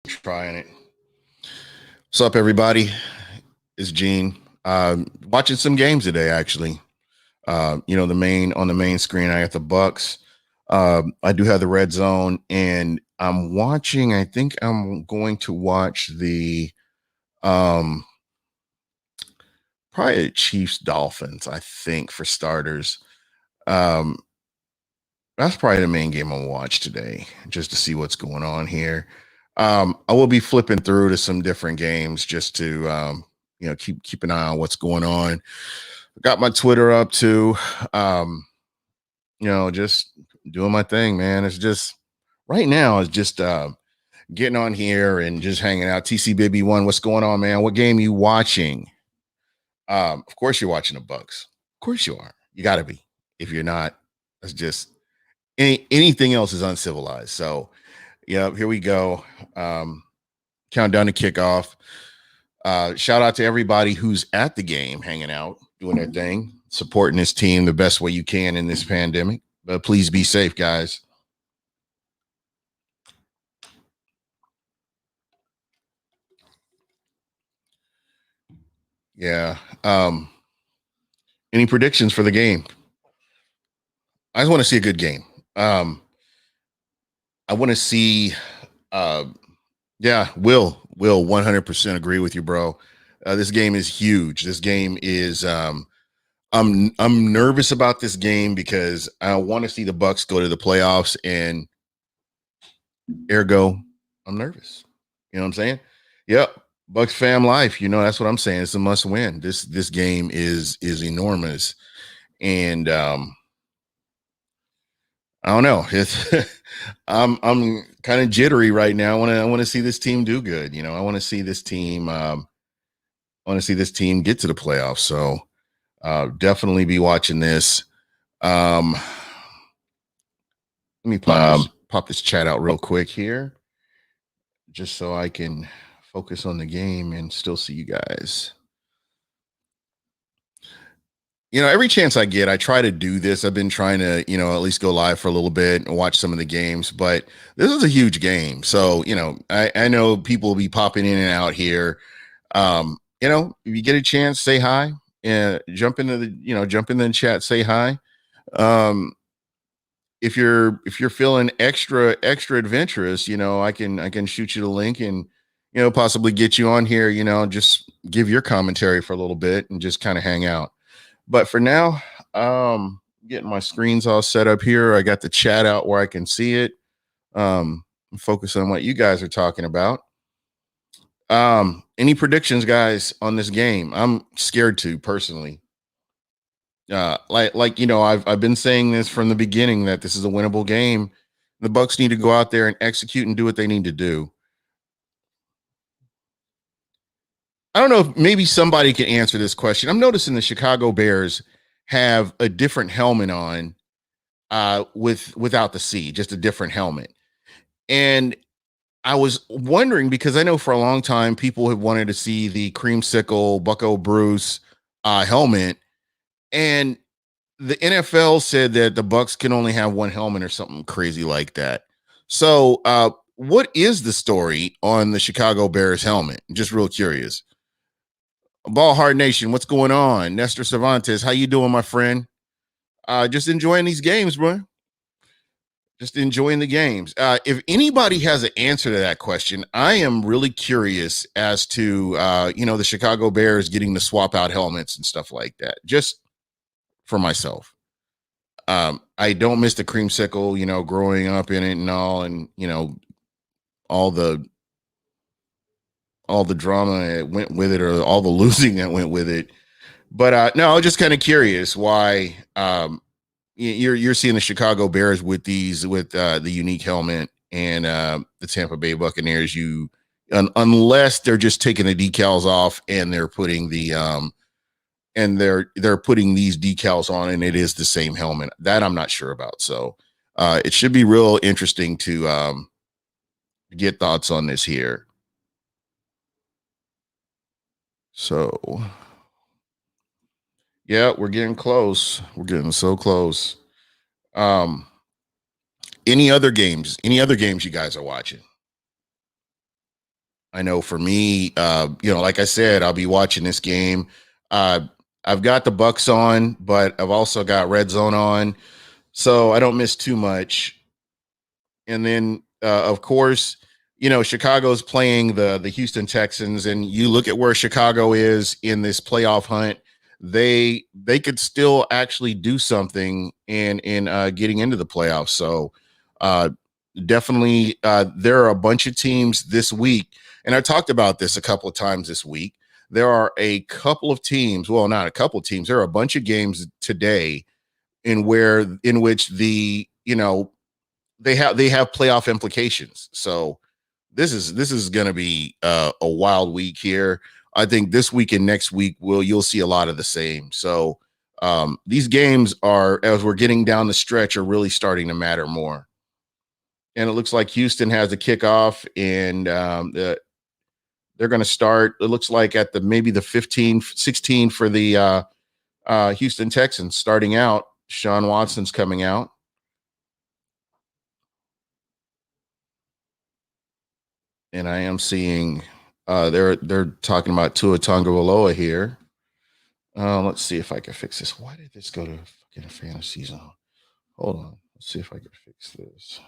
Trying it. What's up, everybody? It's Gene. Watching some games today, actually. The main screen, I got the Bucks. I do have the Red Zone, and I'm watching. I think I'm going to watch the um, probably the Chiefs Dolphins. I think for starters. Um, that's probably the main game I'll watch today, just to see what's going on here. I will be flipping through to some different games just to keep an eye on what's going on. Got my Twitter up too. Just doing my thing, man. It's just right now. It's just getting on here and just hanging out. TC Baby One, what's going on, man? What game you watching? Of course you're watching the Bucks. Of course you are. You got to be. If you're not, that's just anything else is uncivilized. So, yeah, here we go. Countdown to kickoff. Shout out to everybody who's at the game, hanging out, doing their thing, supporting this team the best way you can in this pandemic. But please be safe, guys. Yeah. Any predictions for the game? I just want to see a good game. I want to see. Will 100% agree with you, bro. This game is huge. This game is. I'm nervous about this game because I want to see the Bucks go to the playoffs, and ergo, I'm nervous. You know what I'm saying? Yep. Bucks fam life. That's what I'm saying. It's a must win. This game is enormous, and I don't know. It's I'm kind of jittery right now. I want to see this team do good. I want to see this team. I want to see this team get to the playoffs. So definitely be watching this. Let me pop this chat out real quick here, just so I can focus on the game and still see you guys. Every chance I get, I try to do this. I've been trying to, at least go live for a little bit and watch some of the games, but this is a huge game. So, I know people will be popping in and out here. If you get a chance, say hi and jump into the chat, say hi. If you're feeling extra adventurous, I can shoot you the link and, possibly get you on here, just give your commentary for a little bit and just kind of hang out. But for now, getting my screens all set up here. I got the chat out where I can see it. Focus on what you guys are talking about. Any predictions, guys, on this game? I'm scared to personally. I've been saying this from the beginning that this is a winnable game. The Bucks need to go out there and execute and do what they need to do. I don't know if maybe somebody can answer this question. I'm noticing the Chicago Bears have a different helmet on without the C, just a different helmet. And I was wondering because I know for a long time people have wanted to see the creamsicle Bucko Bruce helmet, and the NFL said that the Bucks can only have one helmet or something crazy like that. So, what is the story on the Chicago Bears helmet? Just real curious. Ball Hard Nation, what's going on? Nestor Cervantes, how you doing, my friend? Just enjoying these games, bro. Just enjoying the games. If anybody has an answer to that question, I am really curious as to the Chicago Bears getting the swap out helmets and stuff like that. Just for myself. I don't miss the creamsicle, growing up in it and all, and all the drama that went with it, or all the losing that went with it. But no, I was just kind of curious why you're seeing the Chicago Bears with the unique helmet, and the Tampa Bay Buccaneers. Unless they're just taking the decals off and they're putting they're putting these decals on, and it is the same helmet. That I'm not sure about. So it should be real interesting to get thoughts on this here. So, yeah, we're getting close. We're getting so close. Any other games? Any other games you guys are watching? I know for me, like I said, I'll be watching this game. Uh, I've got the Bucks on, but I've also got Red Zone on, so I don't miss too much. And then, of course, Chicago's playing the Houston Texans, and you look at where Chicago is in this playoff hunt. They could still actually do something in getting into the playoffs. So uh, definitely, there are a bunch of teams this week, and I talked about this a couple of times this week. There are a couple of teams, well, not a couple of teams. There are a bunch of games today in which they have playoff implications. So this is going to be a wild week here. I think this week and next week you'll see a lot of the same. So these games are, as we're getting down the stretch, are really starting to matter more. And it looks like Houston has a kickoff, and they're going to start. It looks like at maybe the 15, 16 for the Houston Texans starting out. Sean Watson's coming out. And I am seeing they're talking about Tua Tagovailoa here. Let's see if I can fix this. Why did this go to fucking fantasy zone? Hold on. Let's see if I can fix this.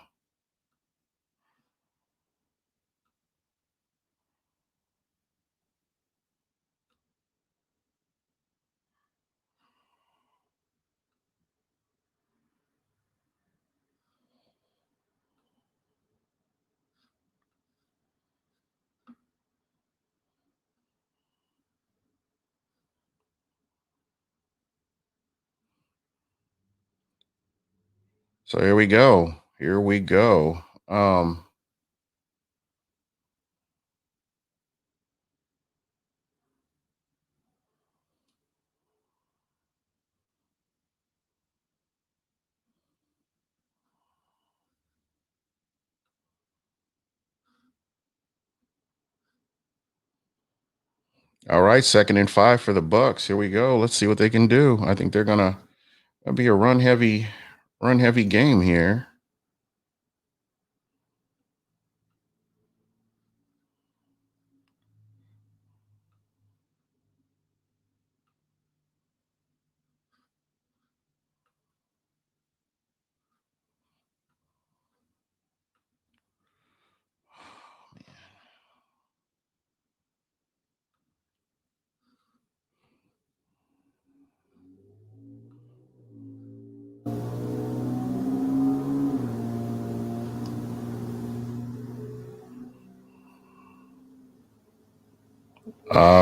So here we go. Here we go. All right, 2nd and 5 for the Bucks. Here we go. Let's see what they can do. I think they're gonna be a run heavy game here.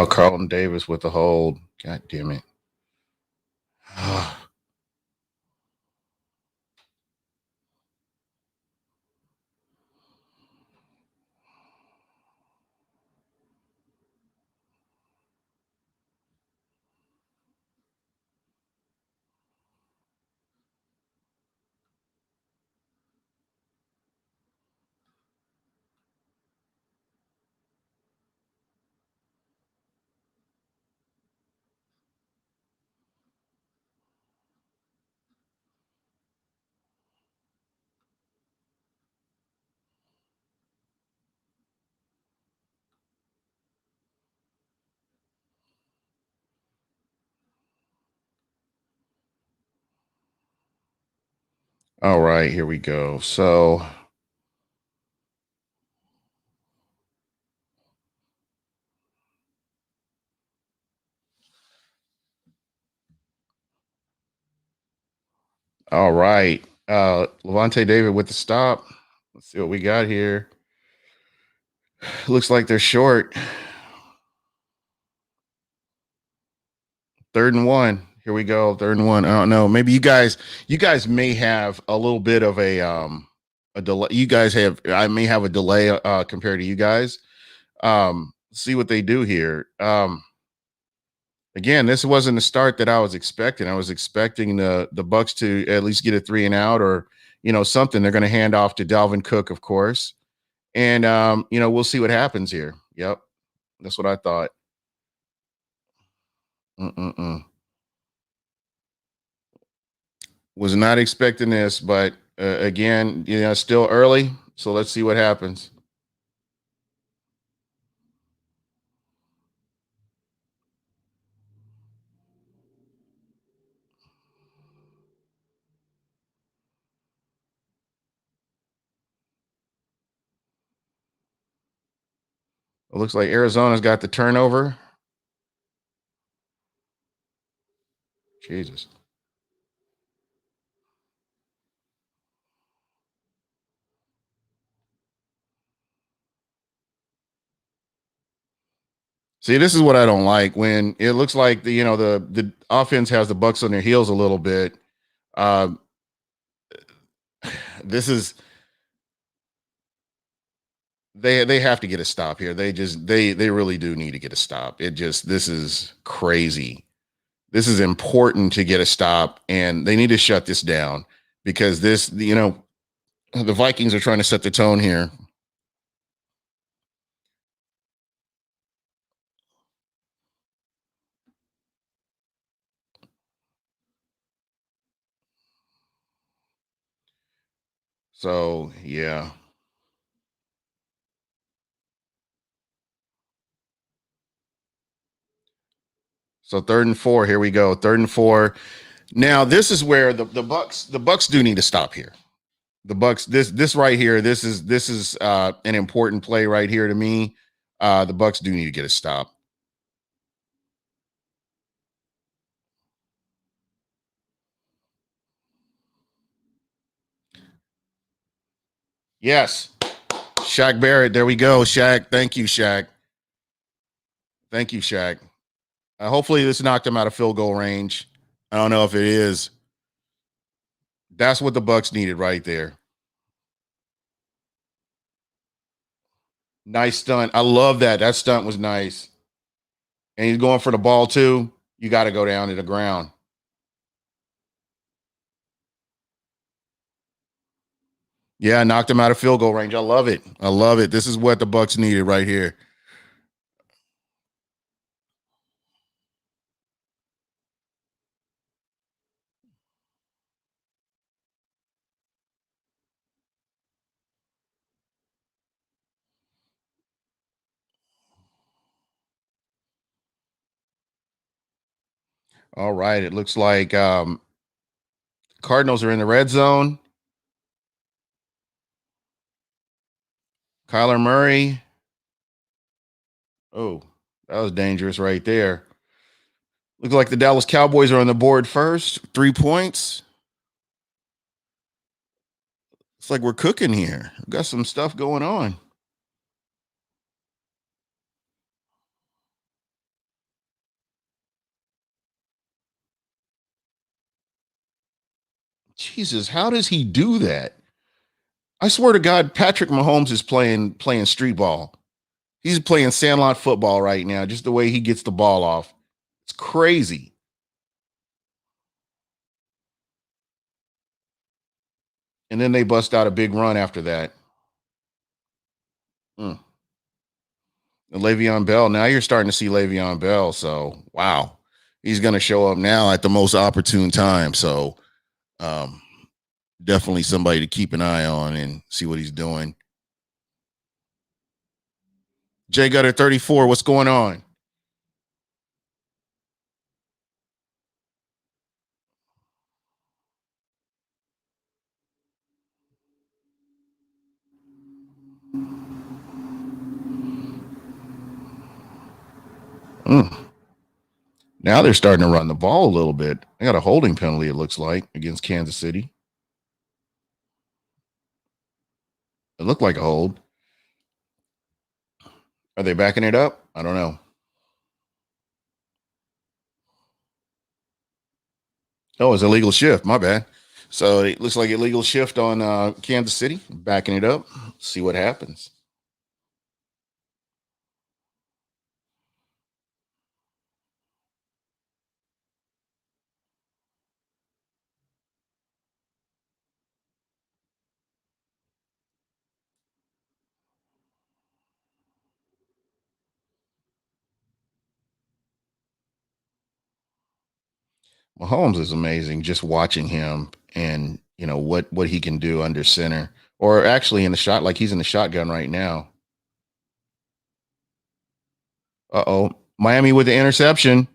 Carlton Davis with the hold. God damn it. All right, here we go. So all right. Levante David with the stop. Let's see what we got here. Looks like they're short. 3rd and 1. Here we go. 3rd and 1. I don't know. Maybe you guys may have a little bit of a delay. I may have a delay compared to you guys. See what they do here. Again, this wasn't the start that I was expecting. I was expecting the Bucks to at least get a 3-and-out, or something. They're going to hand off to Dalvin Cook, of course, and we'll see what happens here. Yep, that's what I thought. Mm-mm-mm. Was not expecting this, but again, still early, so let's see what happens. It looks like Arizona's got the turnover. Jesus. See, this is what I don't like when it looks like the offense has the Bucks on their heels a little bit. Uh, this is they have to get a stop here. They really do need to get a stop. It just this is crazy. This is important to get a stop, and they need to shut this down because the Vikings are trying to set the tone here. So yeah. So 3rd and 4. Here we go. 3rd and 4. Now this is where the Bucks do need to stop here. The Bucks this right here. This is an important play right here to me. The Bucks do need to get a stop. Yes, Shaq Barrett. There we go. Shaq. Thank you, Shaq. Thank you, Shaq. Hopefully this knocked him out of field goal range. I don't know if it is. That's what the Bucks needed right there. Nice stunt. I love that. That stunt was nice. And he's going for the ball too. You got to go down to the ground. Yeah, knocked him out of field goal range. I love it. I love it. This is what the Bucks needed right here. All right. It looks like Cardinals are in the red zone. Kyler Murray. Oh, that was dangerous right there. Looks like the Dallas Cowboys are on the board first. 3 points. It's like we're cooking here. We got some stuff going on. Jesus, how does he do that? I swear to God, Patrick Mahomes is playing street ball. He's playing sandlot football right now, just the way he gets the ball off. It's crazy. And then they bust out a big run after that. Mm. And Le'Veon Bell. Now you're starting to see Le'Veon Bell. So wow, he's going to show up now at the most opportune time. So um, definitely somebody to keep an eye on and see what he's doing. Jay Gutter 34. What's going on? Mm. Now they're starting to run the ball a little bit. They got a holding penalty, it looks like, against Kansas City. It looked like a hold. Are they backing it up? I don't know. Oh, it's illegal shift. My bad. So it looks like illegal shift on Kansas City. Backing it up. See what happens. Mahomes is amazing. Just watching him and what he can do under center, or actually in the shot, like he's in the shotgun right now. Uh-oh, Miami with the interception.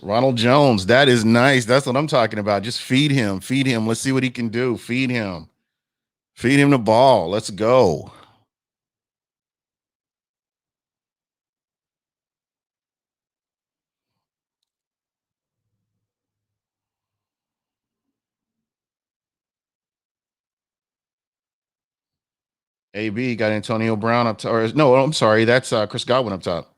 Ronald Jones, that is nice. That's what I'm talking about. Just feed him, feed him. Let's see what he can do. Feed him the ball. Let's go. AB got Antonio Brown up top. Or no, I'm sorry. That's Chris Godwin up top.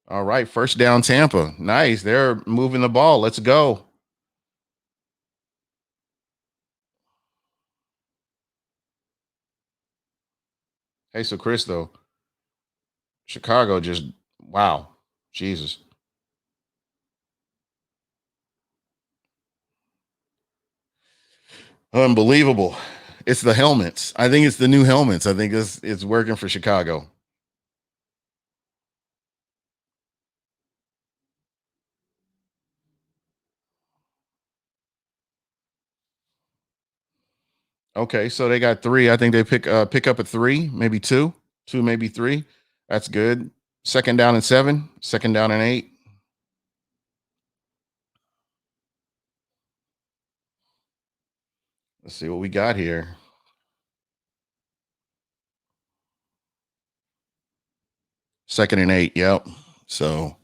All right. First down, Tampa. Nice. They're moving the ball. Let's go. Hey, so Chris, though, Chicago just, wow. Jesus. Unbelievable. It's the helmets. I think it's the new helmets. I think it's working for Chicago. Okay, so they got three. I think they pick up a three, maybe two, maybe three. That's good. Second down and 7, second down and 8. Let's see what we got here. Second and 8. Yep. So,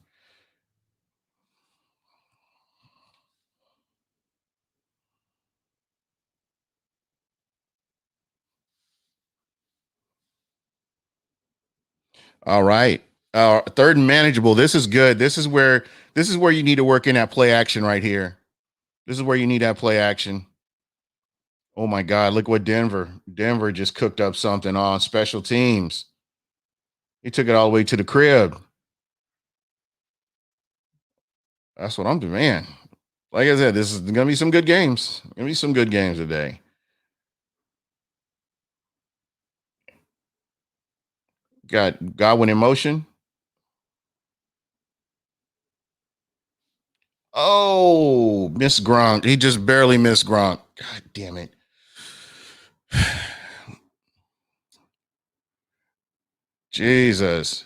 all right. Third and manageable. This is good. This is where you need to work in that play action right here. This is where you need that play action. Oh my God! Look what Denver just cooked up something on special teams. He took it all the way to the crib. That's what I'm doing, man. Like I said, this is gonna be some good games. Gonna be some good games today. Got Godwin in motion. Oh, Miss Gronk. He just barely missed Gronk. God damn it. Jesus.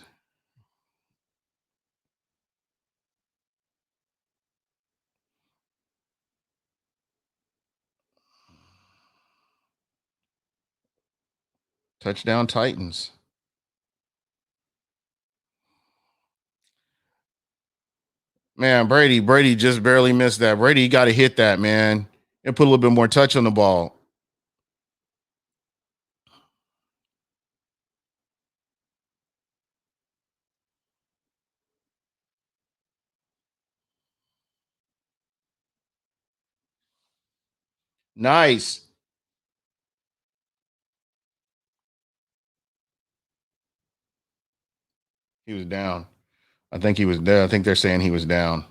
Touchdown Titans. Man, Brady just barely missed that. Brady got to hit that, man, and put a little bit more touch on the ball. Nice. He was down. I think he was there. I think they're saying he was down.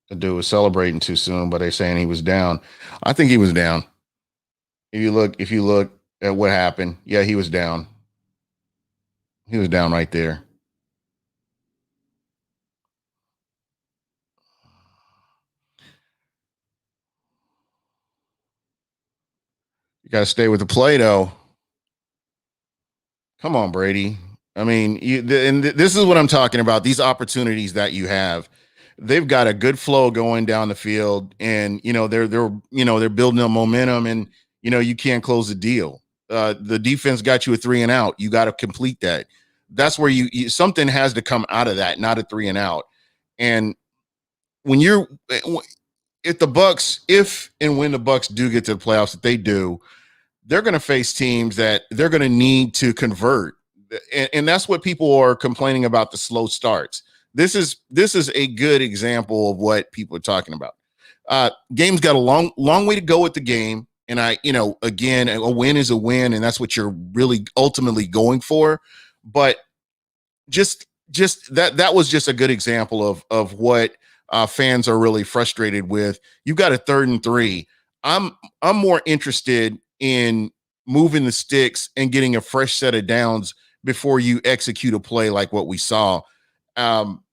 The dude was celebrating too soon, but they're saying he was down. I think he was down. If you look at what happened, yeah, he was down. He was down right there. You got to stay with the play, though. Come on, Brady. I mean, this is what I'm talking about. These opportunities that you have, they've got a good flow going down the field, and they're building a momentum, and you can't close the deal. The defense got you a 3 and out. You got to complete that. That's where something has to come out of that, not a 3 and out. And when you're if the Bucks, if and when the Bucks do get to the playoffs, if they do, they're going to face teams that they're going to need to convert, and that's what people are complaining about, the slow starts. This is a good example of what people are talking about. Game's got a long way to go with the game, and again, a win is a win, and that's what you're really ultimately going for. But just that was just a good example of what fans are really frustrated with. You've got a 3rd and 3. I'm more interested in moving the sticks and getting a fresh set of downs before you execute a play like what we saw. Um,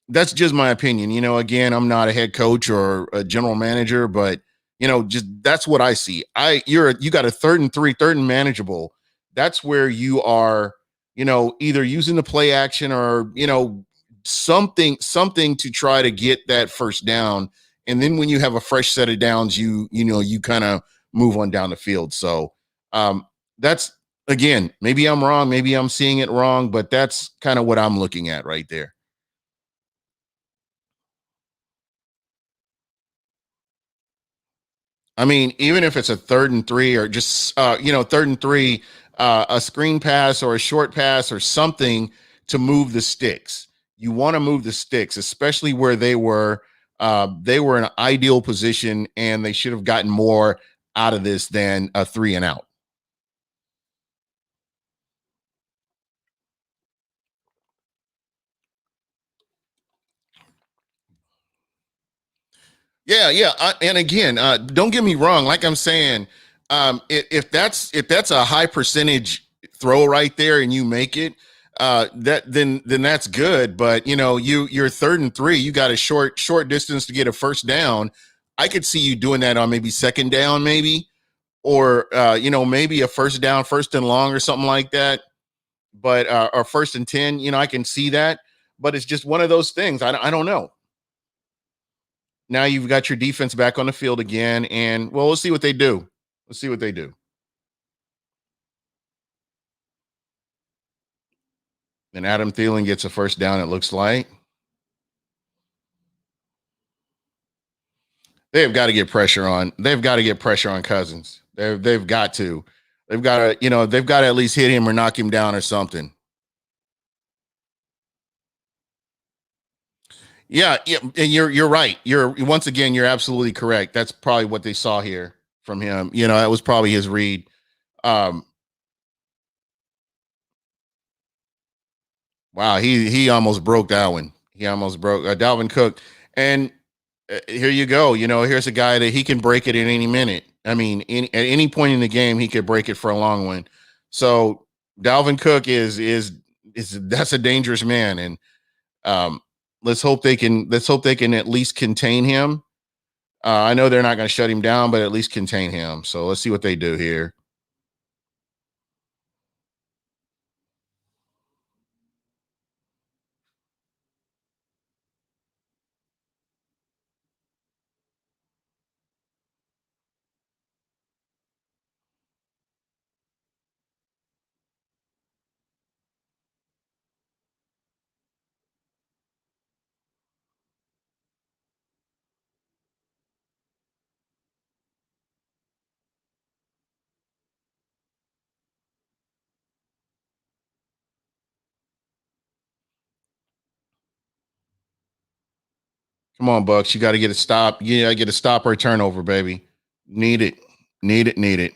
that's just my opinion. Again, I'm not a head coach or a general manager, but just that's what I see. You got a 3rd and 3, 3rd and manageable. That's where you are. either using the play action or, something to try to get that first down. And then when you have a fresh set of downs, you kind of move on down the field. So um, that's again, maybe I'm wrong, maybe I'm seeing it wrong, but that's kind of what I'm looking at right there. I mean, even if it's a 3rd and 3 or just 3rd and 3, a screen pass or a short pass or something to move the sticks. You want to move the sticks, especially where they were. They were in an ideal position, and they should have gotten more out of this than a 3 and out. Yeah, yeah, and again, don't get me wrong. Like I'm saying, if that's a high percentage throw right there, and you make it, then that's good. But you're 3rd and 3. You got a short distance to get a first down. I could see you doing that on maybe second down, maybe, or maybe a first down, 1st and long, or something like that. But or 1st and 10, I can see that. But it's just one of those things. I don't know. Now you've got your defense back on the field again, and well, we'll see what they do. Let's see what they do. And Adam Thielen gets a first down. It looks like they've got to get pressure on. They've got to get pressure on Cousins. They've got to. They've got to. They've got to at least hit him or knock him down or something. Yeah, yeah, and you're right. You're once again, you're absolutely correct. That's probably what they saw here from him. That was probably his read. Um, wow, he almost broke that one. He almost broke Dalvin Cook, and here you go. Here's a guy that he can break it at any minute. I mean, at any point in the game, he could break it for a long one. So Dalvin Cook is that's a dangerous man, and um, let's hope they can at least contain him. I know they're not going to shut him down, but at least contain him. So let's see what they do here. Come on, Bucks. You got to get a stop. You got to get a stop or a turnover, baby. Need it. Need it. Need it.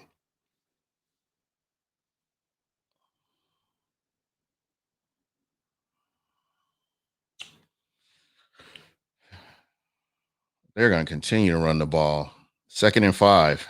They're going to continue to run the ball. 2nd and 5.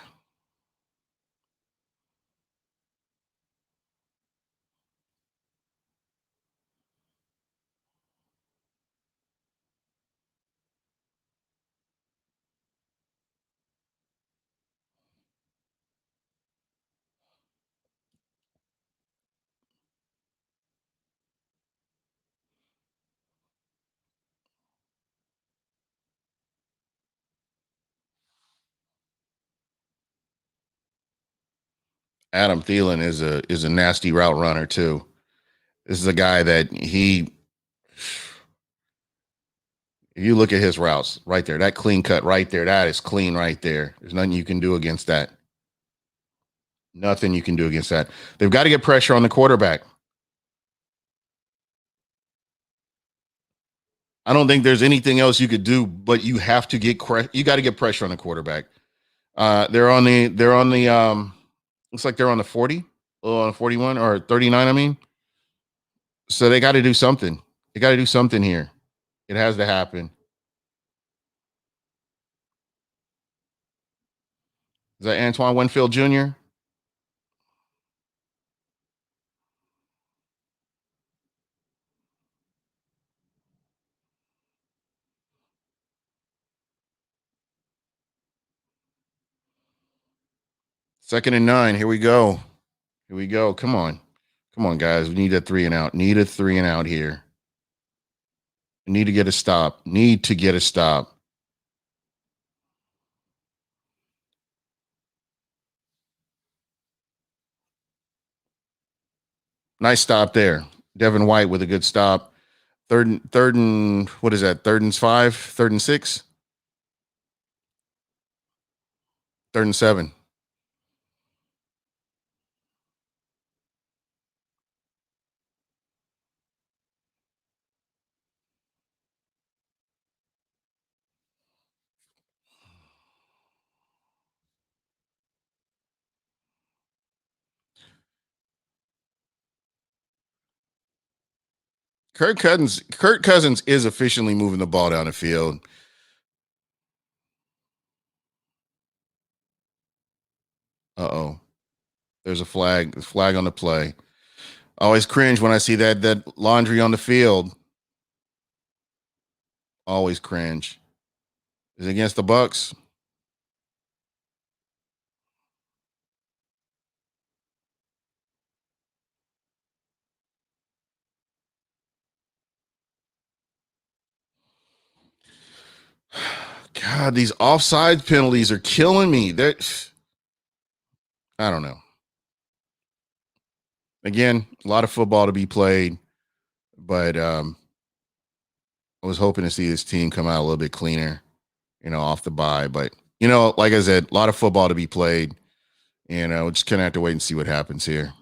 Adam Thielen is a nasty route runner too. This is a guy that if you look at his routes right there, that clean cut right there, that is clean right there. There's nothing you can do against that. Nothing you can do against that. They've got to get pressure on the quarterback. I don't think there's anything else you could do, but you have to you got to get pressure on the quarterback. They're on the looks like they're on the 40, on 41 or 39, I mean. So they got to do something. They got to do something here. It has to happen. Is that Antoine Winfield Jr.? 2nd and 9. Here we go. Here we go. Come on. Come on, guys. We need a three and out. Need a three and out here. Need to get a stop. Need to get a stop. Nice stop there. Devin White with a good stop. Third and what is that? Third and five, third and six, third and seven. Kirk Cousins is officially moving the ball down the field. Uh-oh. There's a flag on the play. I always cringe when I see that laundry on the field. Always cringe. Is it against the Bucks? God, these offside penalties are killing me. I don't know. Again, a lot of football to be played, but I was hoping to see this team come out a little bit cleaner, off the bye. But like I said, a lot of football to be played. We're just gonna have to wait and see what happens here.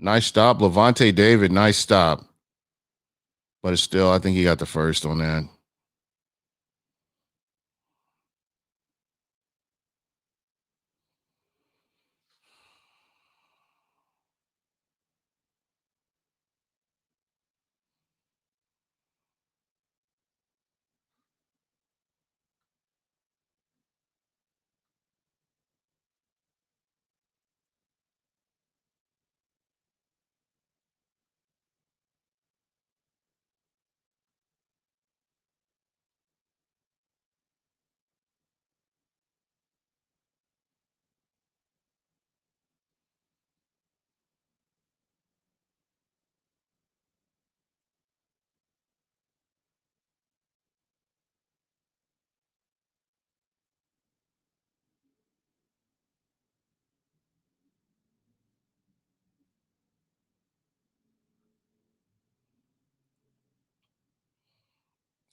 Nice stop, Levante David. Nice stop, but it's still, I think he got the first on that.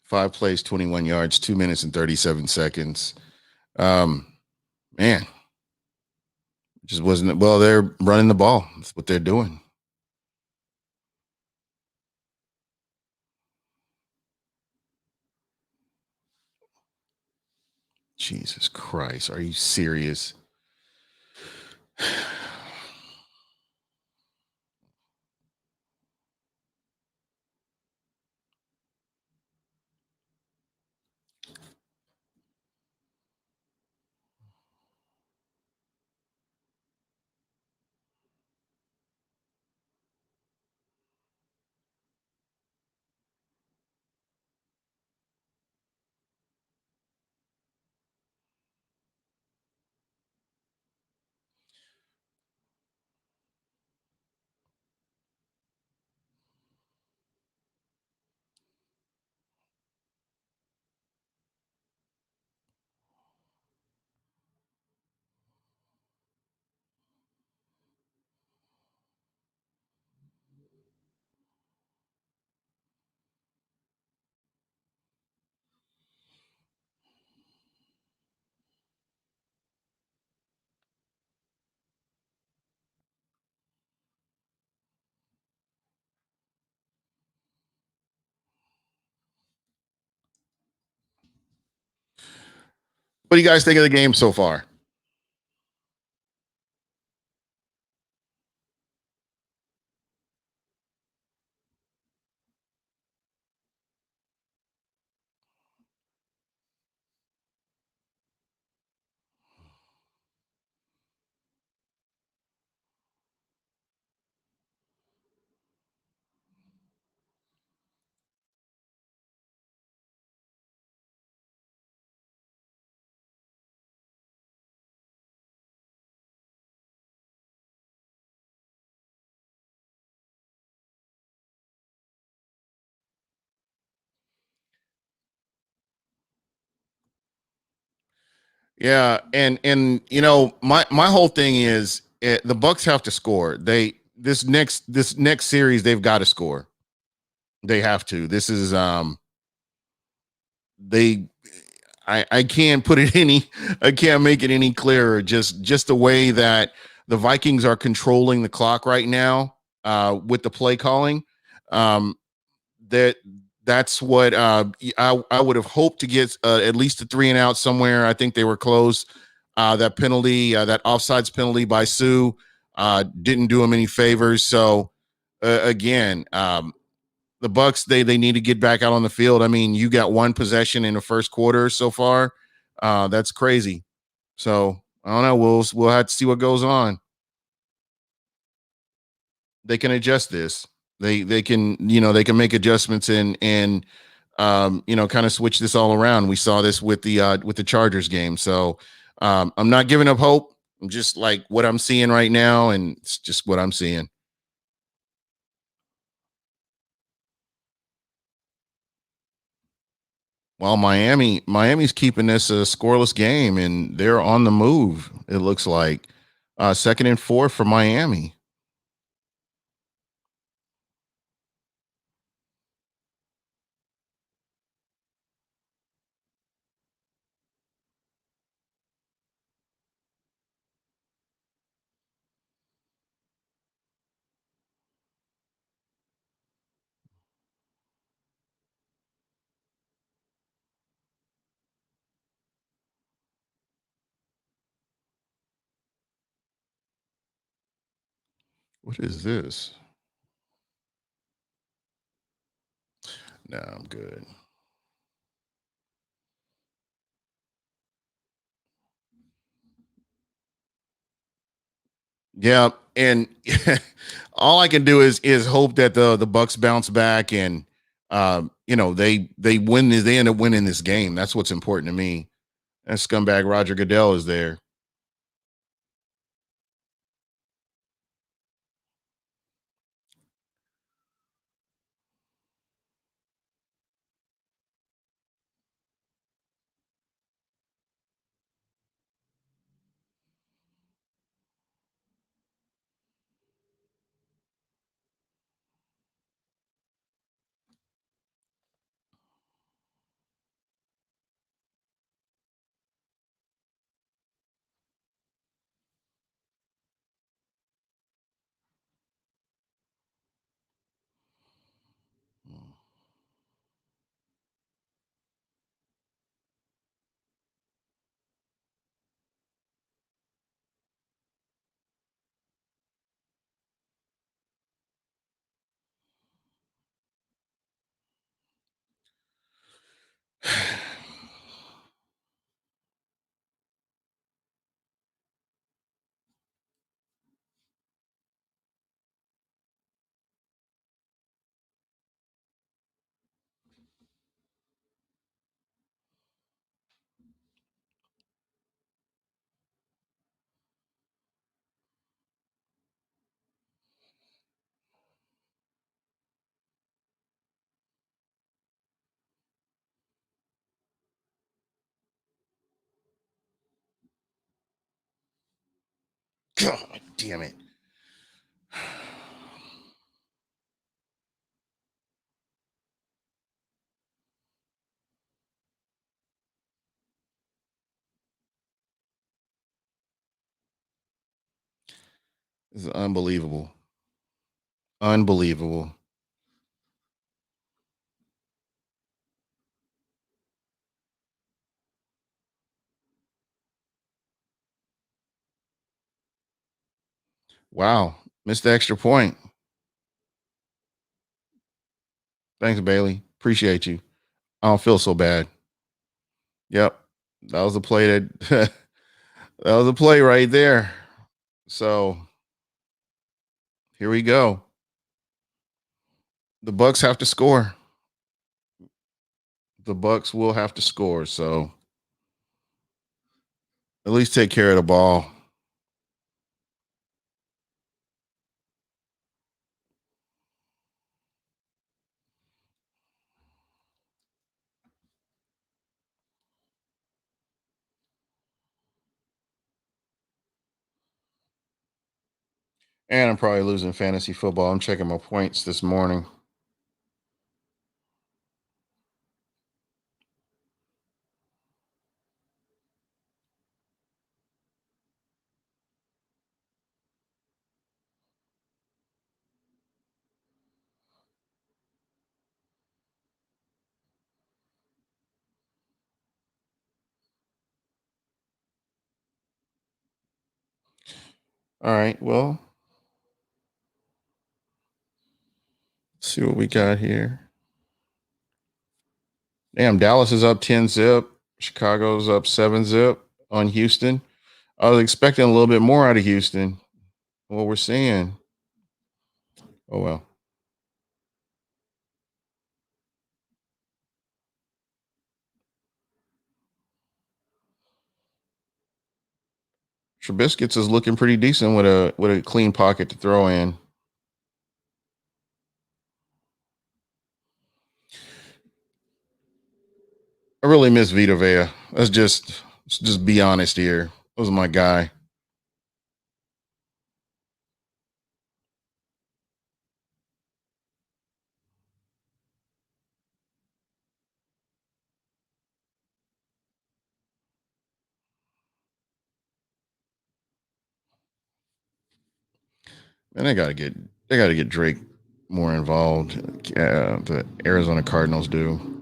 5 plays, 21 yards, 2 minutes and 37 seconds. Um, man, just wasn't well. They're running the ball. That's what they're doing. Jesus Christ, are you serious? What do you guys think of the game so far? Yeah, and you know, my whole thing is the Bucks have to score. They this next series they've got to score. They have to. This is they I can't put it any I can't make it any clearer. Just the way that the Vikings are controlling the clock right now with the play calling. Um that that's what I would have hoped to get at least a three and out somewhere. I think they were close. That penalty, that offsides penalty by Sue, didn't do him any favors. So again, the Bucks they need to get back out on the field. I mean, you got one possession in the first quarter so far. That's crazy. So I don't know. We'll have to see what goes on. They can adjust this. They can they can make adjustments and kind of switch this all around. We saw this with the Chargers game. So I'm not giving up hope. I'm just like what I'm seeing right now, and it's just what I'm seeing. While Miami's keeping this a scoreless game, and they're on the move. It looks like second and four for Miami. What is this? No, I'm good. Yeah, and all I can do is hope that the Bucks bounce back and they win this, they end up winning this game. That's what's important to me. And scumbag Roger Goodell is there. God damn it. This is unbelievable. Unbelievable. Wow. Missed the extra point. Thanks, Bailey. Appreciate you. I don't feel so bad. Yep. That was a play that that was a play right there. So here we go. The Bucks have to score. The Bucks will have to score. So at least take care of the ball. And I'm probably losing fantasy football. I'm checking my points this morning. All right. Well, let's see what we got here. Damn, Dallas is up 10 zip. Chicago's up 7 zip on Houston. I was expecting a little bit more out of Houston. What we're seeing. Oh, well. Trubisky's is looking pretty decent with a clean pocket to throw in. I really miss Vita Vea. Let's just be honest here. That was my guy. And they gotta get Drake more involved. The Arizona Cardinals do.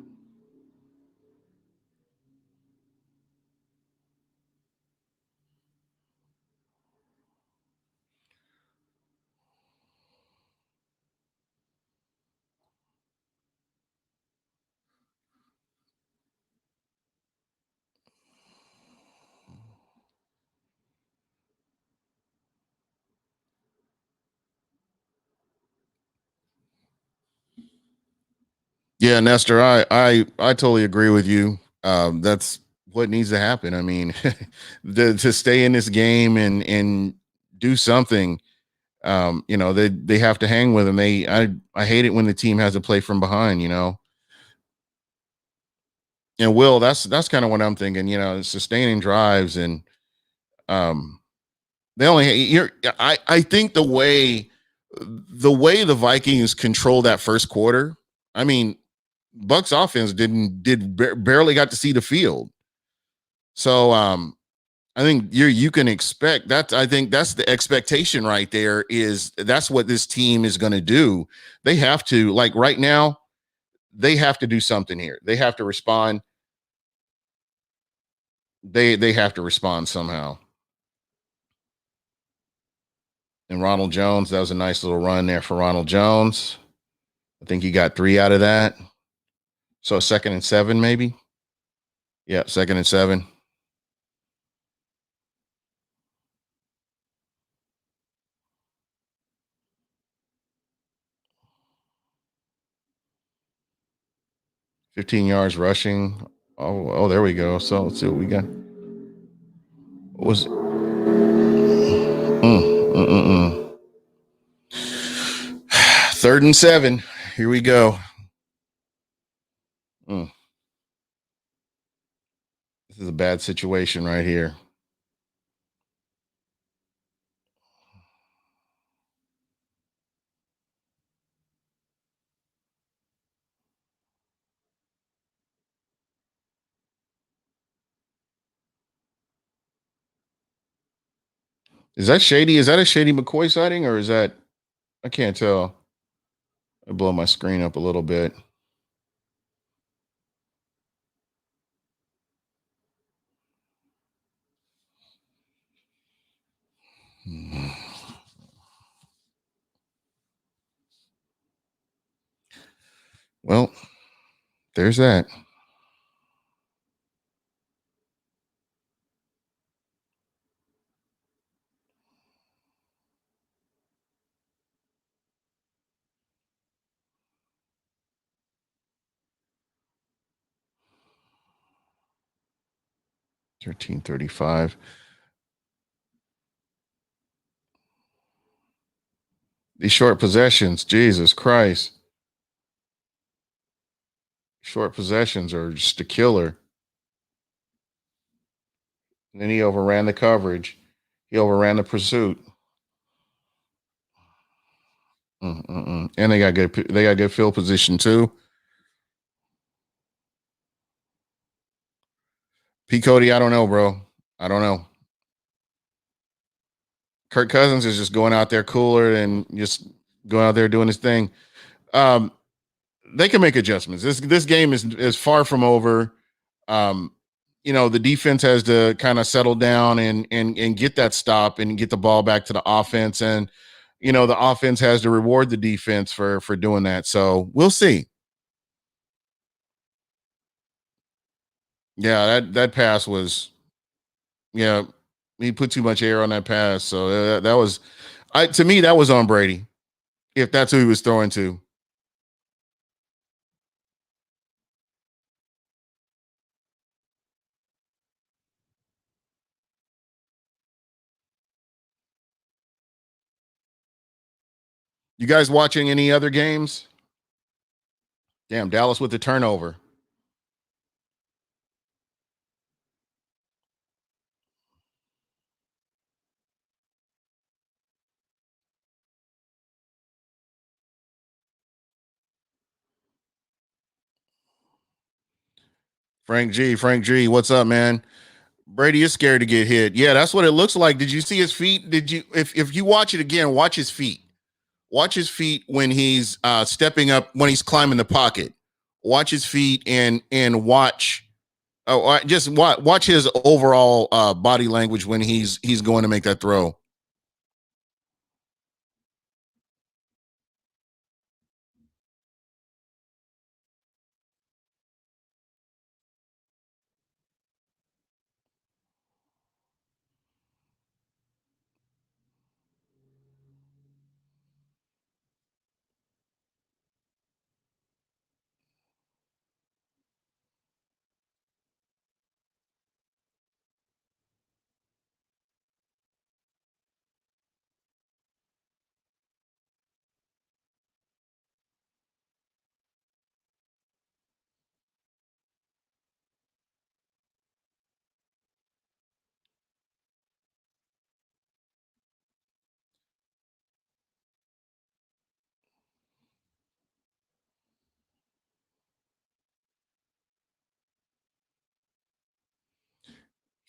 Yeah, Nestor, I totally agree with you. That's what needs to happen. I mean, to stay in this game and do something. They have to hang with them. I hate it when the team has to play from behind. And Will, that's kind of what I'm thinking. Sustaining drives and um, they only you're. I think the way the Vikings control that first quarter. I mean, Bucks offense barely got to see the field. So I think you can expect that. I think that's the expectation right there. Is that's what this team is going to do. They have to, like, right now. They have to do something here. They have to respond. They have to respond somehow. And Ronald Jones, that was a nice little run there for Ronald Jones. I think he got 3 out of that. So 2nd and 7, maybe. Yeah, 2nd and 7. 15 yards rushing. Oh, there we go. So let's see what we got. What was it? 3rd and 7. Here we go. Mm, this is a bad situation right here. Is that shady? Is that a Shady McCoy sighting, or is that? I can't tell. I blow my screen up a little bit. Well, there's that. 13:35. These short possessions, Jesus Christ. Short possessions are just a killer. And then he overran the coverage. He overran the pursuit. And they got good field position too. P Cody, I don't know, bro. I don't know. Kirk Cousins is just going out there cooler and just going out there doing his thing. Um, they can make adjustments. This game is far from over. Um, the defense has to kind of settle down and get that stop and get the ball back to the offense. And the offense has to reward the defense for doing that. So we'll see. Yeah, that pass was, yeah, he put too much air on that pass. So that was, to me, that was on Brady, if that's who he was throwing to. You guys watching any other games? Damn, Dallas with the turnover. Frank G, what's up, man? Brady is scared to get hit. Yeah, that's what it looks like. Did you see his feet? Did you if you watch it again, watch his feet. Watch his feet when he's stepping up, when he's climbing the pocket. Watch his feet and watch. Oh, just watch his overall body language when he's going to make that throw.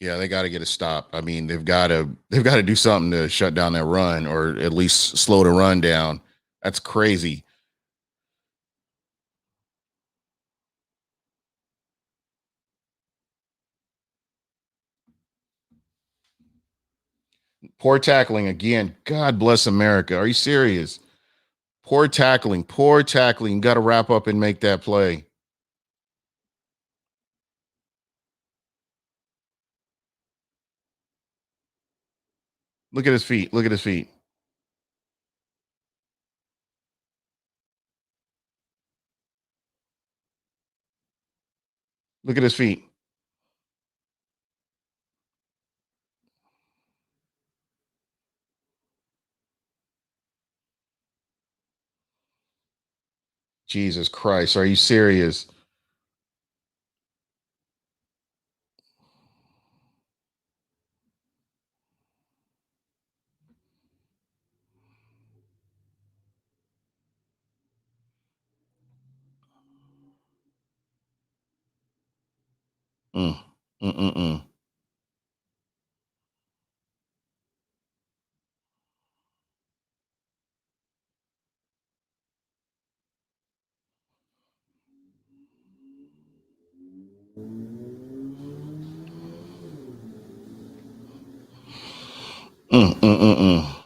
Yeah, they got to get a stop. I mean, they've got to do something to shut down that run or at least slow the run down. That's crazy. Poor tackling again. God bless America. Are you serious? Poor tackling. Poor tackling. Got to wrap up and make that play. Look at his feet. Look at his feet. Look at his feet. Jesus Christ. Are you serious? Mm. Mm-mm-mm. Mm-mm-mm-mm.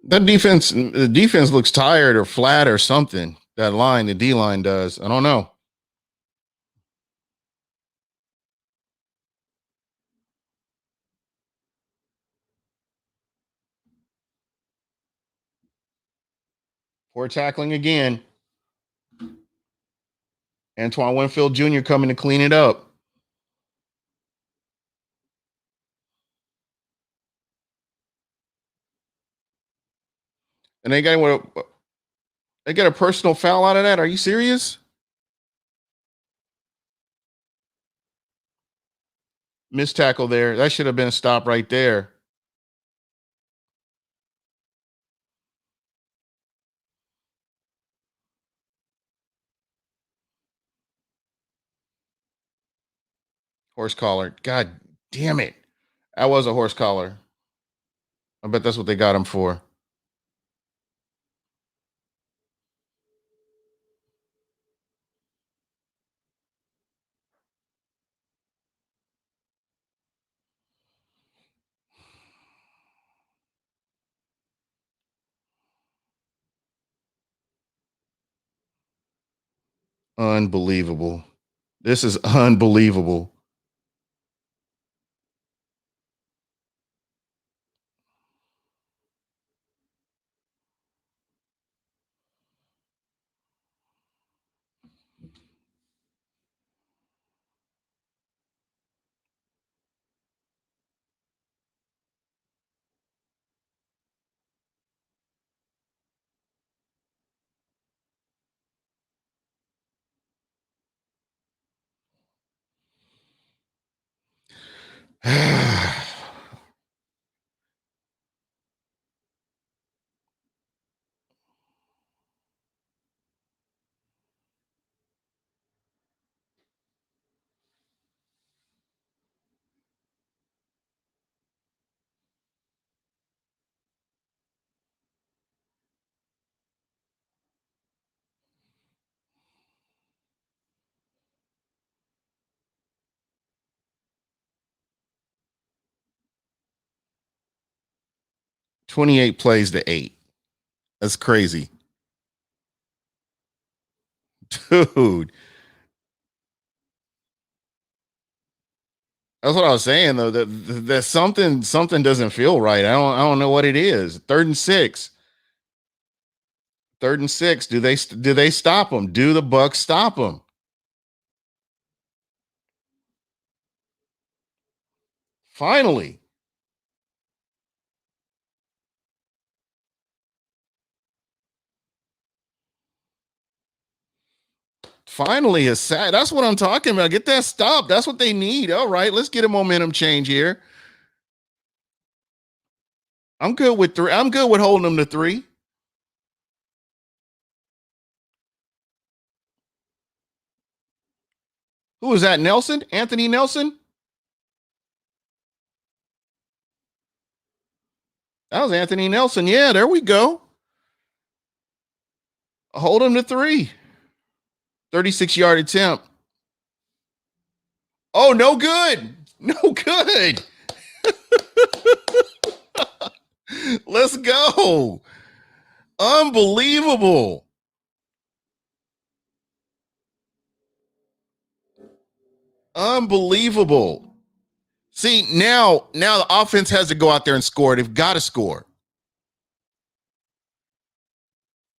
The defense looks tired or flat or something. That line, the D line does. I don't know. Poor tackling again. Antoine Winfield Jr. coming to clean it up. And they get a personal foul out of that. Are you serious? Missed tackle there. That should have been a stop right there. Horse collar. God damn it. That was a horse collar. I bet that's what they got him for. Unbelievable. This is unbelievable. $28 plays to 8. That's crazy. Dude. That's what I was saying though. That something doesn't feel right. I don't know what it is. 3rd and 6. 3rd and 6. Do they stop them? Do the Bucks stop them? Finally. Finally a sack. That's what I'm talking about. Get that stop. That's what they need. All right, let's get a momentum change here. I'm good with 3. I'm good with holding them to 3. Who was that? Nelson? Anthony Nelson? That was Anthony Nelson. Yeah, there we go. Hold him to 3. 36-yard attempt. Oh, no good. No good. Let's go. Unbelievable. Unbelievable. See, now the offense has to go out there and score. They've got to score.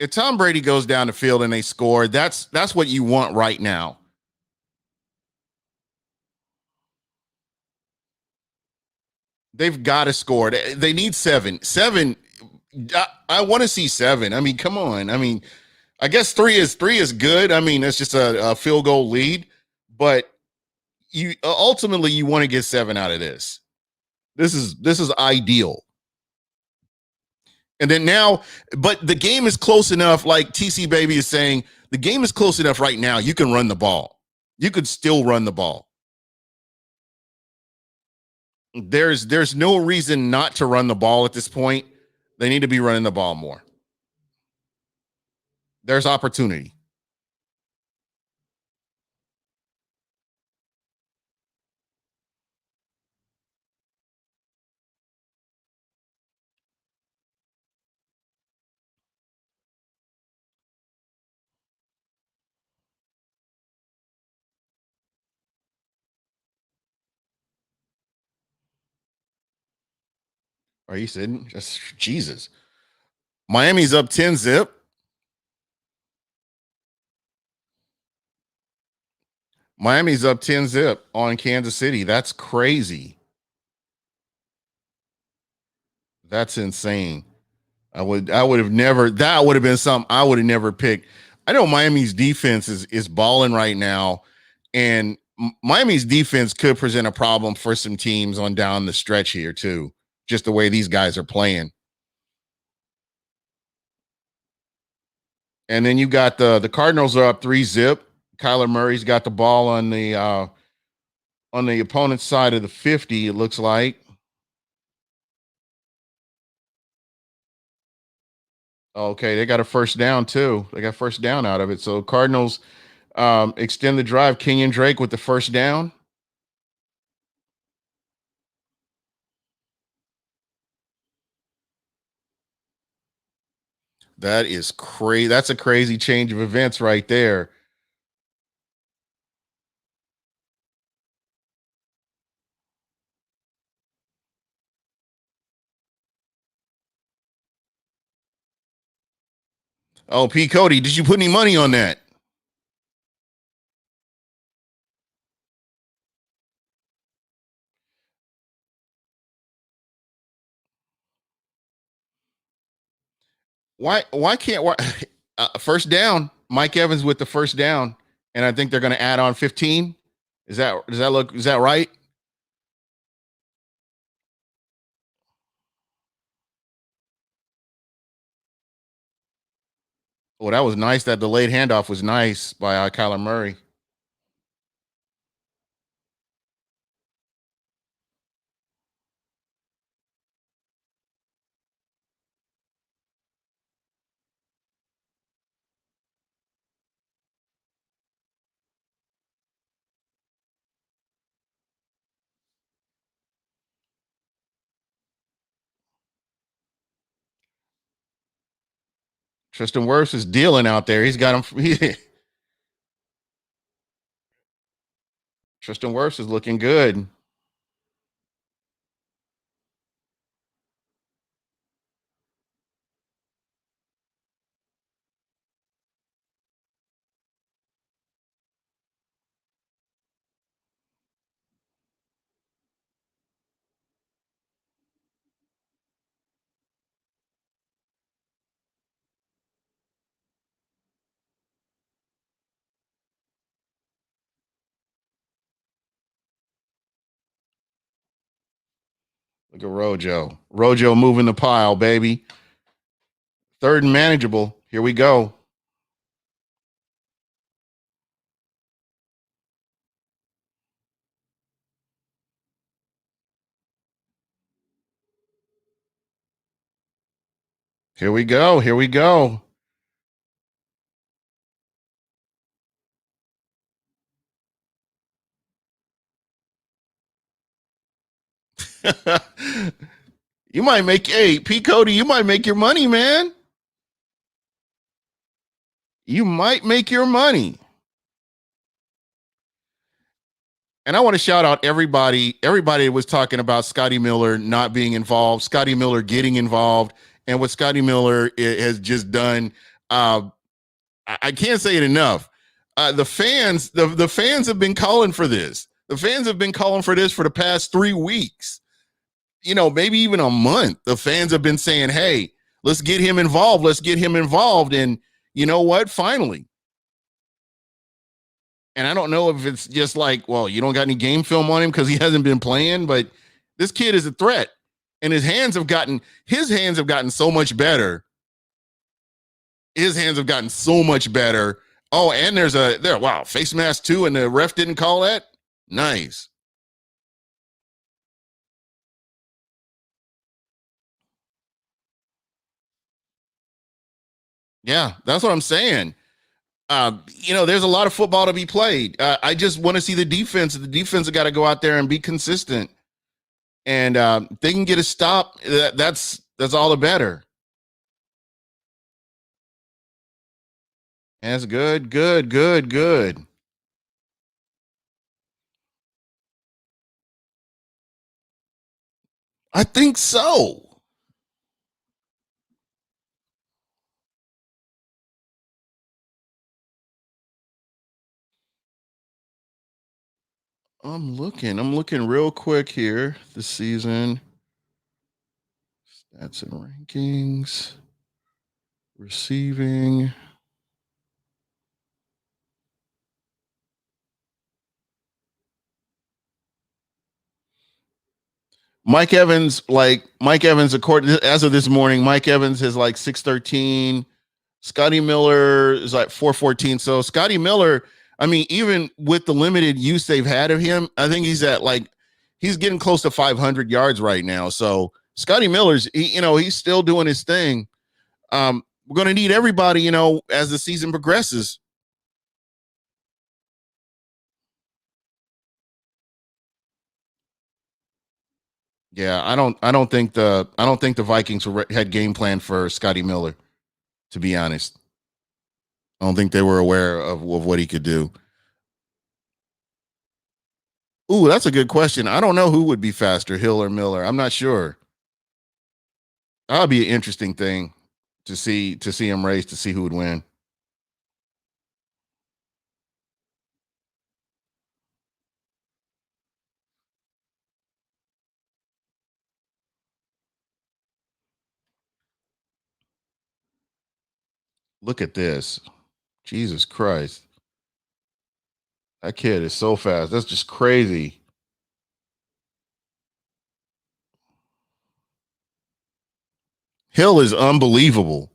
If Tom Brady goes down the field and they score, that's what you want right now. They've got to score. They need 7. 7. I want to see 7. I mean, come on. I mean, I guess 3 is good. I mean, it's just a field goal lead, but you ultimately you want to get 7 out of this. This is ideal. And then now, but the game is close enough. Like TC Baby is saying, the game is close enough right now. You can run the ball. You could still run the ball. There's no reason not to run the ball at this point. They need to be running the ball more. There's opportunity. Are you sitting? Just Jesus. Miami's up 10-zip. Miami's up 10-zip on Kansas City. That's crazy. That's insane. I would have never, that would have been something I would have never picked. I know Miami's defense is balling right now, and Miami's defense could present a problem for some teams on down the stretch here too. Just the way these guys are playing. And then you got the Cardinals are up 3-zip. Kyler Murray's got the ball on the opponent's side of the 50, it looks like. Okay, they got a first down too. They got first down out of it. So Cardinals extend the drive. Kenyon Drake with the first down. That is crazy. That's a crazy change of events right there. Oh, P. Cody, did you put any money on that? Why can't why first down? Mike Evans with the first down, and I think they're going to add on 15. Is that right? Well, that was nice. That delayed handoff was nice by Kyler Murray. Tristan Wirfs is dealing out there. He's got him. Tristan Wirfs is looking good. Look at Rojo. Rojo moving the pile, baby. Third and manageable. Here we go. Here we go. Here we go. You might make, hey, P. Cody, you might make your money, man. You might make your money. And I want to shout out everybody. Everybody was talking about Scotty Miller not being involved, Scotty Miller getting involved, and what Scotty Miller has just done. I can't say it enough. The fans have been calling for this. The fans have been calling for this for the past 3 weeks. Maybe even a month. The fans have been saying, "Hey, let's get him involved. Let's get him involved." And you know what? Finally. And I don't know if it's just like, well, you don't got any game film on him because he hasn't been playing, but this kid is a threat. And his hands have gotten so much better. His hands have gotten so much better. Oh, and wow, face mask too, and the ref didn't call that. Nice. Yeah, that's what I'm saying. There's a lot of football to be played. I just want to see the defense. The defense have got to go out there and be consistent. And they can get a stop. That's all the better. That's good, good, good, good. I think so. I'm looking real quick here this season. Stats and rankings. Receiving. Mike Evans, according as of this morning, Mike Evans is like 613. Scotty Miller is like 414. So Scotty Miller, I mean, even with the limited use they've had of him, I think he's getting close to 500 yards right now. So Scotty Miller's, he's still doing his thing. We're going to need everybody, as the season progresses. Yeah, I don't think the Vikings had game plan for Scotty Miller. To be honest, I don't think they were aware of what he could do. Ooh, that's a good question. I don't know who would be faster, Hill or Miller. I'm not sure. That'll be an interesting thing to see him race to see who would win. Look at this. Jesus Christ. That kid is so fast. That's just crazy. Hill is unbelievable.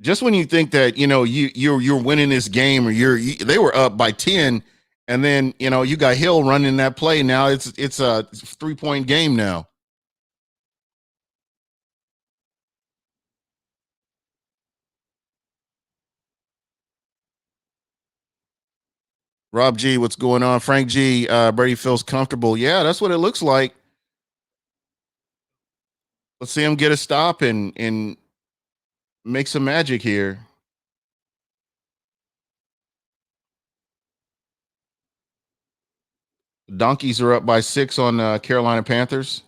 Just when you think that, you're winning this game or they were up by 10 and then, you got Hill running that play. Now it's a 3-point game now. Rob G, what's going on? Frank G, Brady feels comfortable. Yeah, that's what it looks like. Let's see him get a stop and make some magic here. Donkeys are up by 6 on Carolina Panthers.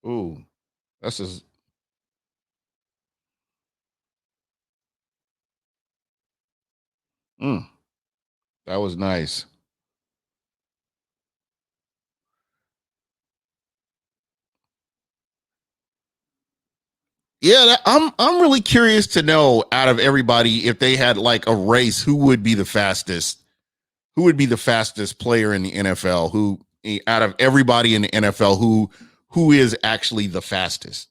Ooh, that's just mm, that was nice. Yeah, I'm really curious to know out of everybody if they had like a race, who would be the fastest? Who would be the fastest player in the NFL? Who out of everybody in the NFL, who is actually the fastest?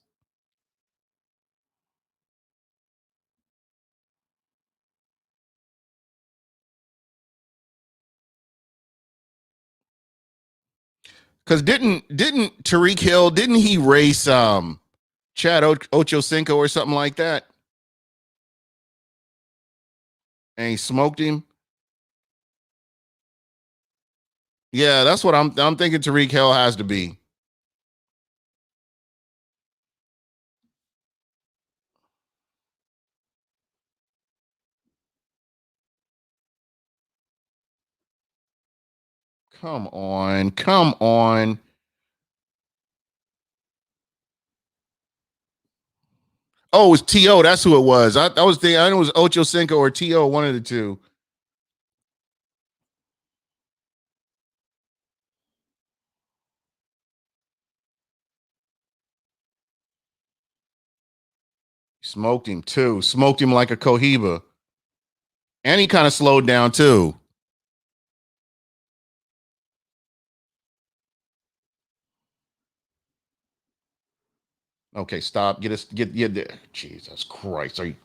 Because didn't Tariq Hill, didn't he race Chad Ochocinco or something like that? And he smoked him. Yeah, that's what I'm thinking. Tariq Hill has to be. Come on, come on. Oh, it was To. That's who it was. I was thinking I know it was Ocho Cinco or To, one of the two. Smoked him too. Smoked him like a Cohiba, and he kind of slowed down too. Okay, stop. Get us. Get there. Jesus Christ! Are you?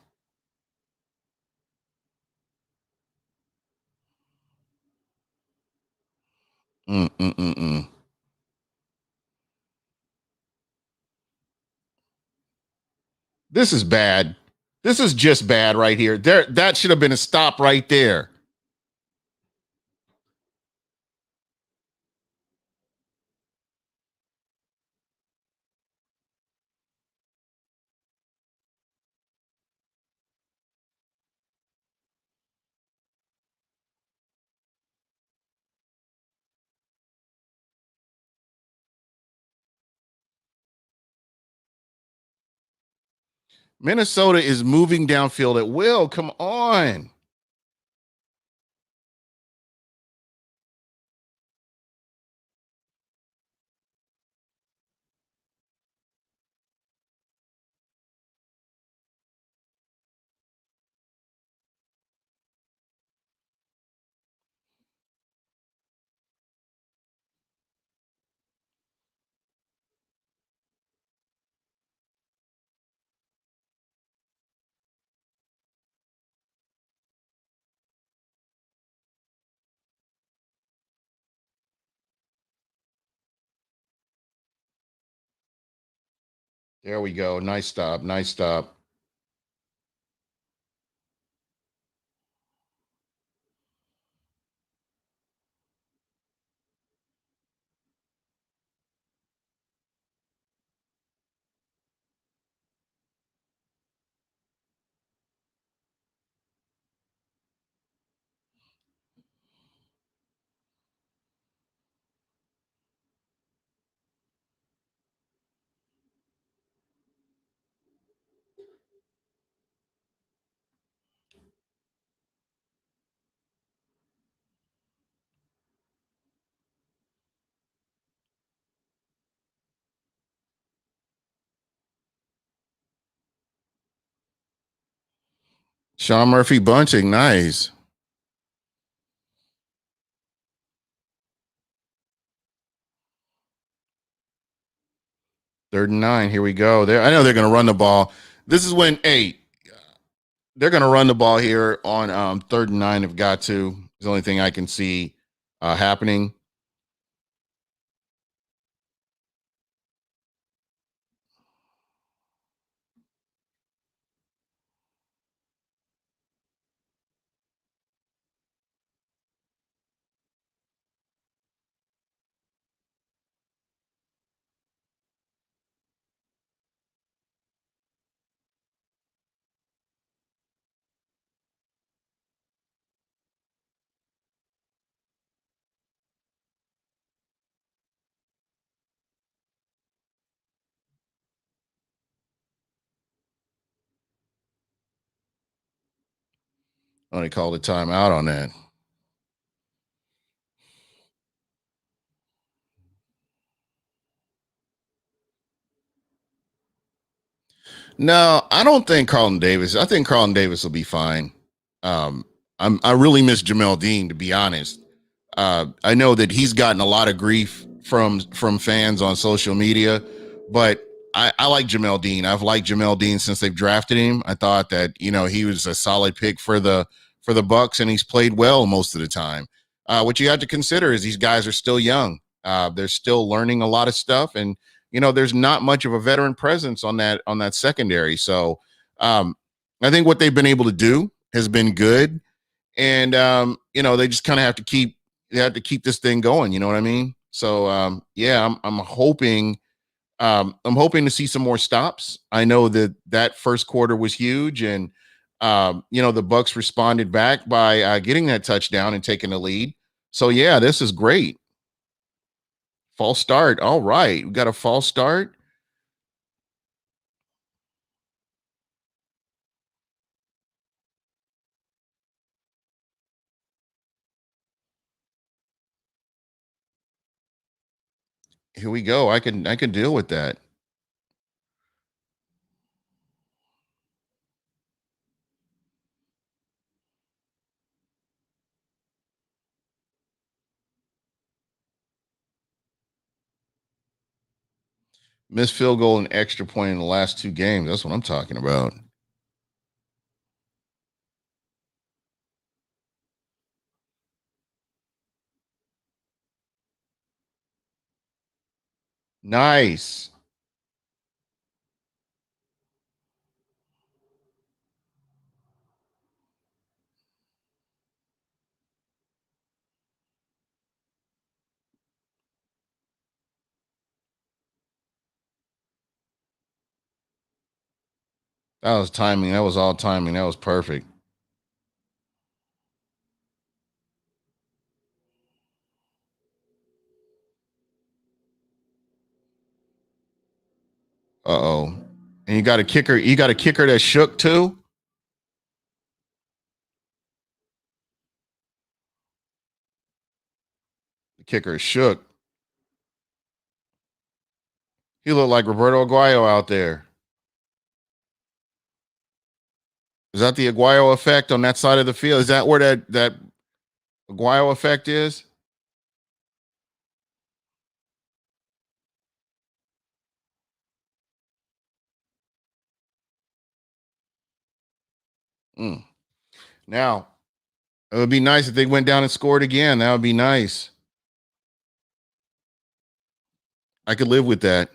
Mm. This is bad. This is just bad right here. There, that should have been a stop right there. Minnesota is moving downfield at will. Come on. There we go. Nice stop. Nice stop. Sean Murphy Bunting. Nice. 39. Here we go. There. I know they're going to run the ball. This is when, hey, they're going to run the ball here on 39. Have got to. It's the only thing I can see happening. Oh, they called a timeout on that. No, I don't think Carlton Davis. I think Carlton Davis will be fine. Um, I really miss Jamel Dean, to be honest. I know that he's gotten a lot of grief from fans on social media, but I like Jamel Dean. I've liked Jamel Dean since they've drafted him. I thought that he was a solid pick for the Bucks, and he's played well most of the time. What you have to consider is these guys are still young. They're still learning a lot of stuff, and there's not much of a veteran presence on that secondary. So I think what they've been able to do has been good, and they just kind of have to keep this thing going. You know what I mean? So yeah, I'm hoping to see some more stops. I know that first quarter was huge, and the Bucks responded back by getting that touchdown and taking the lead. So yeah, this is great. False start. All right, we got a false start. Here we go. I can deal with that. Missed field goal and extra point in the last two games. That's what I'm talking about. Nice. That was timing. That was all timing. That was perfect. Uh-oh. And you got a kicker. You got a kicker that shook too. The kicker is shook. He looked like Roberto Aguayo out there. Is that the Aguayo effect on that side of the field? Is that where that Aguayo effect is? Mm. Now, it would be nice if they went down and scored again. That would be nice. I could live with that.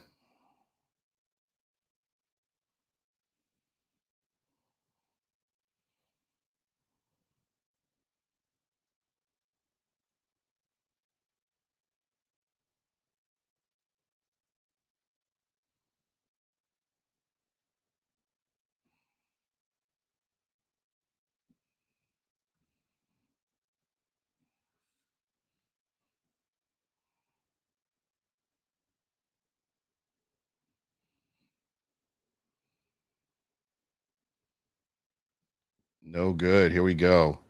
No good. Here we go.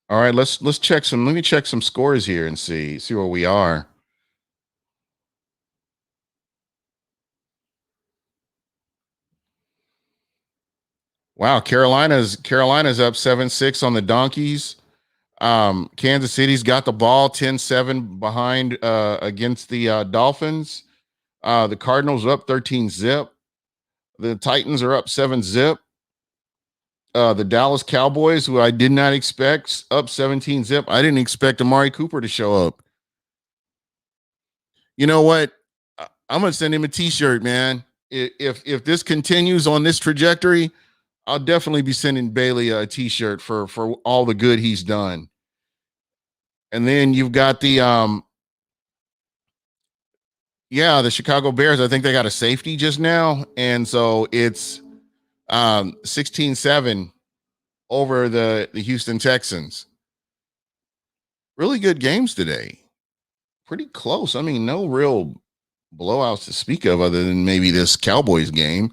All right, let's check some. Let me check some scores here and see where we are. Wow, Carolina's up 7-6 on the Donkeys. Kansas City's got the ball 10-7 behind against the Dolphins. The Cardinals are up 13 zip. The Titans are up 7 zip. The Dallas Cowboys, who I did not expect, up 17 zip. I didn't expect Amari Cooper to show up. You know what? I'm gonna send him a T-shirt, man. If this continues on this trajectory, I'll definitely be sending Bailey a T-shirt for all the good he's done. And then you've got the Chicago Bears. I think they got a safety just now, and so it's 16-7 over the Houston Texans. Really good games today. Pretty close. I mean, no real blowouts to speak of other than maybe this Cowboys game.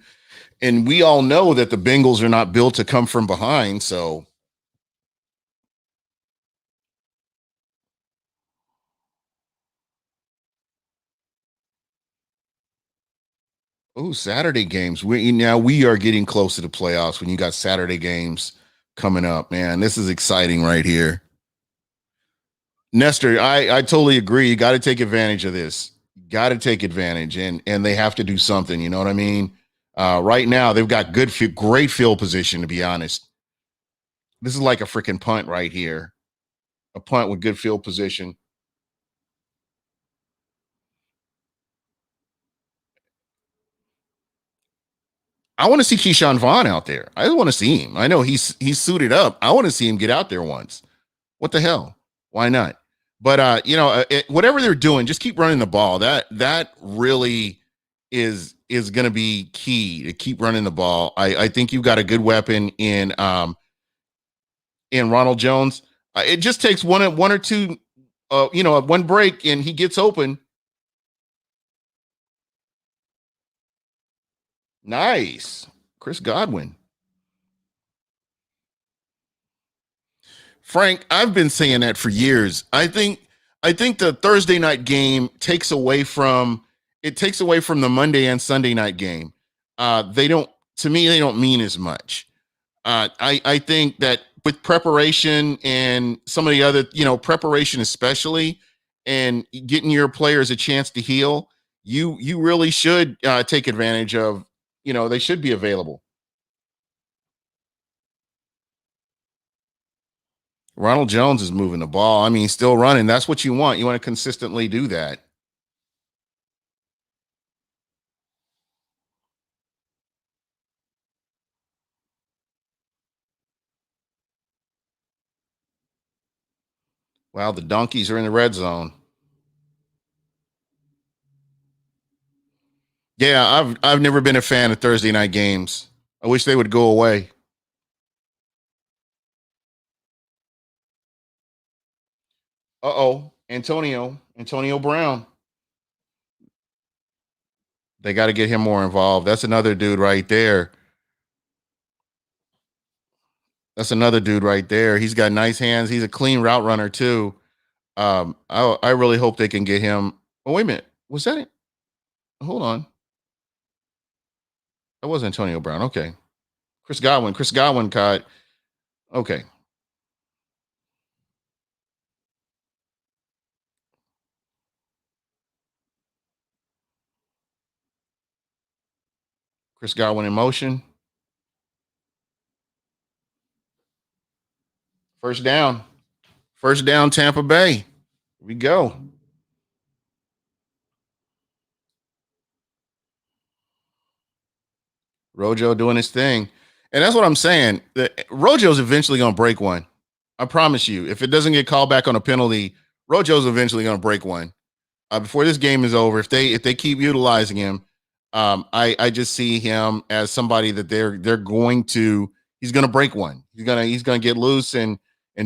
And we all know that the Bengals are not built to come from behind. So, Saturday games. We are getting close to the playoffs when you got Saturday games coming up, man. This is exciting right here. Nestor, I totally agree. You got to take advantage of this. Got to take advantage, and they have to do something. You know what I mean? Right now, they've got great field position. To be honest, this is like a freaking punt right here. A punt with good field position. I want to see Keyshawn Vaughn out there. I want to see him. I know he's suited up. I want to see him get out there once. What the hell? Why not? But whatever they're doing, just keep running the ball. That really is going to be key to keep running the ball. I think you've got a good weapon in Ronald Jones. It just takes one or two, one break and he gets open. Nice, Chris Godwin. Frank, I've been saying that for years. I think the Thursday night game takes away from the Monday and Sunday night game. They don't to me they don't mean as much. I think that with preparation and some of the other, preparation especially, and getting your players a chance to heal, you really should take advantage of. They should be available. Ronald Jones is moving the ball. I mean, still running. That's what you want. You want to consistently do that. Wow, the donkeys are in the red zone. Yeah, I've never been a fan of Thursday night games. I wish they would go away. Uh-oh, Antonio Brown. They got to get him more involved. That's another dude right there. That's another dude right there. He's got nice hands. He's a clean route runner too. I really hope they can get him. Oh, wait a minute. Was that it? Hold on. That was Antonio Brown. Okay. Chris Godwin. Chris Godwin caught. Okay. Chris Godwin in motion. First down. First down, Tampa Bay. Here we go. Rojo doing his thing. And that's what I'm saying. Rojo's eventually going to break one. I promise you. If it doesn't get called back on a penalty, Rojo's eventually going to break one. Before this game is over, if they keep utilizing him, I just see him as somebody that they're going to he's going to break one. He's gonna get loose and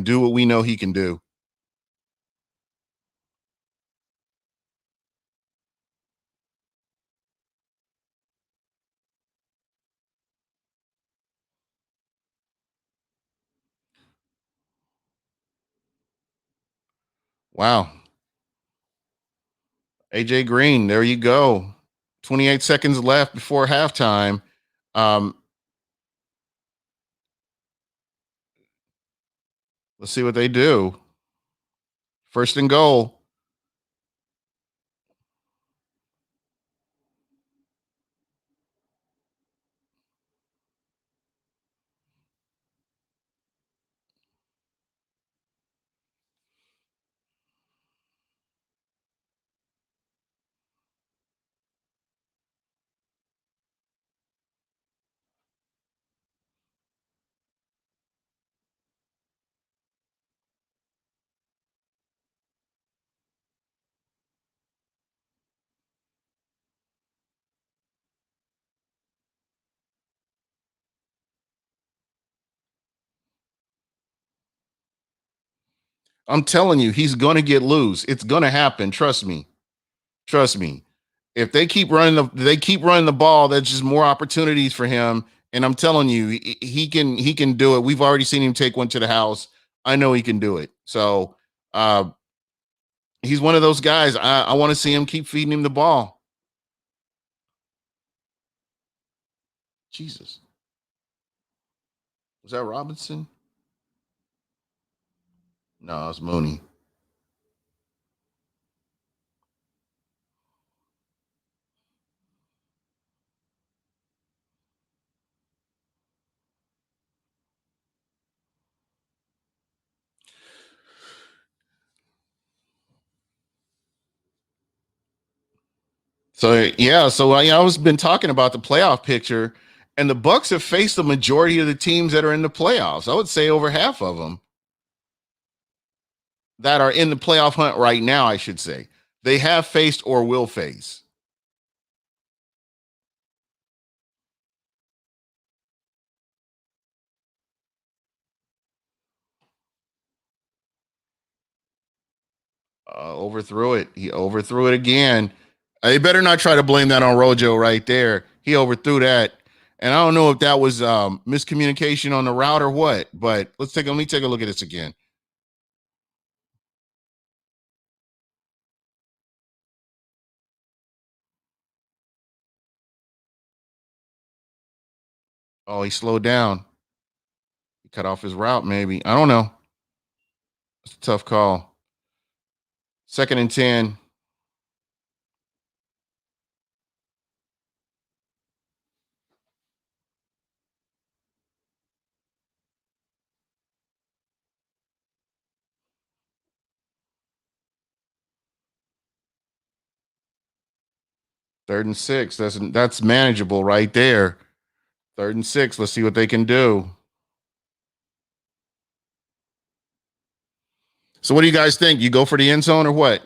do what we know he can do. Wow. AJ Green, there you go. 28 seconds left before halftime. Um, let's see what they do. First and goal. I'm telling you, he's going to get loose. It's going to happen. Trust me. Trust me. If they keep running the ball, that's just more opportunities for him. And I'm telling you, he can do it. We've already seen him take one to the house. I know he can do it. So uh, he's one of those guys. I want to see him keep feeding him the ball. Jesus, was that Robinson? No, it's Mooney. So yeah, so I was been talking about the playoff picture, and the Bucks have faced the majority of the teams that are in the playoffs. I would say over half of them that are in the playoff hunt right now. I should say they have faced or will face. Overthrew it. He overthrew it again. They better not try to blame that on Rojo right there. He overthrew that. And I don't know if that was miscommunication on the route or what, but let me take a look at this again. Oh, he slowed down. He cut off his route, maybe. I don't know. It's a tough call. Second and 10. Third and 6. That's manageable right there. Third and 6. Let's see what they can do. So what do you guys think? You go for the end zone or what?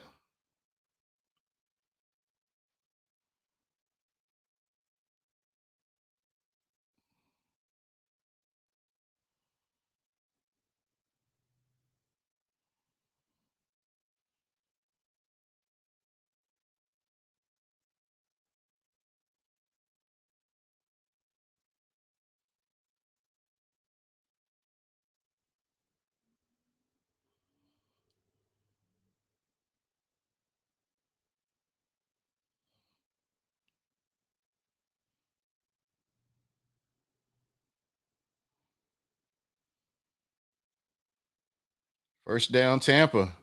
First down, Tampa.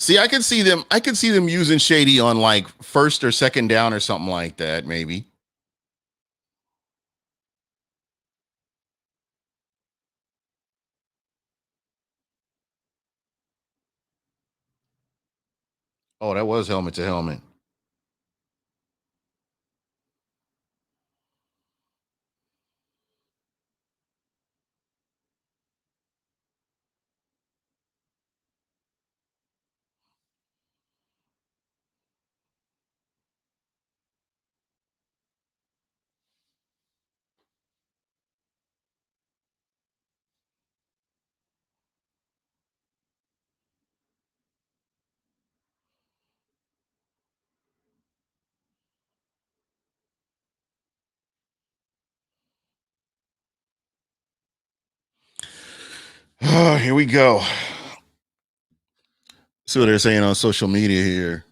See, I could see them using Shady on like first or second down or something like that, maybe. Oh, that was helmet to helmet. Oh, here we go. See what they're saying on social media here.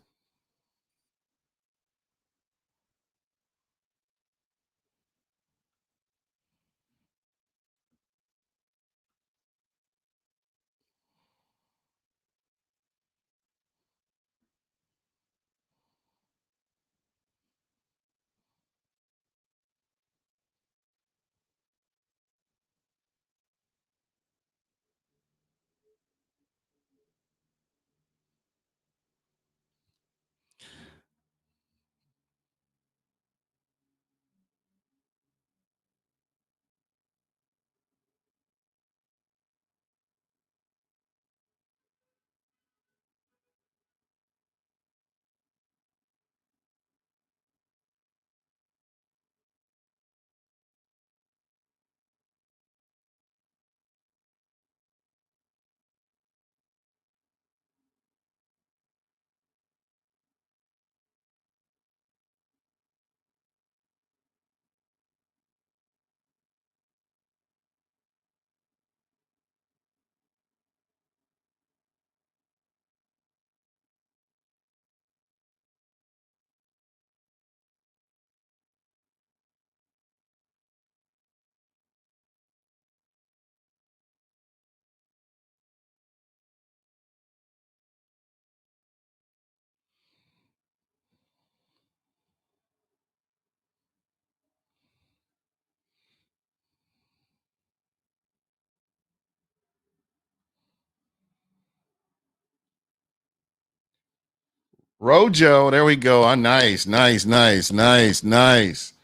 Rojo, there we go. Nice, nice, nice, nice, nice.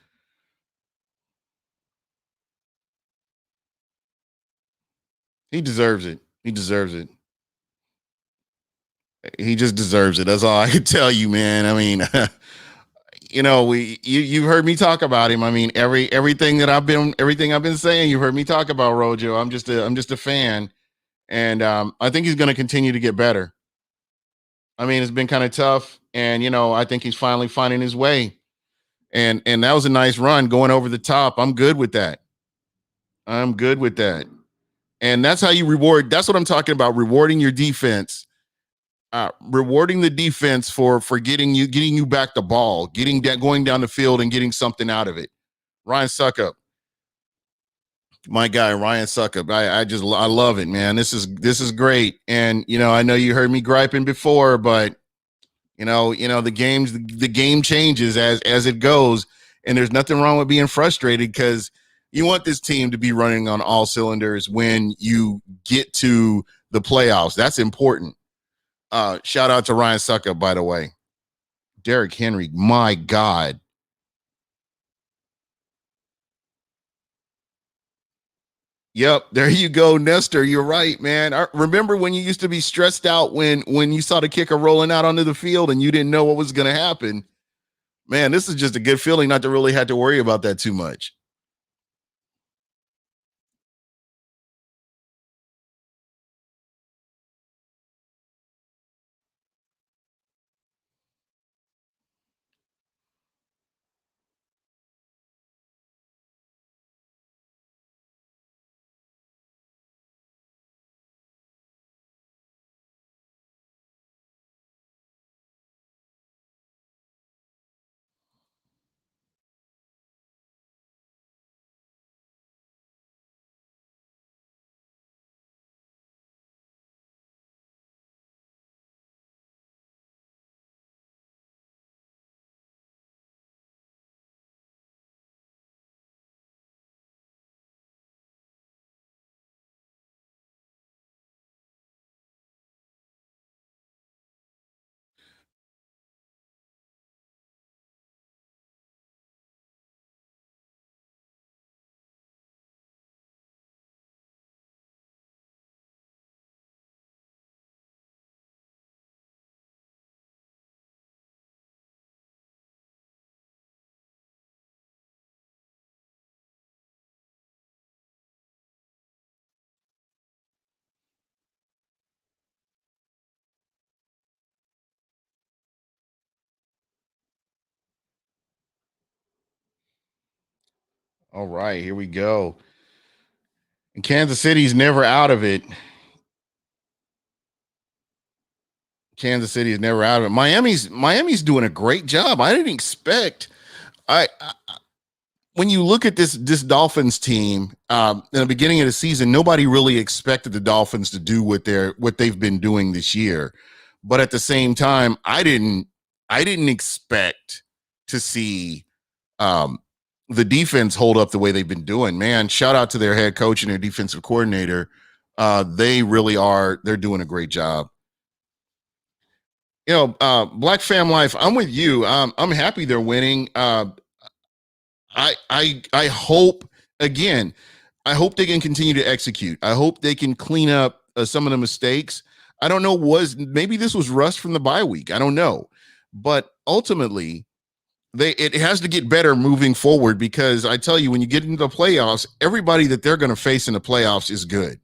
He deserves it. He deserves it. He just deserves it. That's all I can tell you, man. I mean, you've heard me talk about him. I mean, everything I've been saying, you've heard me talk about Rojo. I'm just a fan, and I think he's going to continue to get better. I mean, it's been kind of tough, and I think he's finally finding his way. And that was a nice run going over the top. I'm good with that. I'm good with that. And that's how you reward. That's what I'm talking about. Rewarding your defense, rewarding the defense for getting you back the ball, getting that going down the field and getting something out of it. Ryan Suckup, my guy, Ryan Suckup. I love it, man. This is great. And I know you heard me griping before, but the game changes as it goes, and there's nothing wrong with being frustrated because you want this team to be running on all cylinders when you get to the playoffs. That's important. Shout out to Ryan Suckup, by the way. Derrick Henry, my God. Yep, there you go, Nestor. You're right, man. I remember when you used to be stressed out when you saw the kicker rolling out onto the field and you didn't know what was going to happen. Man, this is just a good feeling not to really have to worry about that too much. All right, here we go. And Kansas City's never out of it. Kansas City is never out of it. Miami's doing a great job. I didn't expect. I when you look at this Dolphins team in the beginning of the season, nobody really expected the Dolphins to do what they've been doing this year. But at the same time, I didn't expect to see um, the defense hold up the way they've been doing. Man, shout out to their head coach and their defensive coordinator. They really are. They're doing a great job. Black Fam Life. I'm with you. I'm happy they're winning. I hope again. I hope they can continue to execute. I hope they can clean up some of the mistakes. I don't know. Maybe this was rust from the bye week? I don't know, but ultimately, it has to get better moving forward because I tell you, when you get into the playoffs, everybody that they're going to face in the playoffs is going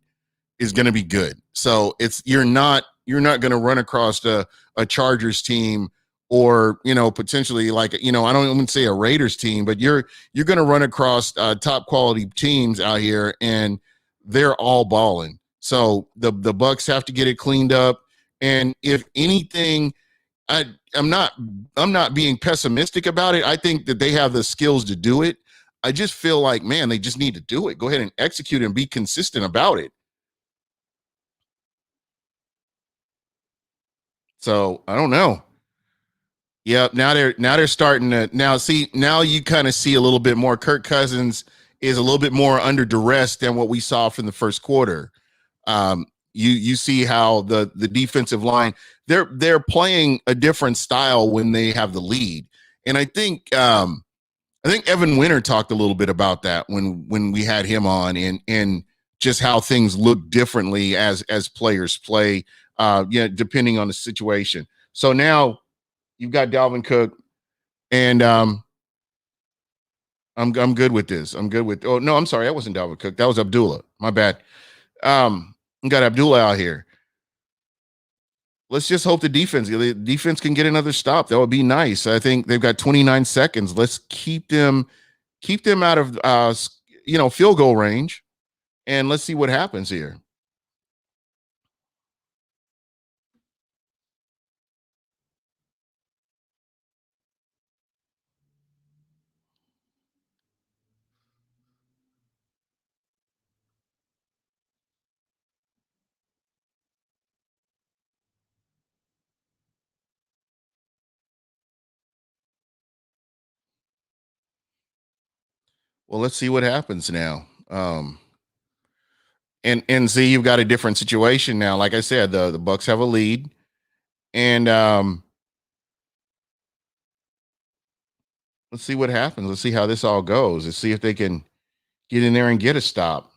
to be good. So you're not going to run across a Chargers team or potentially like I don't even say a Raiders team, but you're going to run across top quality teams out here, and they're all balling. So the Bucks have to get it cleaned up, and if anything, I I'm not I'm not being pessimistic about it. I think that they have the skills to do it. I just feel like, man, they just need to do it. Go ahead and execute and be consistent about it. So I don't know. Yeah, now they're starting to now you kind of see a little bit more. Kirk Cousins is a little bit more under duress than what we saw from the first quarter. You see how the defensive line they're playing a different style when they have the lead, and I think Evan Winter talked a little bit about that when we had him on, and just how things look differently as players play, depending on the situation. So now you've got Dalvin Cook, and I'm good with this. I'm good with. Oh no, I'm sorry, that wasn't Dalvin Cook. That was Abdullah. My bad. We got Abdullah out here. Let's just hope the defense can get another stop. That would be nice. I think they've got 29 seconds. Let's keep them out of field goal range, and let's see what happens here. Well, let's see what happens now. And see, you've got a different situation now. Like I said, the Bucks have a lead, and let's see what happens. Let's see how this all goes. Let's see if they can get in there and get a stop.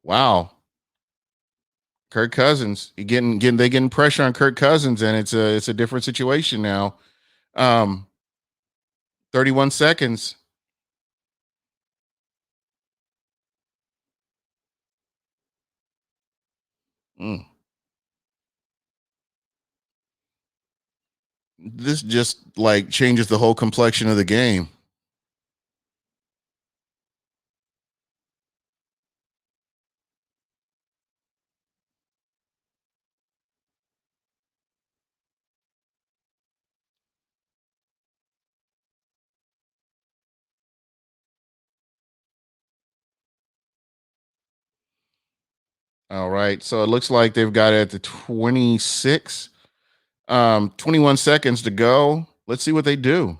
Wow, Kirk Cousins, you getting pressure on Kirk Cousins, and it's a different situation now. 31 seconds. Mm. This just like changes the whole complexion of the game. All right. So it looks like they've got it at the 26. 21 seconds to go. Let's see what they do.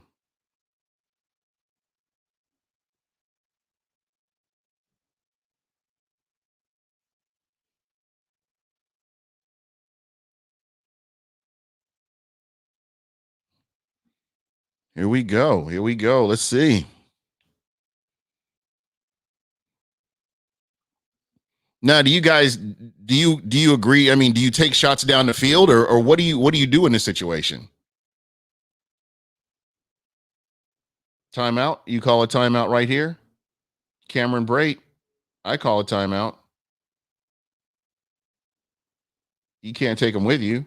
Here we go. Here we go. Let's see. Now, do you agree? I mean, do you take shots down the field, or what do you do in this situation? Timeout? You call a timeout right here? Cameron Brate, I call a timeout. You can't take them with you.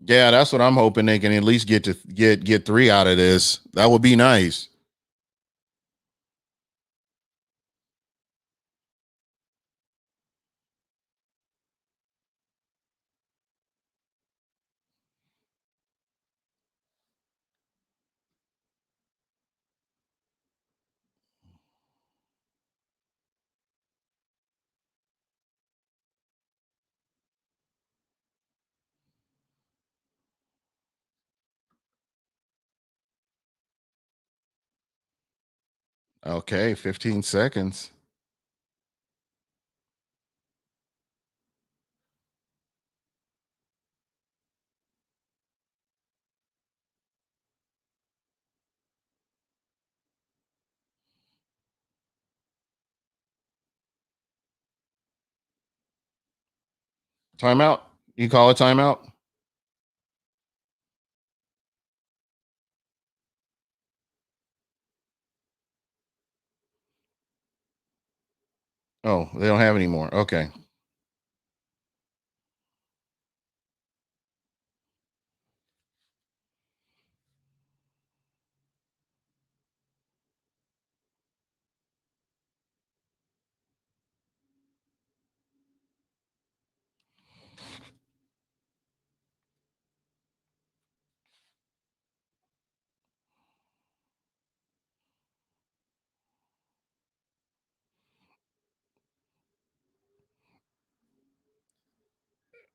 Yeah, that's what I'm hoping they can at least get three out of this. That would be nice. Okay, 15 seconds. Timeout. You call a timeout? Oh, they don't have any more. Okay.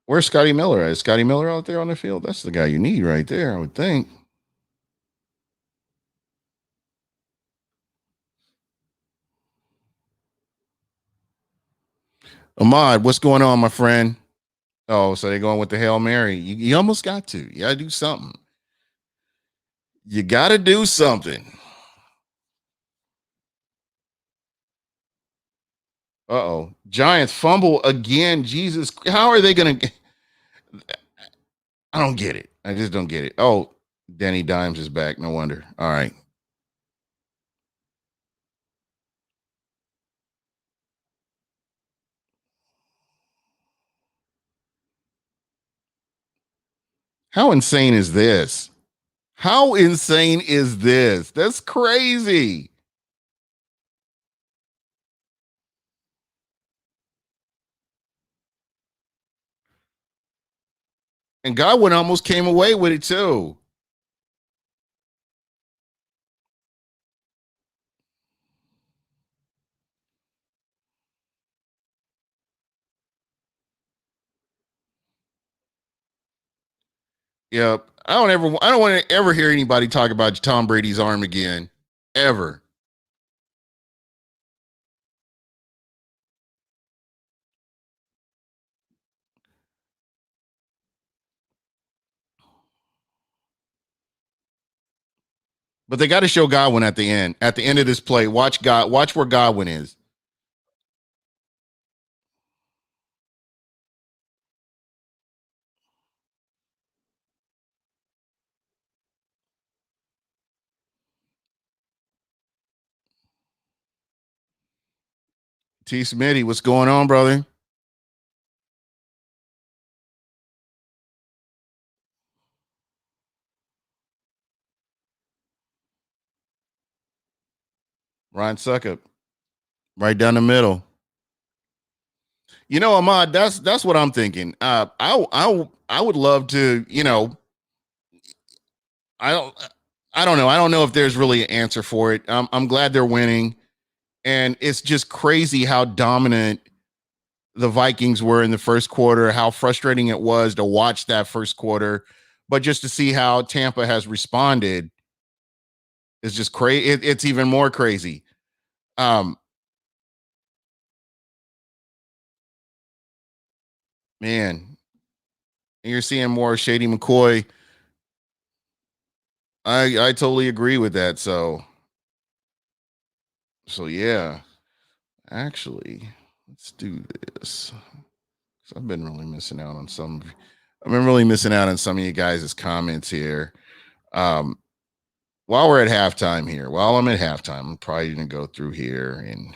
Where's Scotty Miller at? Is Scotty Miller out there on the field? That's the guy you need right there, I would think. Ahmad, what's going on, my friend? Oh, so they're going with the Hail Mary. You almost got to. You got to do something. You got to do something. Uh-oh. Giants fumble again. Jesus. How are they going to? I don't get it. I just don't get it. Oh, Danny Dimes is back. No wonder. All right. How insane is this? How insane is this? That's crazy. And Godwin almost came away with it too. Yep. I don't want to ever hear anybody talk about Tom Brady's arm again. Ever. But they got to show Godwin at the end. At the end of this play, watch where Godwin is. T. Smitty, what's going on, brother? Ryan Suckup, right down the middle. You know, Ahmad, that's what I'm thinking. I would love to, I don't I don't know. I don't know if there's really an answer for it. I'm glad they're winning, and it's just crazy how dominant the Vikings were in the first quarter, how frustrating it was to watch that first quarter, but just to see how Tampa has responded is just crazy. It's even more crazy. Um, man, you're seeing more Shady McCoy. I totally agree with that. So yeah, actually, let's do this. I've been really missing out on some. I've been really missing out on some of you guys' comments here. Um, while we're at halftime here, while I'm at halftime, I'm probably gonna go through here and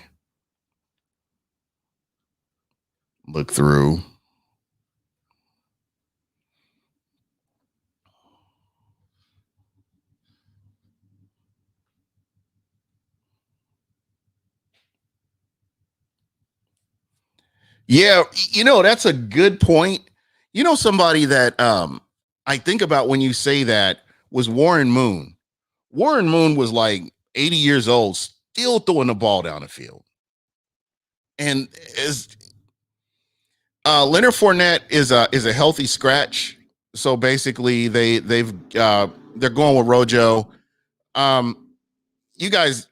look through. Yeah, that's a good point. Somebody that I think about when you say that was Warren Moon. Warren Moon was like 80 years old, still throwing the ball down the field. And as Leonard Fournette is a healthy scratch. So basically they're going with Rojo. Um, you guys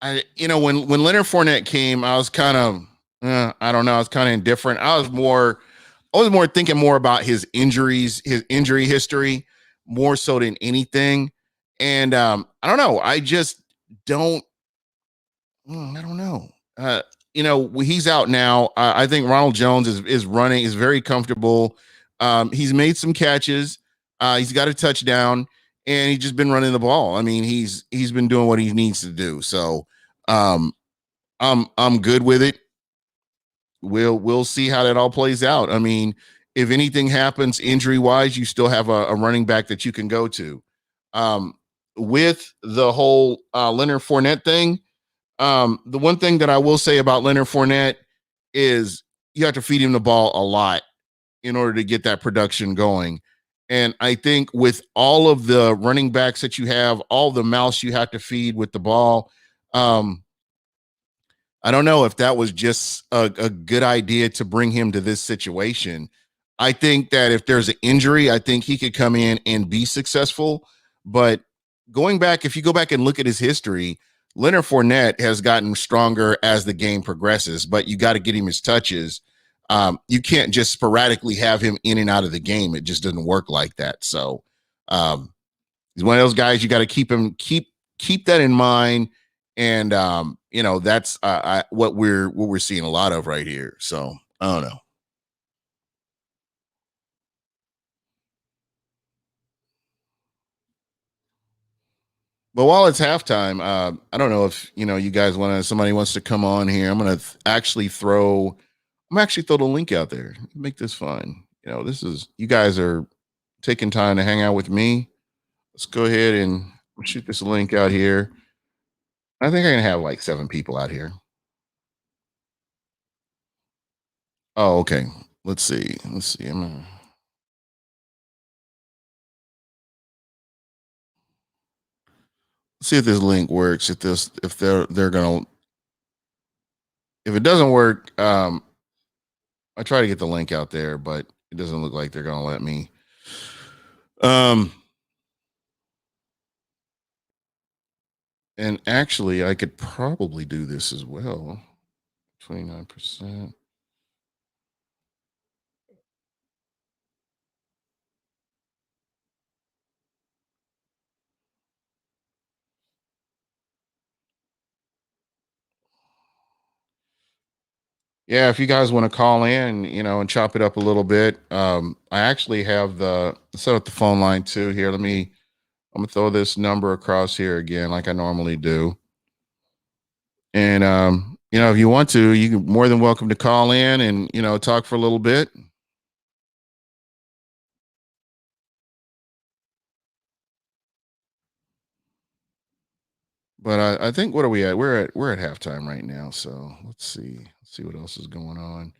when Leonard Fournette came, I was kind of, I don't know, I was kind of indifferent. I was more thinking more about his injuries, his injury history, more so than anything. And I don't know. I just don't. I don't know. He's out now. I think Ronald Jones is running, is very comfortable. He's made some catches. He's got a touchdown, and he's just been running the ball. I mean, he's been doing what he needs to do. So um, I'm good with it. We'll see how that all plays out. I mean, if anything happens injury wise, you still have a running back that you can go to. Um, with the whole Leonard Fournette thing, the one thing that I will say about Leonard Fournette is you have to feed him the ball a lot in order to get that production going. And I think with all of the running backs that you have, all the mouths you have to feed with the ball, um, I don't know if that was just a good idea to bring him to this situation. I think that if there's an injury, I think he could come in and be successful. But going back, if you go back and look at his history, Leonard Fournette has gotten stronger as the game progresses, but you got to get him his touches. You can't just sporadically have him in and out of the game. It just doesn't work like that. So he's one of those guys you got to keep that in mind. And that's what we're seeing a lot of right here. So I don't know. But while it's halftime, I don't know if you guys somebody wants to come on here. I'm actually throw the link out there. Make this fun. This is you guys are taking time to hang out with me. Let's go ahead and shoot this link out here. I think I can have like 7 people out here. Oh, okay. Let's see. See if this link works. If they're gonna if it doesn't work, I try to get the link out there, but it doesn't look like they're gonna let me. And actually, I could probably do this as well. 29%. Yeah, if you guys want to call in, and chop it up a little bit, I actually have set up the phone line too here. I'm gonna throw this number across here again, like I normally do. And if you want to, you can more than welcome to call in and talk for a little bit. But I think what are we at? We're at halftime right now, so let's see. Let's see what else is going on.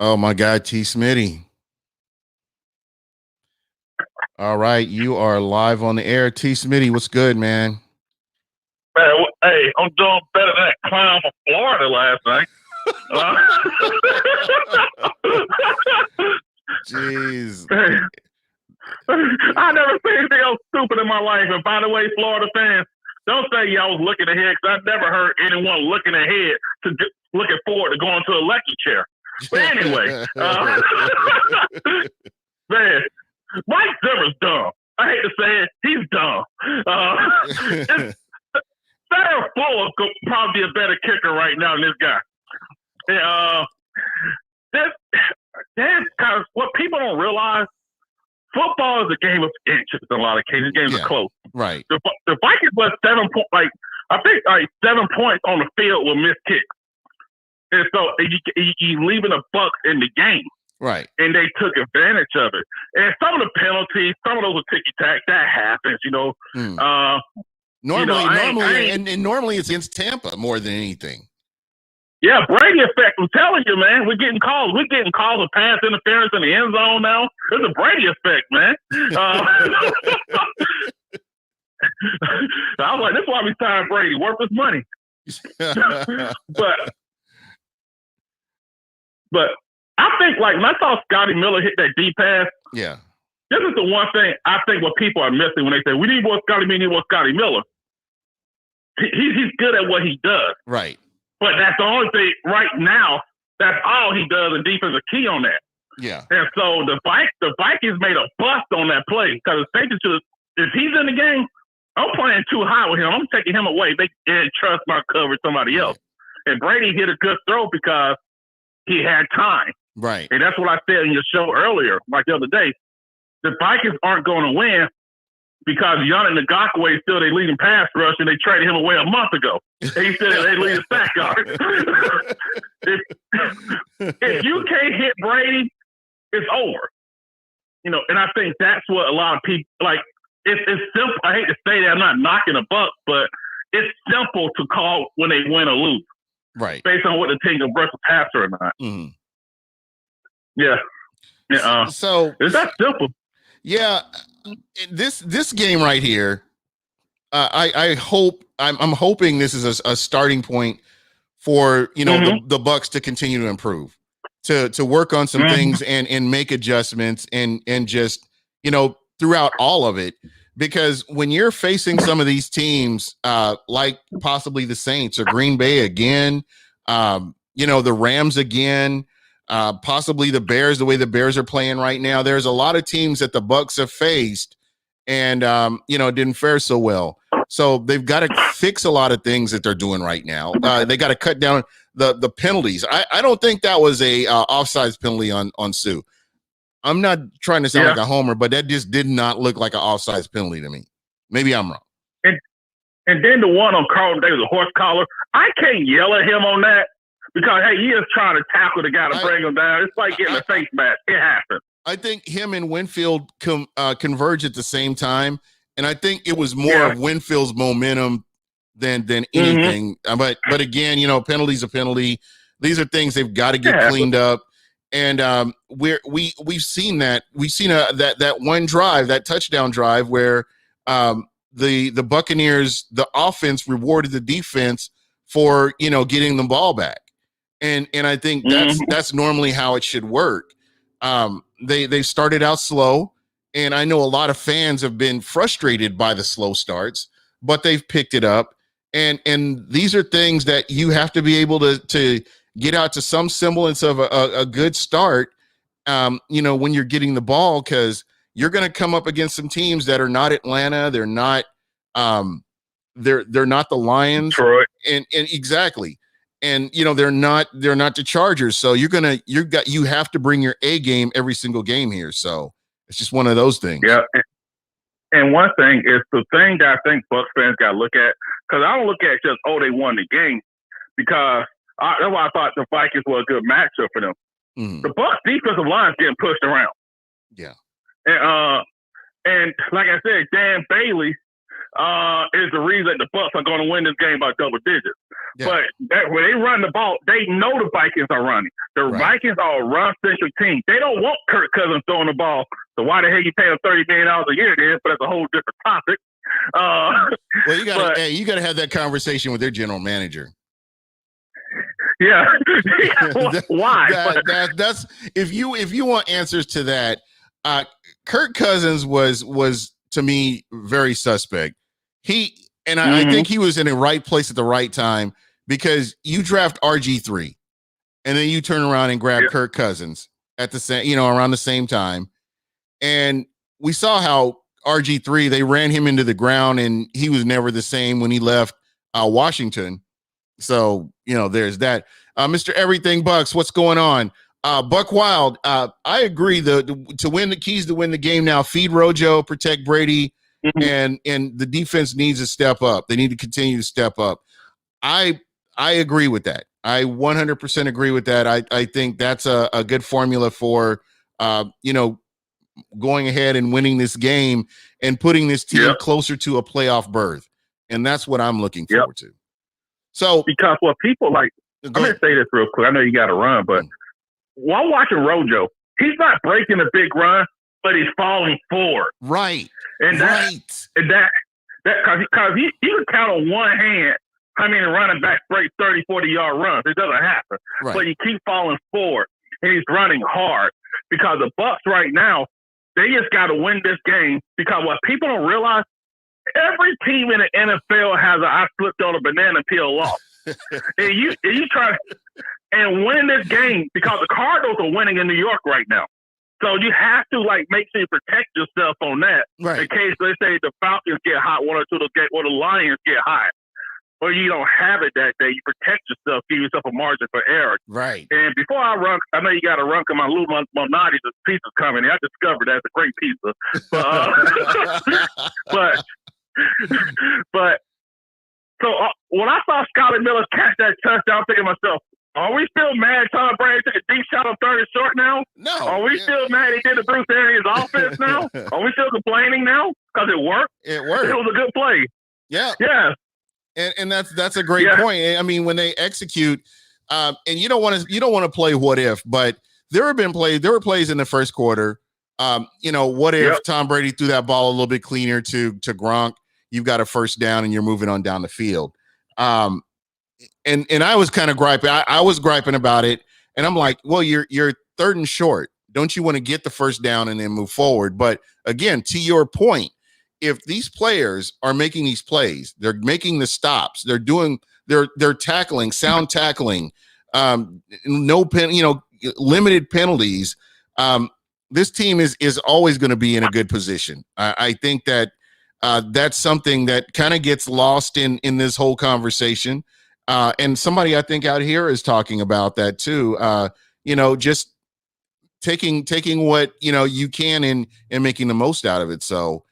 Oh my God, T Smitty. All right, you are live on the air. T Smitty, what's good, man? Man, hey, I'm doing better than that clown from Florida last night. Jeez. I never seen anything else stupid in my life. And by the way, Florida fans, don't say y'all was looking ahead, because I never heard anyone looking ahead looking forward to going to an electric chair. But anyway, man, Mike Zimmer's dumb. I hate to say it, he's dumb. Sarah Fuller could probably be a better kicker right now than this guy. That's kind of what people don't realize. Football is a game of inches in a lot of cases. Games are close. Right. The Vikings left 7 points. I think 7 points on the field with missed kicks, and so you leaving the Bucks in the game. Right. And they took advantage of it. And some of the penalties, some of those are ticky tack. That happens, Normally it's against Tampa more than anything. Yeah, Brady effect. I'm telling you, man. We're getting calls. We're getting calls of pass interference in the end zone now. There's a Brady effect, man. I was like, this is why we signed Brady. Worth his money. But I think, when I saw Scotty Miller hit that deep pass, yeah, this is the one thing I think what people are missing when they say we need more Scotty Miller. he's good at what he does. Right. But that's the only thing right now. That's all he does, and defense is key on that. Yeah. And so the Vikings made a bust on that play because if he's in the game, I'm playing too high with him. I'm taking him away. They didn't trust my coverage somebody else. And Brady hit a good throw because he had time. Right. And that's what I said in your show earlier, like the other day. The Vikings aren't going to win because Yannick Ngakoue is still their leading pass rush, and they traded him away a month ago. And he said they leading sack guard. if you can't hit Brady, it's over. And I think that's what a lot of people like. It's simple. I hate to say that I'm not knocking the Bucs, but it's simple to call when they win or lose, right? Based on what the team can brush a passer or not. Mm-hmm. Yeah. So it's that simple. Yeah, this game right here. I'm hoping this is a starting point for the Bucs to continue to improve, to work on some things and make adjustments and just throughout all of it, because when you're facing some of these teams like possibly the Saints or Green Bay again, the Rams again, possibly the Bears, the way the Bears are playing right now, there's a lot of teams that the Bucs have faced and didn't fare so well. So they've got to fix a lot of things that they're doing right now. They got to cut down the penalties. I don't think that was a offsides penalty on Sue. I'm not trying to sound like a homer, but that just did not look like an offsides penalty to me. Maybe I'm wrong. And then the one on Carlton Davis, a horse collar, I can't yell at him on that because, hey, he is trying to tackle the guy to bring him down. It's like getting a face mask. It happens. I think him and Winfield converge at the same time, and I think it was more of Winfield's momentum than anything. But again, penalty's a penalty. These are things they've got to get cleaned up. And we've seen that. We've seen that one drive, that touchdown drive, where the Buccaneers, the offense rewarded the defense for getting the ball back, and I think that's normally how it should work. They started out slow, and I know a lot of fans have been frustrated by the slow starts, but they've picked it up, and these are things that you have to be able to get out to some semblance of a good start, when you're getting the ball, because you're going to come up against some teams that are not Atlanta. They're not, they're not the Lions. Detroit. And exactly. And, they're not the Chargers. So you have to bring your A game every single game here. So it's just one of those things. Yeah. And one thing is the thing that I think Bucs fans got to look at, because I don't look at just, they won the game, because that's why I thought the Vikings were a good matchup for them. The Bucs defensive line is getting pushed around. Yeah. And like I said, Dan Bailey is the reason the Bucs are going to win this game by double digits. Yeah. But when they run the ball, they know the Vikings are running. The Vikings are a run-centric team. They don't want Kirk Cousins throwing the ball. So why the hell you pay him $30 million a year then? But that's a whole different topic. Well, you got to have that conversation with their general manager. Yeah. Why? That's if you want answers to that. Kirk Cousins was to me very suspect. I think he was in the right place at the right time, because you draft RG3 and then you turn around and grab Kirk Cousins at the same, around the same time. And we saw how RG3, they ran him into the ground and he was never the same when he left Washington. So, there's that. Mr. Everything Bucks, what's going on? Buck Wild, I agree. To win the keys to win the game now, feed Rojo, protect Brady, and the defense needs to step up. They need to continue to step up. I agree with that. I 100% agree with that. I think that's a good formula for going ahead and winning this game and putting this team closer to a playoff berth. And that's what I'm looking forward to. So, because what people like, I'm going to say this real quick. I know you got to run, but while watching Rojo, he's not breaking a big run, but he's falling forward. Right. And because he can count on one hand how many running backs break 30, 40-yard runs. It doesn't happen. Right. But he keeps falling forward, and he's running hard, because the Bucs right now, they just got to win this game, because what people don't realize, every team in the NFL has a I slipped on a banana peel loss. and you try and win this game because the Cardinals are winning in New York right now. So you have to make sure you protect yourself on that in case they say the Falcons get hot, one or two or the Lions get hot, or you don't have it that day. You protect yourself, give yourself a margin for error. Right. And before I run, I know you got to run because my Lou Malnati's pizza's coming. I discovered that's a great pizza, but so when I saw Scotty Miller catch that touchdown, I'm thinking to myself, are we still mad Tom Brady took a deep shot on third and short now? No. Are we still mad he did the Bruce Arians offense now? Are we still complaining now? Because it worked? It worked. It was a good play. Yeah. Yeah. And that's a great point. I mean, when they execute, and you don't want to play what if, but there were plays in the first quarter. What if Tom Brady threw that ball a little bit cleaner to Gronk? You've got a first down and you're moving on down the field. And I was kind of griping. I was griping about it, and I'm like, well, you're third and short. Don't you want to get the first down and then move forward? But again, to your point, if these players are making these plays, they're making the stops, they're tackling, sound tackling, limited penalties. This team is always going to be in a good position. I think that that's something that kind of gets lost in this whole conversation. And somebody I think out here is talking about that too. Just taking what you can and making the most out of it. So,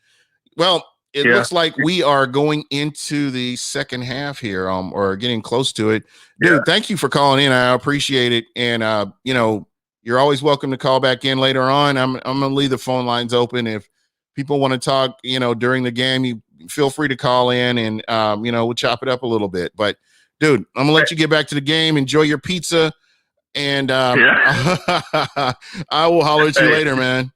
well, it looks like we are going into the second half here, or getting close to it. Dude, thank you for calling in. I appreciate it. And you're always welcome to call back in later on. I'm gonna leave the phone lines open. If people want to talk, during the game, you feel free to call in and we'll chop it up a little bit. But dude, I'm gonna let you get back to the game. Enjoy your pizza, and I will holler at you later, man.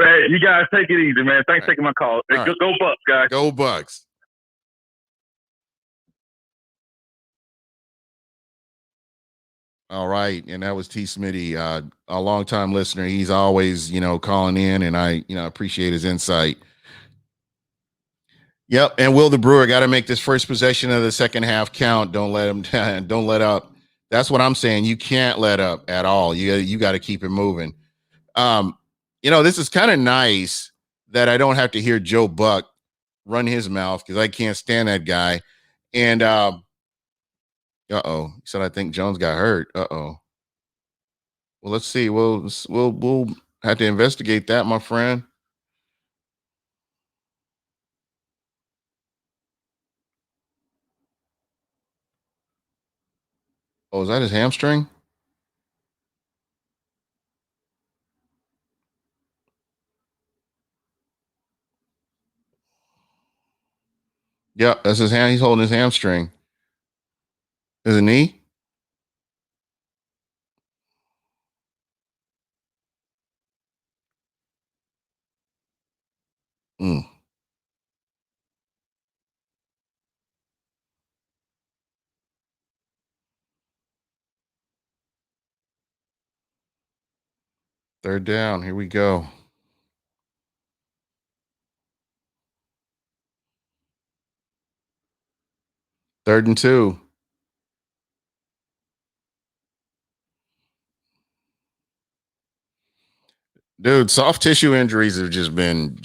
Hey, you guys take it easy, man. Thanks for taking my call. Hey, go Bucks, guys. Go Bucks. All right, and that was T. Smitty, a longtime listener. He's always, calling in, and I, appreciate his insight. Yep, and Will the Brewer got to make this first possession of the second half count. Don't let him. Don't let up. That's what I'm saying. You can't let up at all. You got to keep it moving. This is kind of nice that I don't have to hear Joe Buck run his mouth because I can't stand that guy. And he said I think Jones got hurt. Well, let's see. We'll have to investigate that, my friend. Oh, is that his hamstring? Yeah, that's his hand. He's holding his hamstring. Is it knee? Mm. Third down. Here we go. Third and 2. Dude, soft tissue injuries have just been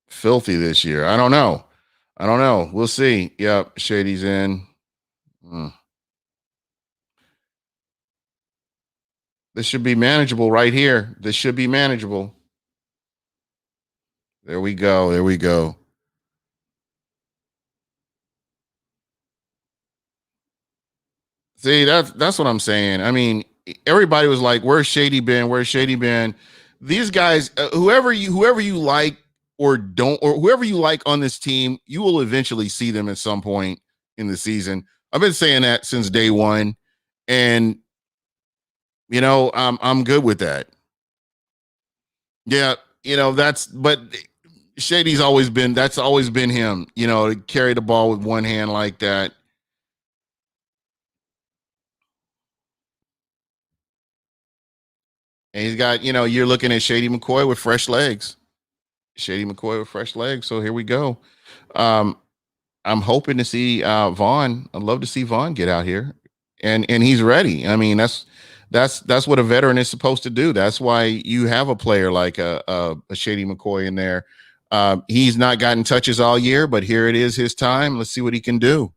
filthy this year. I don't know. We'll see. Yep, Shady's in. This should be manageable right here. This should be manageable. There we go. See, that's what I'm saying. I mean, everybody was like, "Where's Shady been? Where's Shady been?" These guys, whoever you like or don't, or whoever you like on this team, you will eventually see them at some point in the season. I've been saying that since day one, and I'm good with that. Yeah, but Shady's always been him. To carry the ball with one hand like that. And he's got, you're looking at Shady McCoy with fresh legs. Shady McCoy with fresh legs. So here we go. Um, I'm hoping to see Vaughn. I'd love to see Vaughn get out here, and he's ready. I mean, that's what a veteran is supposed to do. That's why you have a player like a Shady McCoy in there. He's not gotten touches all year, but here it is his time. Let's see what he can do.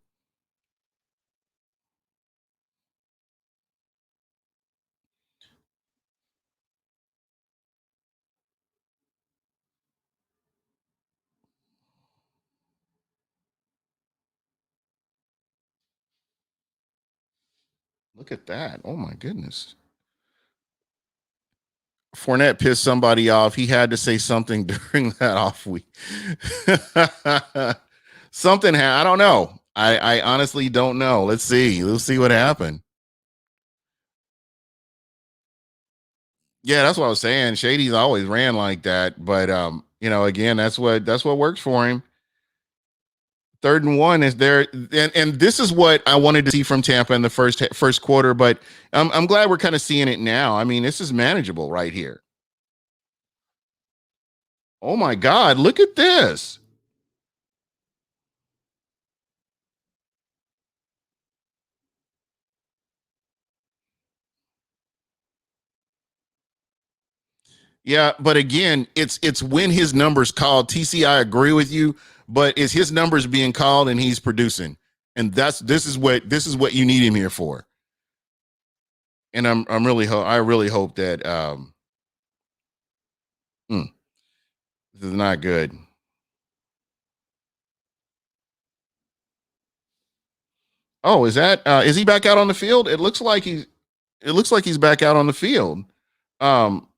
Look at that. Oh my goodness. Fournette pissed somebody off. He had to say something during that off week. I don't know. I honestly don't know. Let's see. Let's see what happened. Yeah, that's what I was saying. Shady's always ran like that, but again, that's what works for him. 3rd and 1 is there, and this is what I wanted to see from Tampa in the first quarter. But I'm glad we're kind of seeing it now. I mean, this is manageable right here. Oh my God, look at this. Yeah, but again, it's when his numbers called. TC, I agree with you, but is his numbers being called and he's producing, and this is what you need him here for. And I really hope that hmm, this is not good. Oh, is he back out on the field? It looks like he's back out on the field. Um,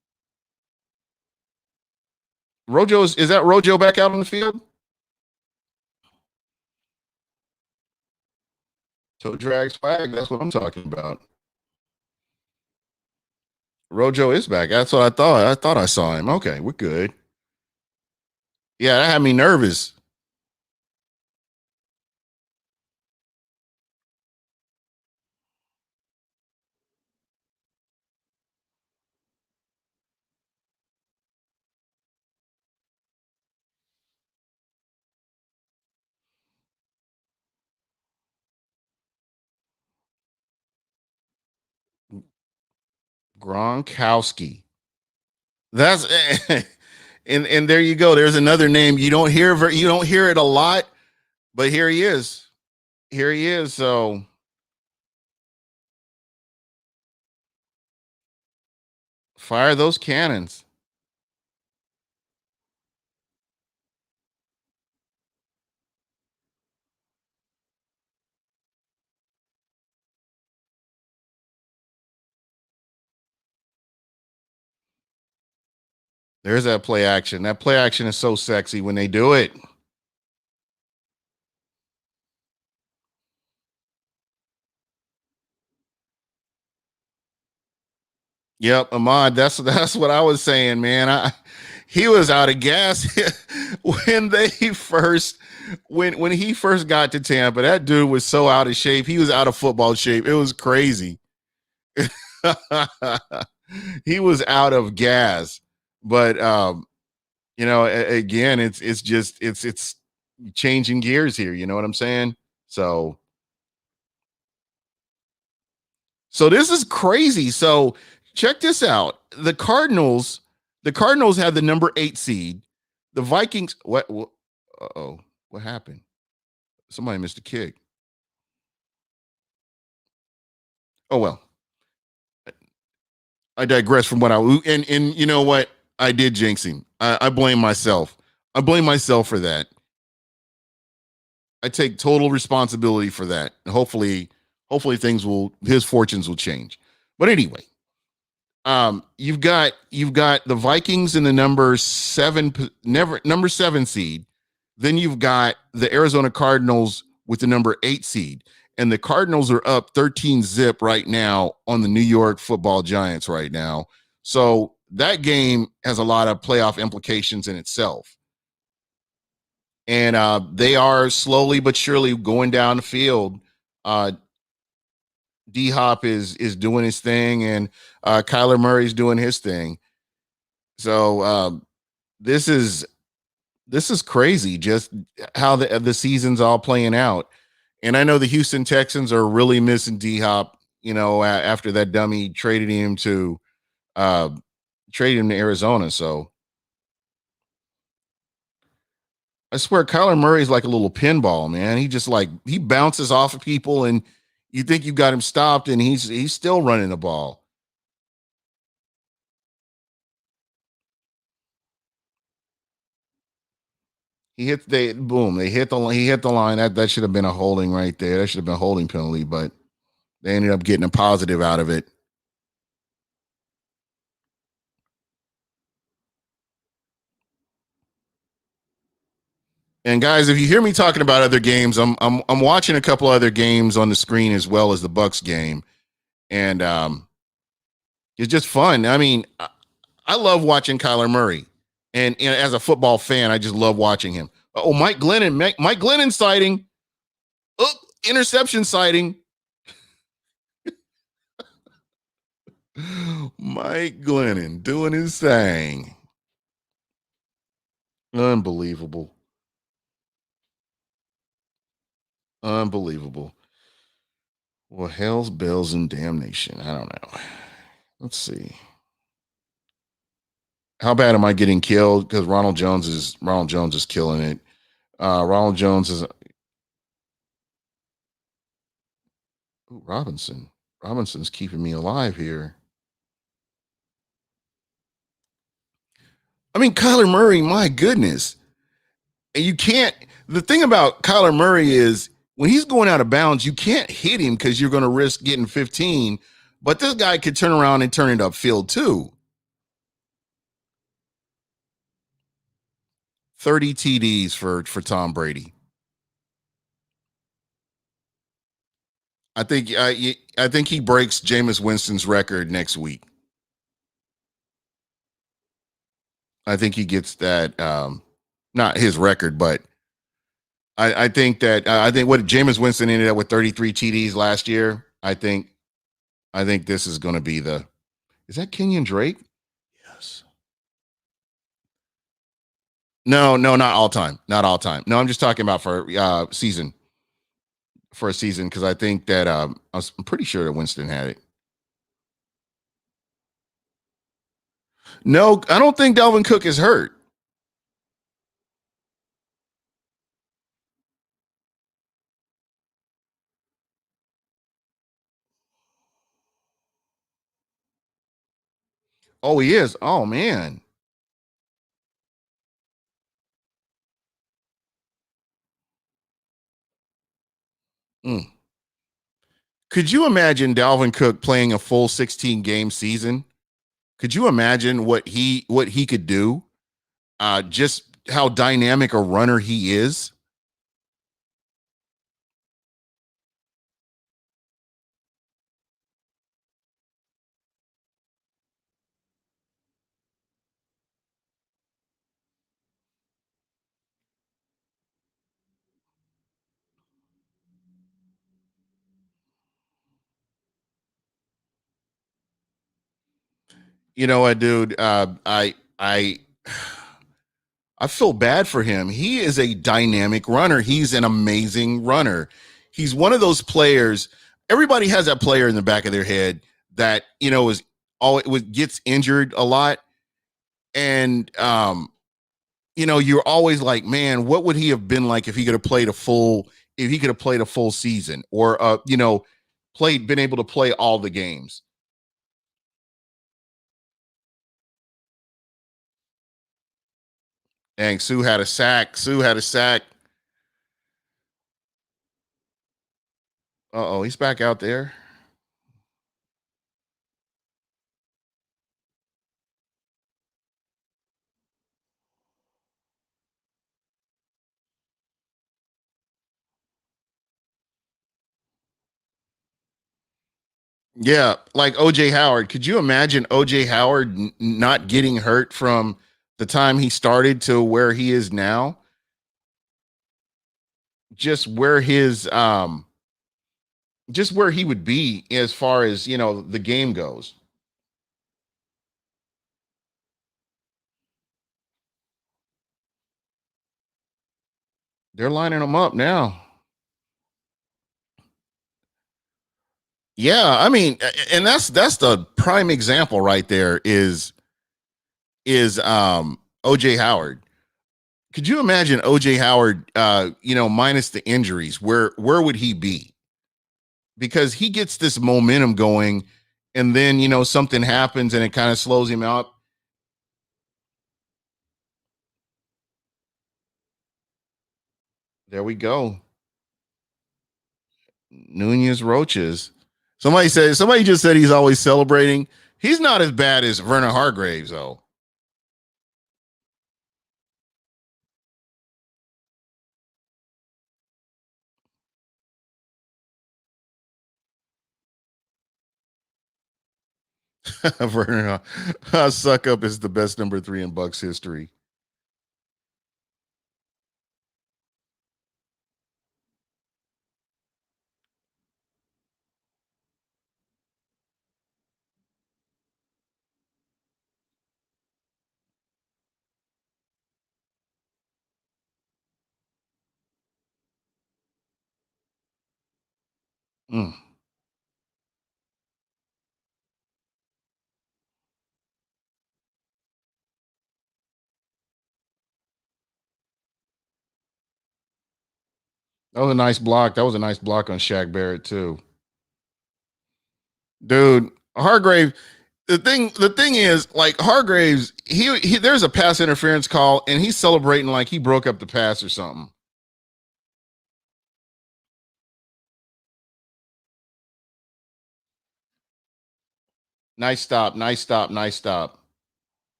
is that Rojo back out on the field? So drags flag. That's what I'm talking about. Rojo is back. That's what I thought. I thought I saw him. Okay, we're good. Yeah, that had me nervous. Gronkowski. That's and there you go. There's another name you don't hear it a lot, but here he is. Here he is. So fire those cannons. There's that play action. That play action is so sexy when they do it. Yep, Ahmad. That's what I was saying, man. He was out of gas when they first when he first got to Tampa. That dude was so out of shape. He was out of football shape. It was crazy. He was out of gas. But again, it's just it's changing gears here. You know what I'm saying? So this is crazy. So check this out. The Cardinals have the number 8 seed. The Vikings. What uh-oh. What happened? Somebody missed a kick. Oh well. I digress from what I and you know what? I did jinx him. I blame myself. I blame myself for that. I take total responsibility for that. Hopefully his fortunes will change. But anyway, you've got the Vikings in the number 7 seed. Then you've got the Arizona Cardinals with the number 8 seed. And the Cardinals are up 13 zip right now on the New York Football Giants right now. So that game has a lot of playoff implications in itself. And they are slowly but surely going down the field. Uh, D Hop is doing his thing, and Kyler Murray's doing his thing. So this is This is crazy, just how the season's all playing out. And I know the Houston Texans are really missing D Hop. After that dummy uh, traded him to Arizona. So I swear, Kyler Murray's like a little pinball, man. He just like he bounces off of people, and you think you got him stopped, and he's still running the ball. He hit the line. That should have been a holding right there. That should have been a holding penalty, but they ended up getting a positive out of it. And guys, if you hear me talking about other games, I'm watching a couple other games on the screen as well as the Bucks game, and it's just fun. I mean, I love watching Kyler Murray, and as a football fan, I just love watching him. Oh, Mike Glennon sighting. Oh, interception sighting. Mike Glennon doing his thing. Unbelievable. Unbelievable. Well, hell's bells and damnation. I don't know. Let's see. How bad am I getting killed? Because Ronald Jones is killing it. Ronald Jones is Robinson. Robinson's keeping me alive here. I mean, Kyler Murray, my goodness. And you can't, the thing about Kyler Murray is when he's going out of bounds, you can't hit him because you're going to risk getting 15. But this guy could turn around and turn it upfield too. 30 TDs for Tom Brady. I think he breaks Jameis Winston's record next week. I think he gets that. Not his record, but I think that I think what Jameis Winston ended up with 33 TDs last year. I think this is going to be the. Is that Kenyon Drake? Yes. No, not all time, not all time. No, I'm just talking about for season, for a season because I think that I'm pretty sure that Winston had it. No, I don't think Dalvin Cook is hurt. Oh, he is. Oh man. Mm. Could you imagine Dalvin Cook playing a full 16 game season? Could you imagine what he could do? Just how dynamic a runner he is. You know what, dude? I feel bad for him. He is a dynamic runner. He's an amazing runner. He's one of those players. Everybody has that player in the back of their head that is all it gets injured a lot, and you're always like, man, what would he have been like if he could have played a full if he could have played a full season or been able to play all the games. Dang, Sue had a sack. Sue had a sack. Uh oh, he's back out there. Yeah, like OJ Howard. Could you imagine OJ Howard not getting hurt from the time he started to where he is now? Just where his just where he would be as far as, the game goes. They're lining them up now. Yeah, I mean, and that's the prime example right there is OJ Howard. Could you imagine OJ Howard minus the injuries, where would he be? Because he gets this momentum going and then something happens and it kind of slows him out. There we go. Nunez Roaches. Somebody just said he's always celebrating. He's not as bad as Vernon Hargraves, though. Vernon Suck Up is the best number 3 in Bucks history. Mm. That was a nice block. That was a nice block on Shaq Barrett too. Dude, Hargrave, the thing is, like Hargraves, he there's a pass interference call and he's celebrating like he broke up the pass or something. Nice stop, nice stop, nice stop.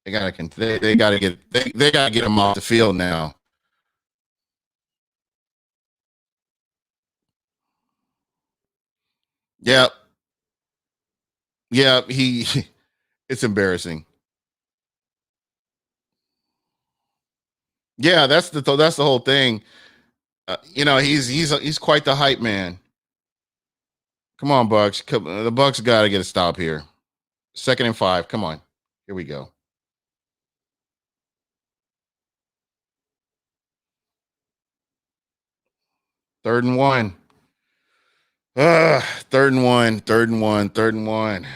They gotta they gotta get him off the field now. Yep. Yeah, he it's embarrassing. Yeah, that's the whole thing. He's quite the hype man. Come on, Bucks. The Bucks got to get a stop here. 2nd and 5. Come on. Here we go. 3rd and 1. 3rd and 1. 3rd and 1. 3rd and 1.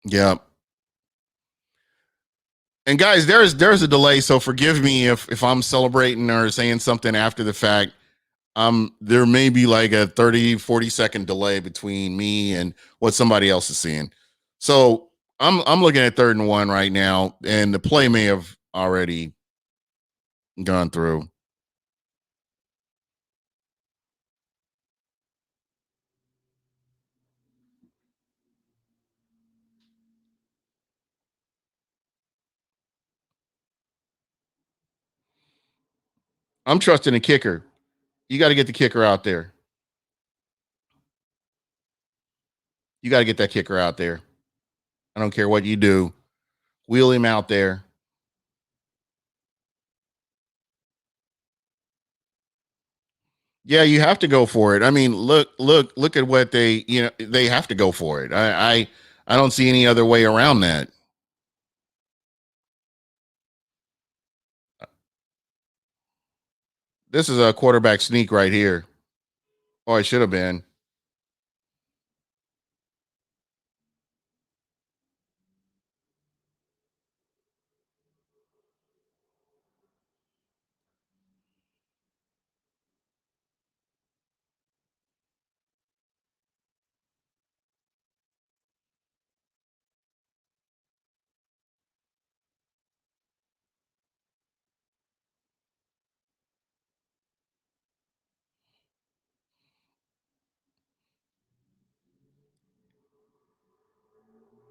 Yep. And guys, there's a delay, so forgive me if I'm celebrating or saying something after the fact. There may be like a 30-40 second delay between me and what somebody else is seeing. So I'm looking at 3rd and 1 right now, and the play may have already gone through. I'm trusting the kicker. You got to get the kicker out there. You got to get that kicker out there. I don't care what you do. Wheel him out there. Yeah, you have to go for it. I mean, look at what they have to go for it. I don't see any other way around that. This is a quarterback sneak right here. Oh, it should have been.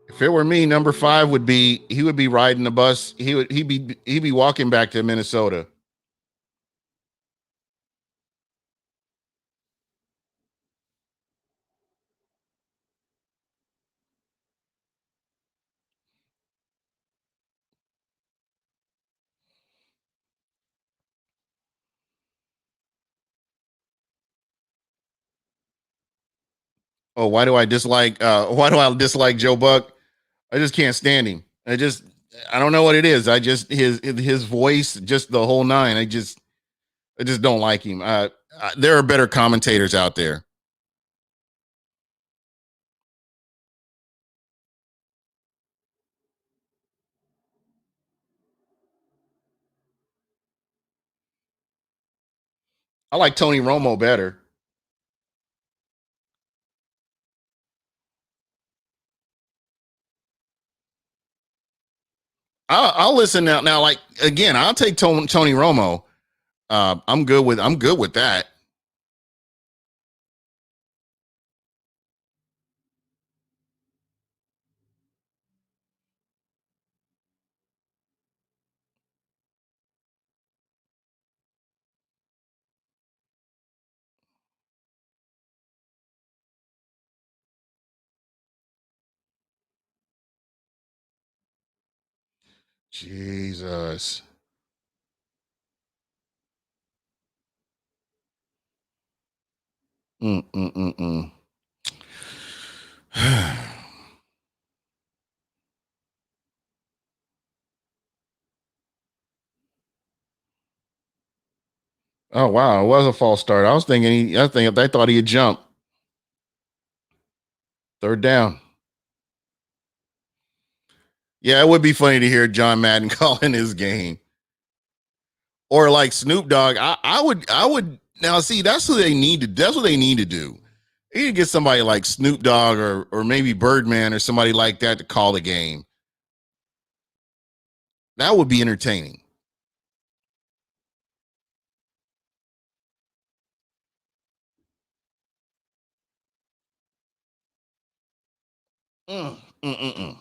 If it were me, number 5 would be he would be riding the bus. He'd be walking back to Minnesota. Oh, why do I dislike Joe Buck? I just can't stand him. I don't know what it is. I just his voice, just the whole nine. I just don't like him. There are better commentators out there. I like Tony Romo better. I'll listen now. Now, like again, I'll take Tony Romo. I'm good with that. Jesus. Mm, mm, mm, mm. Oh wow, it was a false start. I thought he had jumped. Third down. Yeah, it would be funny to hear John Madden calling his game. Or like Snoop Dogg. I would now see that's what they need to that's what they need to do. You need to get somebody like Snoop Dogg or maybe Birdman or somebody like that to call the game. That would be entertaining. Mm, mm, mm, mm.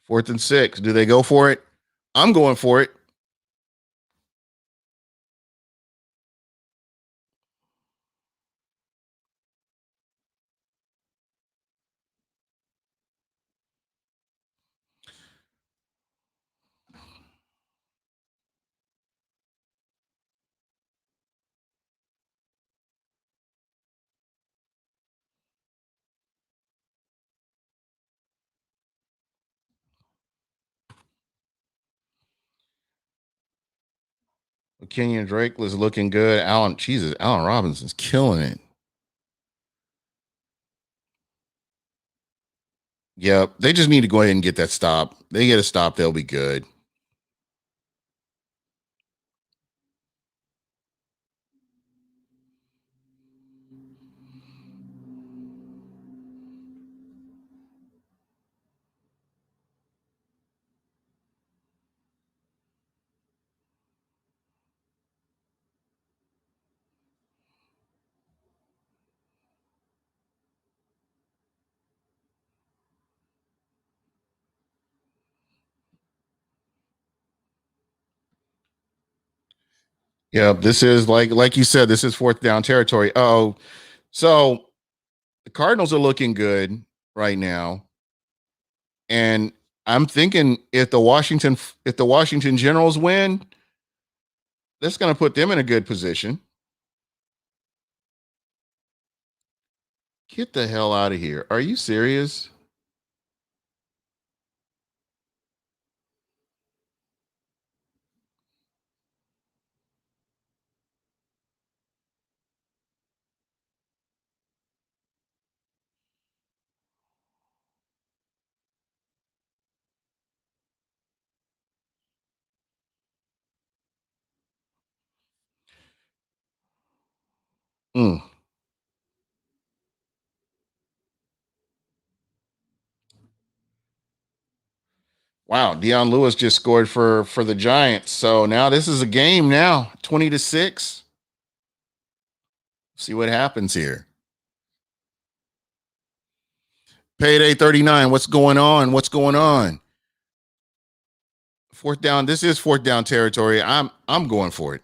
4th and 6. Do they go for it? I'm going for it. Kenyon Drake was looking good. Allen Robinson's killing it. Yep. They just need to go ahead and get that stop. They get a stop, they'll be good. Yep. This is like you said, this is 4th down territory. Oh, so the Cardinals are looking good right now. And I'm thinking if the Washington Generals win, that's going to put them in a good position. Get the hell out of here. Are you serious? Mm. Wow, Deion Lewis just scored for the Giants. So now this is a game now, 20-6. See what happens here. Payday 39. What's going on? What's going on? 4th down. This is 4th down territory. I'm going for it.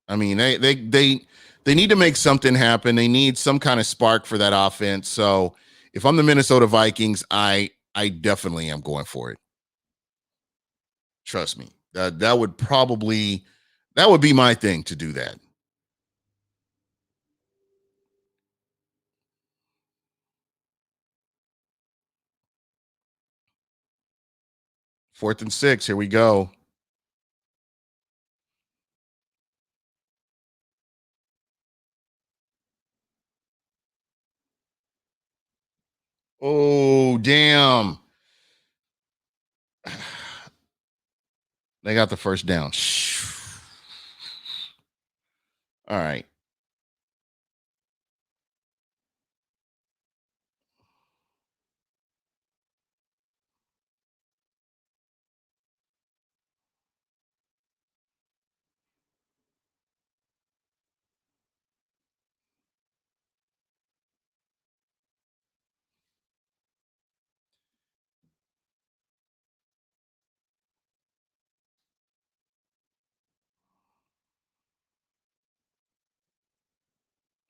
I mean, they need to make something happen. They need some kind of spark for that offense. So if I'm the Minnesota Vikings, I definitely am going for it. Trust me. That would probably that would be my thing to do that. Fourth and 6. Here we go. Oh, damn. They got the first down. All right.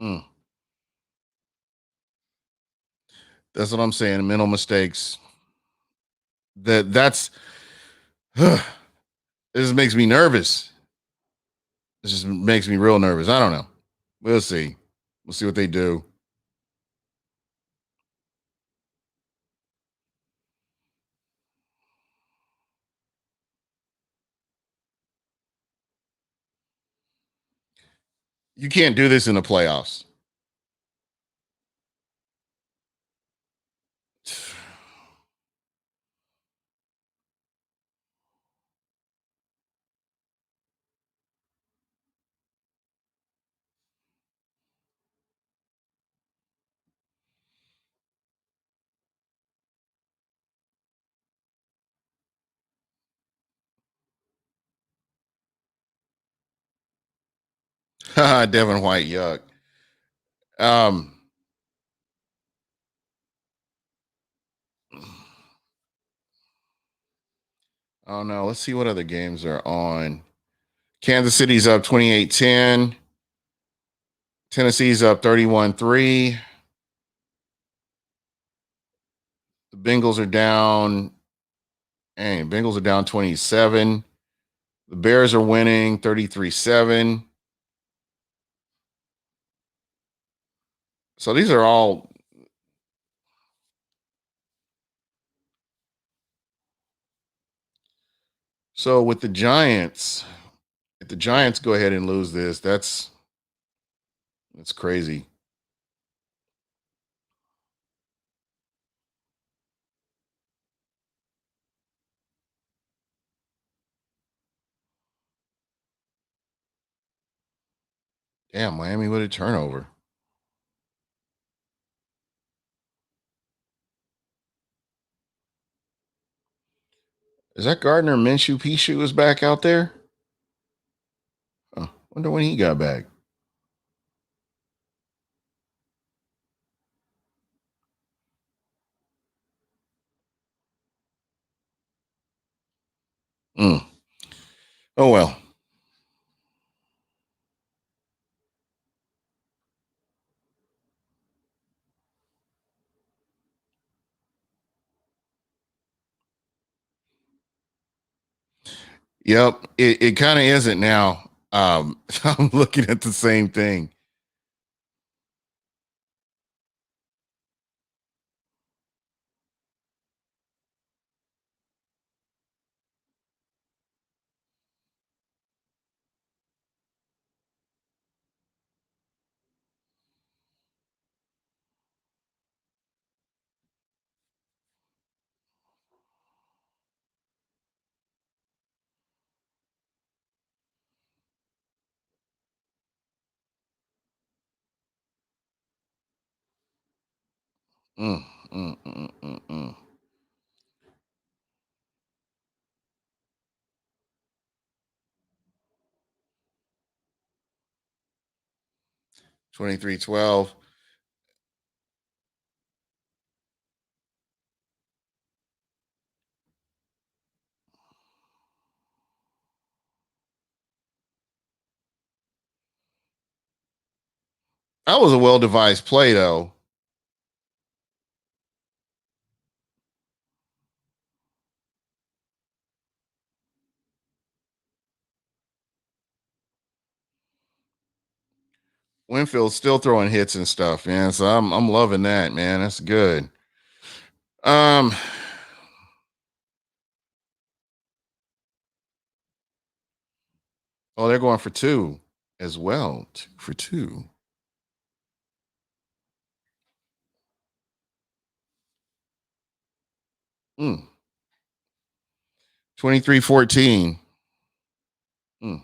Mm. That's what I'm saying. Mental mistakes. That's this makes me nervous. This just makes me real nervous. I don't know. We'll see. We'll see what they do. You can't do this in the playoffs. Devin White, yuck. Um, oh no, let's see what other games are on. Kansas City's up 28-10. Tennessee's up 31-3. The Bengals are down. Dang, Bengals are down 27. The Bears are winning 33-7. So these are all. So with the Giants, if the Giants go ahead and lose this, that's crazy. Damn, Miami with a turnover. Is that Gardner Minshew Pishu is back out there? Wonder when he got back. Mm. Oh well. Yep. It kind of isn't now. I'm looking at the same thing. Mm, mm, mm, mm, mm. 23-12. That was a well devised play, though. Winfield's still throwing hits and stuff, man. So I'm loving that, man. That's good. Um, oh, they're going for two as well. Two for two. Mm. 23-14. Mm.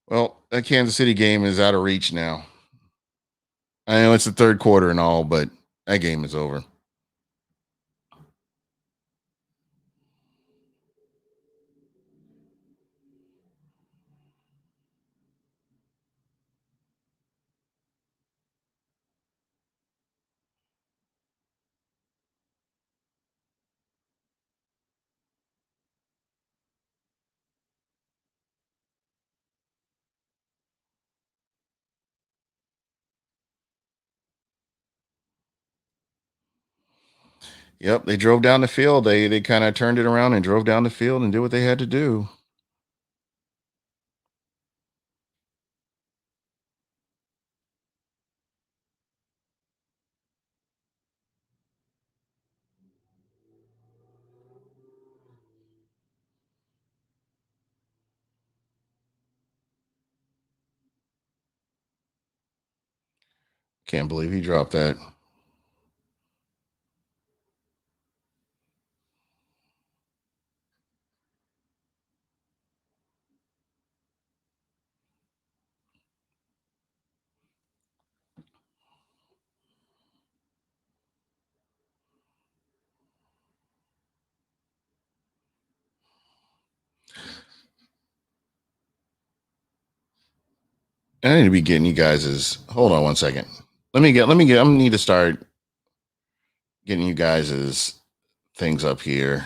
Well, that Kansas City game is out of reach now. I know it's the third quarter and all, but that game is over. Yep, they drove down the field. They kind of turned it around and drove down the field and did what they had to do. Can't believe he dropped that. I need to be getting you guys's. Hold on one second. Let me get. I need to start getting you guys's things up here.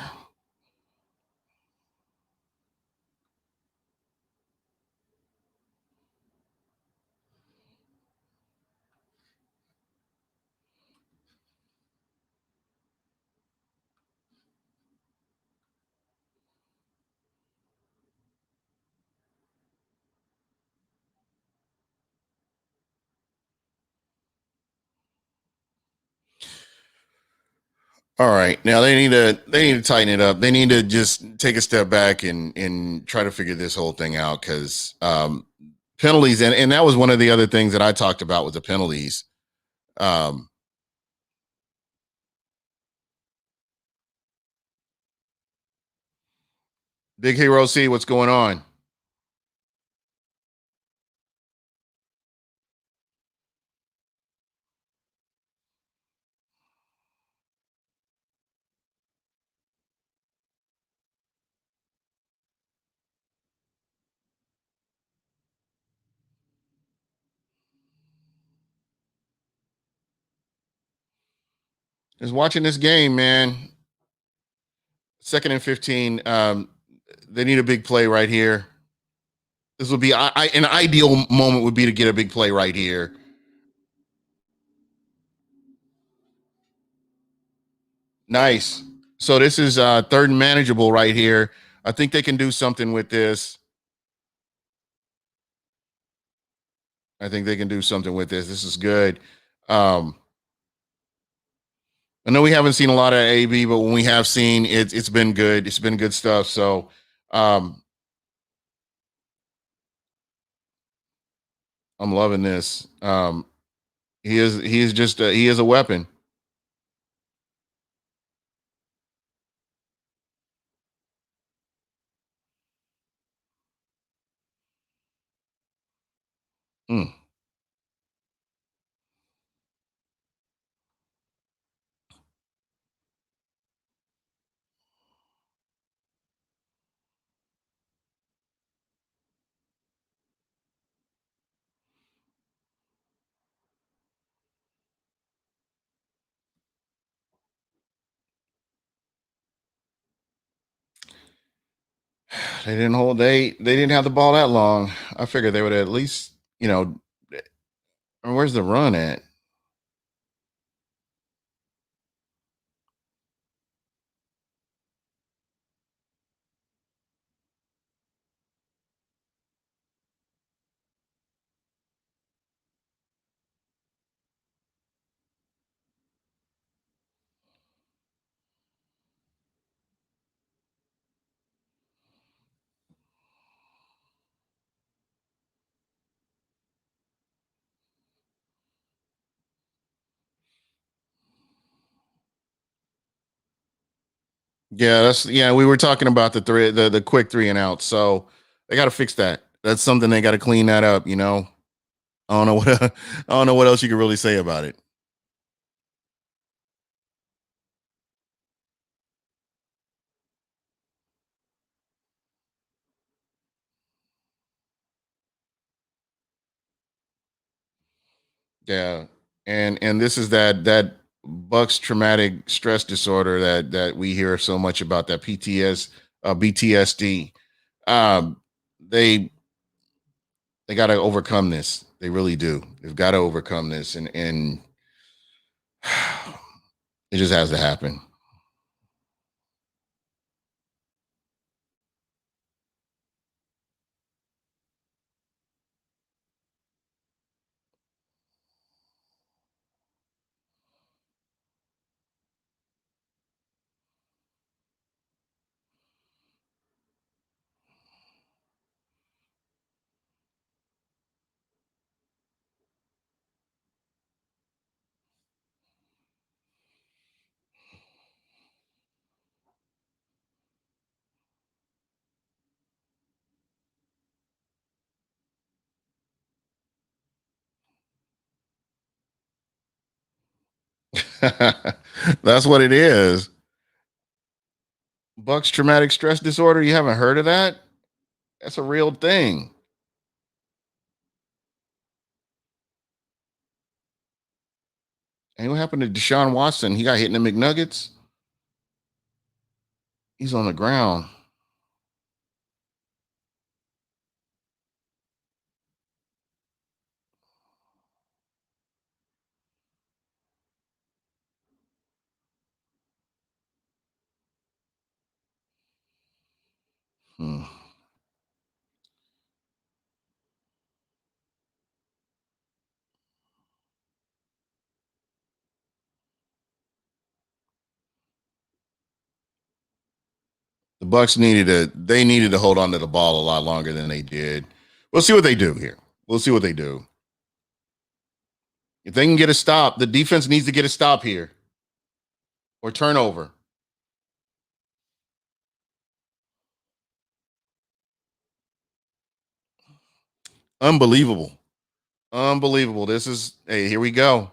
All right, now they need to tighten it up. They need to just take a step back and try to figure this whole thing out because penalties and that was one of the other things that I talked about with the penalties. Um, Big Hero C, what's going on? Just watching this game, man. Second and 15. They need a big play right here. This would be an ideal moment would be to get a big play right here. Nice. So this is third and manageable right here. I think they can do something with this. I think they can do something with this. This is good. Um, I know we haven't seen a lot of AB, but when we have seen it, it's been good. It's been good stuff. So um, I'm loving this. He is just he is a weapon. Mm. They didn't hold. They didn't have the ball that long. I figured they would at least, where's the run at? Yeah, we were talking about the quick three and out. So they got to fix that. That's something they got to clean that up. I don't know what I don't know what else you can really say about it. Yeah, and this is that Bucks traumatic stress disorder that we hear so much about, that PTS BTSD. Um, they they got to overcome this. They really do. They've got to overcome this, and it just has to happen. That's what it is. Buck's traumatic stress disorder. You haven't heard of that? That's a real thing. And what happened to Deshaun Watson? He got hit in the McNuggets. He's on the ground. Hmm. The Bucks needed to hold on to the ball a lot longer than they did. We'll see what they do here. We'll see what they do. If they can get a stop, the defense needs to get a stop here or turnover. Unbelievable. Unbelievable. This is, hey, here we go.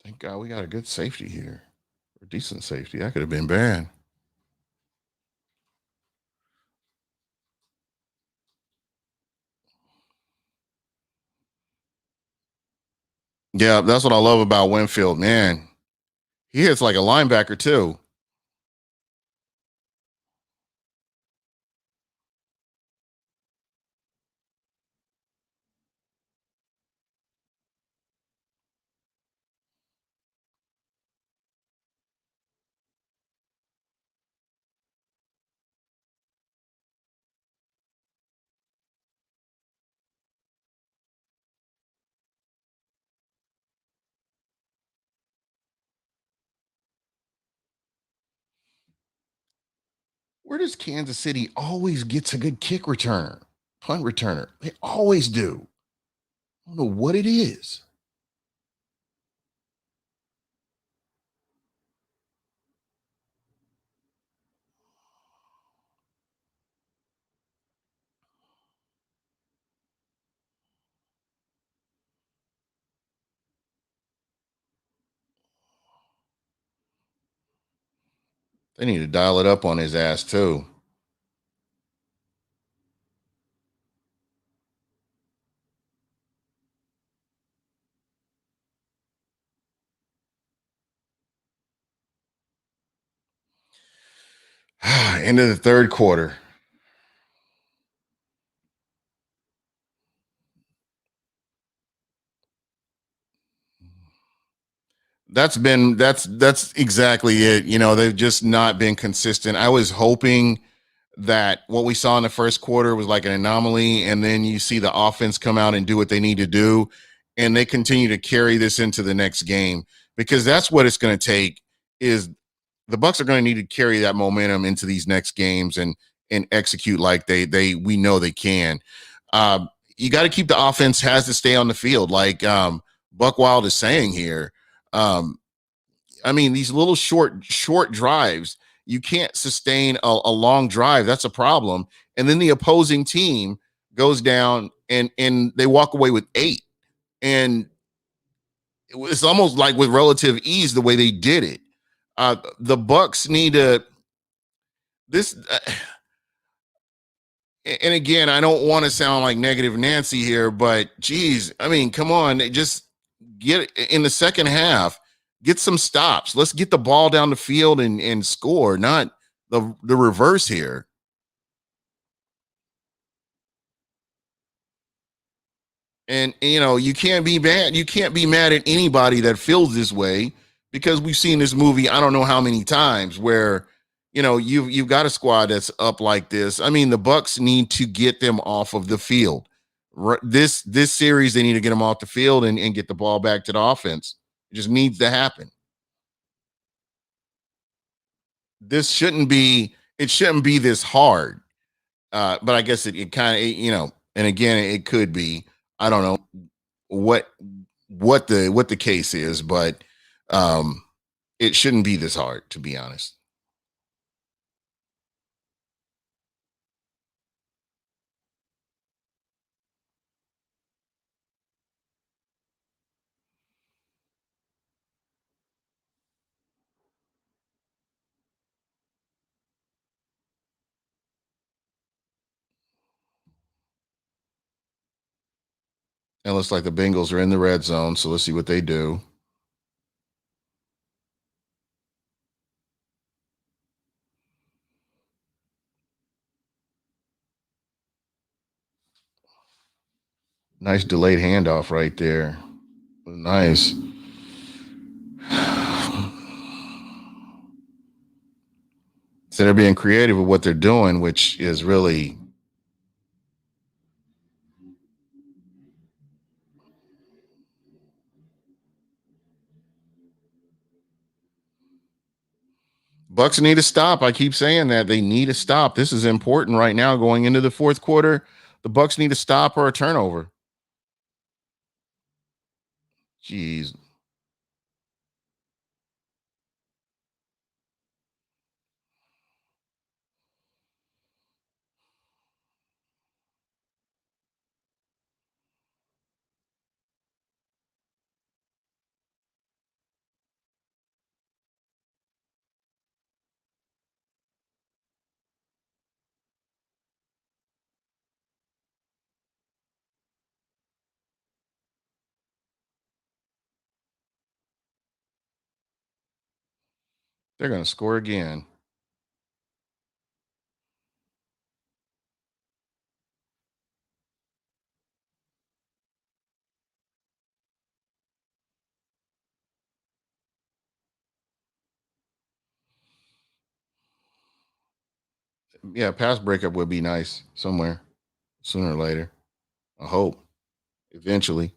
Thank God we got a good safety here. Or decent safety. That could have been bad. Yeah, that's what I love about Winfield, man. He hits like a linebacker too. Where does Kansas City always gets a good kick returner, punt returner? They always do. I don't know what it is. They need to dial it up on his ass too. Into the third quarter. That's exactly it. You know, they've just not been consistent. I was hoping that what we saw in the first quarter was like an anomaly, and then you see the offense come out and do what they need to do, and they continue to carry this into the next game, because that's what it's going to take. Is the Bucks are going to need to carry that momentum into these next games and execute like they we know they can. You got to keep the offense has to stay on the field, like Buck Wild is saying here. Um, I mean, these little short drives, you can't sustain a long drive. That's a problem. And then the opposing team goes down and they walk away with 8. And it's almost like with relative ease the way they did it. The Bucks need to this. And again, I don't want to sound like negative Nancy here, but geez, I mean, come on, just get in the second half, get some stops. Let's get the ball down the field and score, not the reverse here. And you know, you can't be mad. You can't be mad at anybody that feels this way, because we've seen this movie I don't know how many times where you know you've got a squad that's up like this. I mean, the Bucks need to get them off of the field. This series, they need to get them off the field and get the ball back to the offense. It just needs to happen. This shouldn't be. It shouldn't be this hard. But I guess it kind of, you know, and again, it could be. I don't know what what the case is, but um, it shouldn't be this hard, to be honest. It looks like the Bengals are in the red zone, so let's see what they do. Nice delayed handoff right there. Nice. So they're being creative with what they're doing, which is really Bucks need to stop. I keep saying that they need to stop. This is important right now going into the fourth quarter. The Bucks need to stop or a turnover. Jeez, they're going to score again. Yeah, pass breakup would be nice somewhere sooner or later. I hope eventually.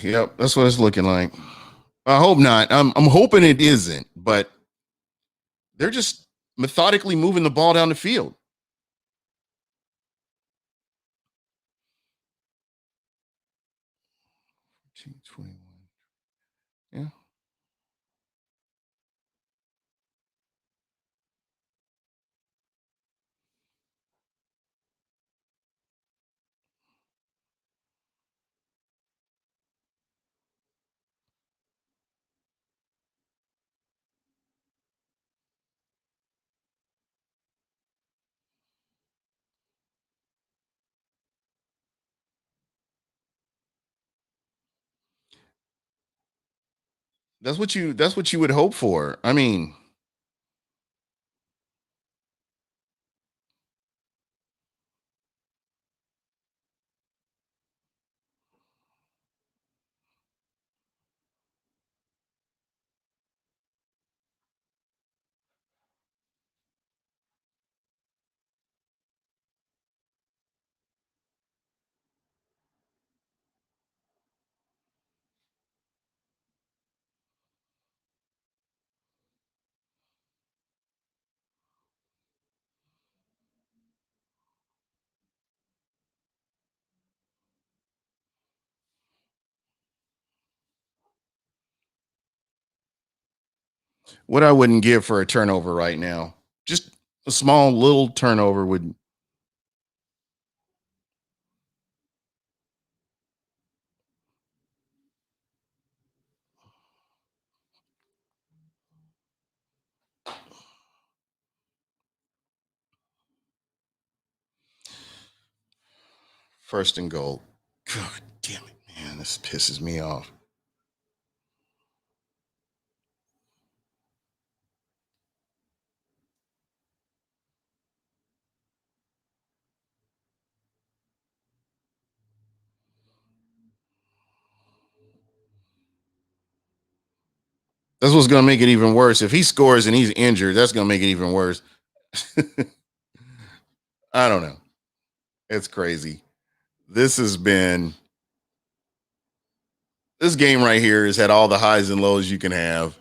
Yep, that's what it's looking like. I hope not. I'm hoping it isn't, but they're just methodically moving the ball down the field. 21. Yeah. That's what you would hope for. I mean, what I wouldn't give for a turnover right now. Just a small little turnover would. First and goal. God damn it, man. This pisses me off. That's what's going to make it even worse. If he scores and he's injured, that's going to make it even worse. I don't know. It's crazy. This has been this game right here has had all the highs and lows you can have.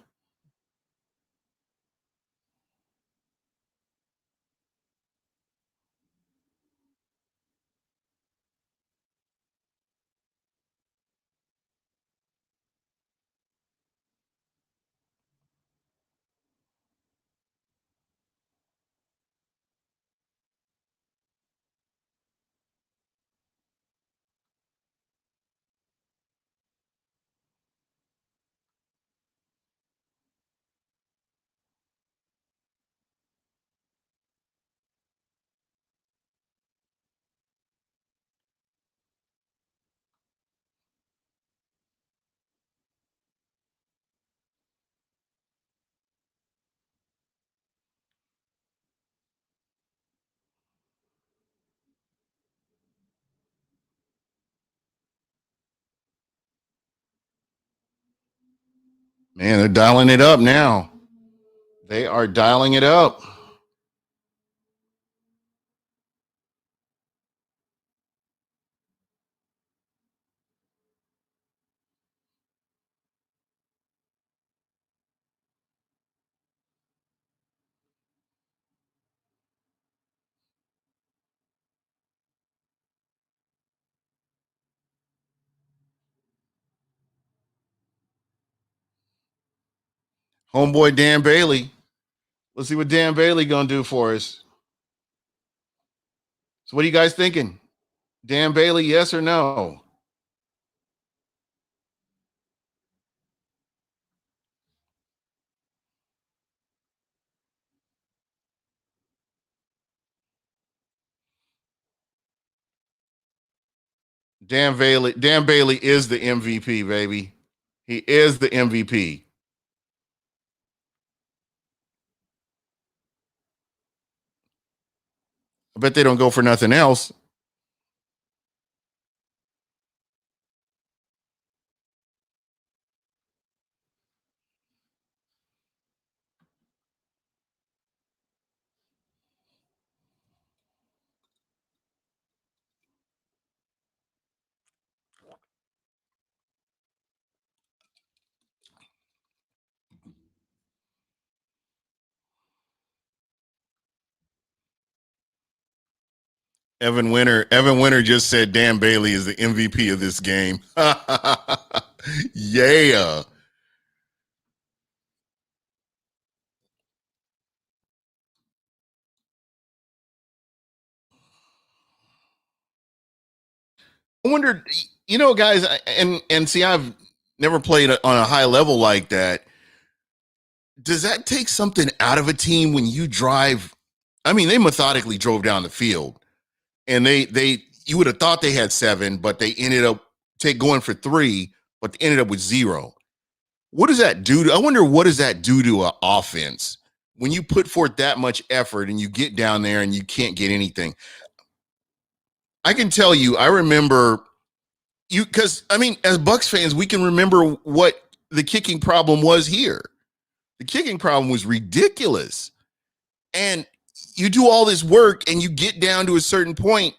Man, they're dialing it up now. They are dialing it up. Homeboy Dan Bailey. Let's see what Dan Bailey gonna do for us. So, what are you guys thinking? Dan Bailey, yes or no? Dan Bailey is the MVP, baby. He is the MVP. I bet they don't go for nothing else. Evan Winter just said Dan Bailey is the MVP of this game. Yeah. I wondered, guys, and see, I've never played on a high level like that. Does that take something out of a team when you drive? I mean, they methodically drove down the field, and they you would have thought they had seven, but they ended up going for three, but they ended up with zero. What does that do to, I wonder what does that do to an offense when you put forth that much effort and you get down there and you can't get anything? I can tell you, I remember you because I mean, as Bucks fans, we can remember what the kicking problem was here. The kicking problem was ridiculous. And you do all this work and you get down to a certain point,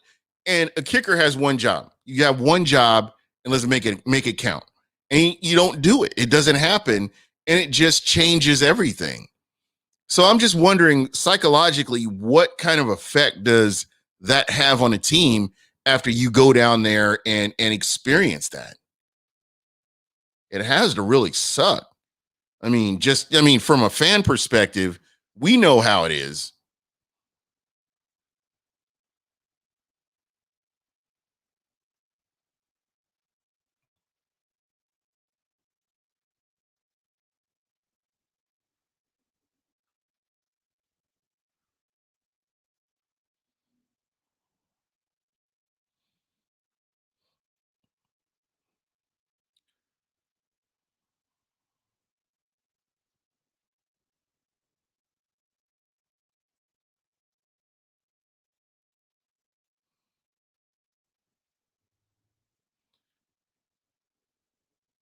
and a kicker has one job. You have one job, and let's make it count. And you don't do it. It doesn't happen, and it just changes everything. So I'm just wondering psychologically, what kind of effect does that have on a team after you go down there and experience that? It has to really suck. I mean, from a fan perspective, we know how it is.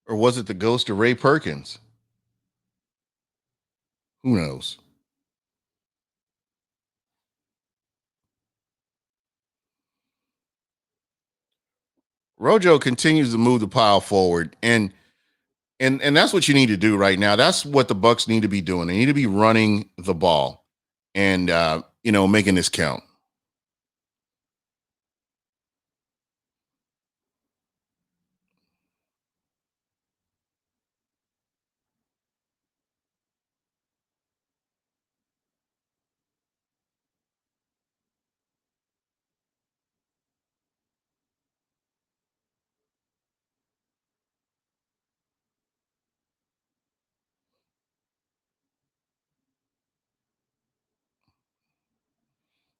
Or was it the ghost of Ray Perkins? Who knows? Rojo continues to move the pile forward, and that's what you need to do right now. That's what the Bucks need to be doing. They need to be running the ball and making this count.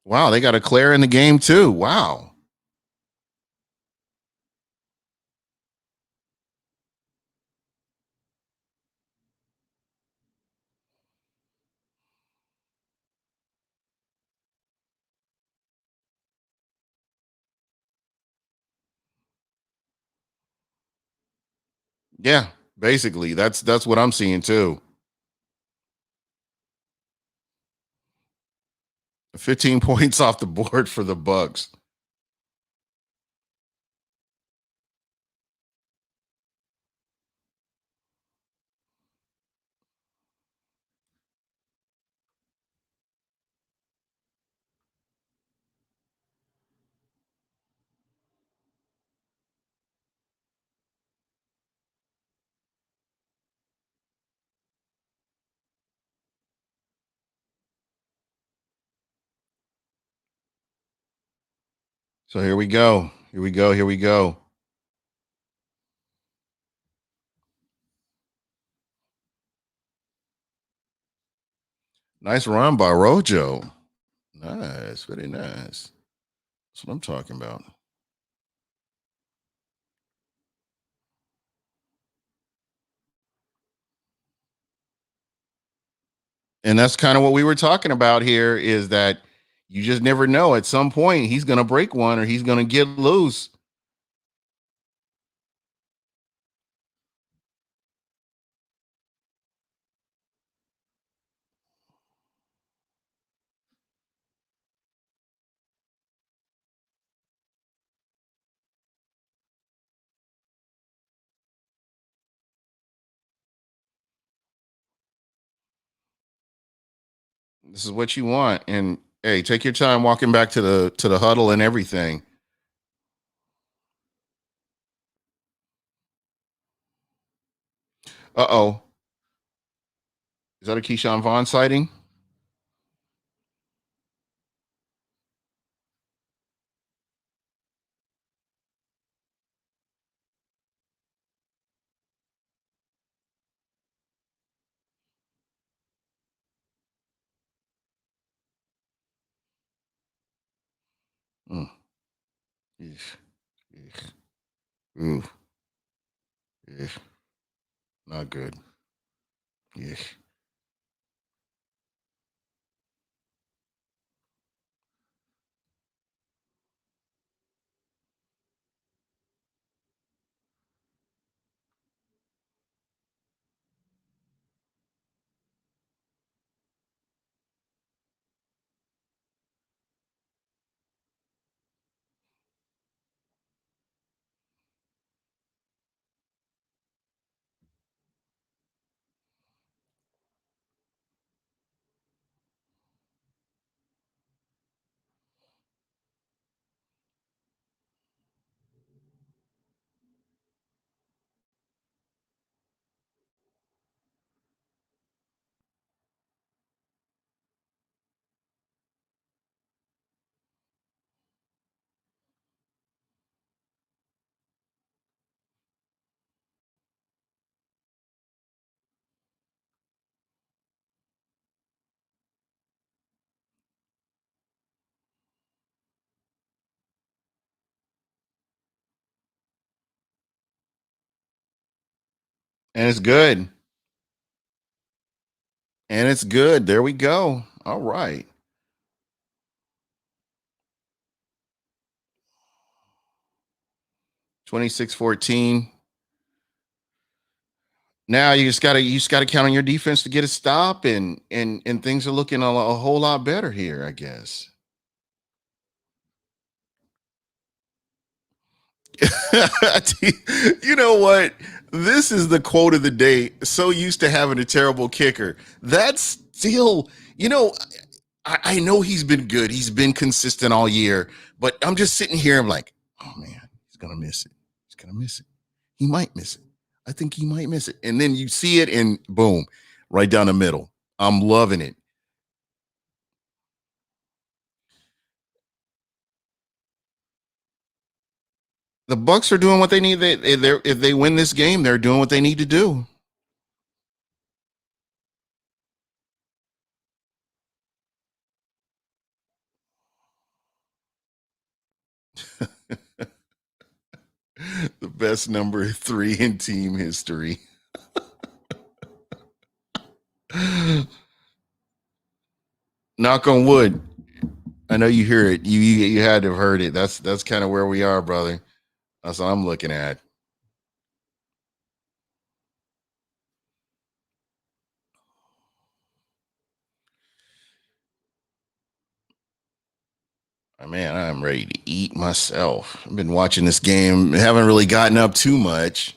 Wow, they got a Claire in the game too. Wow. Yeah, basically, that's what I'm seeing too. 15 points off the board for the Bucks. So here we go. Here we go. Here we go. Nice run by Rojo. Nice, very nice. That's what I'm talking about. And that's kind of what we were talking about here is that you just never know. At some point, he's going to break one or he's going to get loose. This is what you want. And hey, take your time walking back to the huddle and everything. Uh-oh. Is that a Keyshawn Vaughn sighting? Mm. Eesh. Eesh. Ooh. Eesh. Not good. Yeah. And it's good. And it's good. There we go. All right. 26-14. Now you just gotta count on your defense to get a stop, and things are looking a whole lot better here, I guess. You know what? This is the quote of the day. So used to having a terrible kicker. That's still, you know, I know he's been good. He's been consistent all year, but I'm just sitting here. I'm like, oh man, he's gonna miss it. He's gonna miss it. He might miss it. I think he might miss it. And then you see it, and boom, right down the middle. I'm loving it. The Bucks are doing what they need. If they win this game, they're doing what they need to do. The best number three in team history. Knock on wood. I know you hear it. You had to have heard it. That's kind of where we are, brother. That's what I'm looking at. Man, I'm ready to eat myself. I've been watching this game. Haven't really gotten up too much.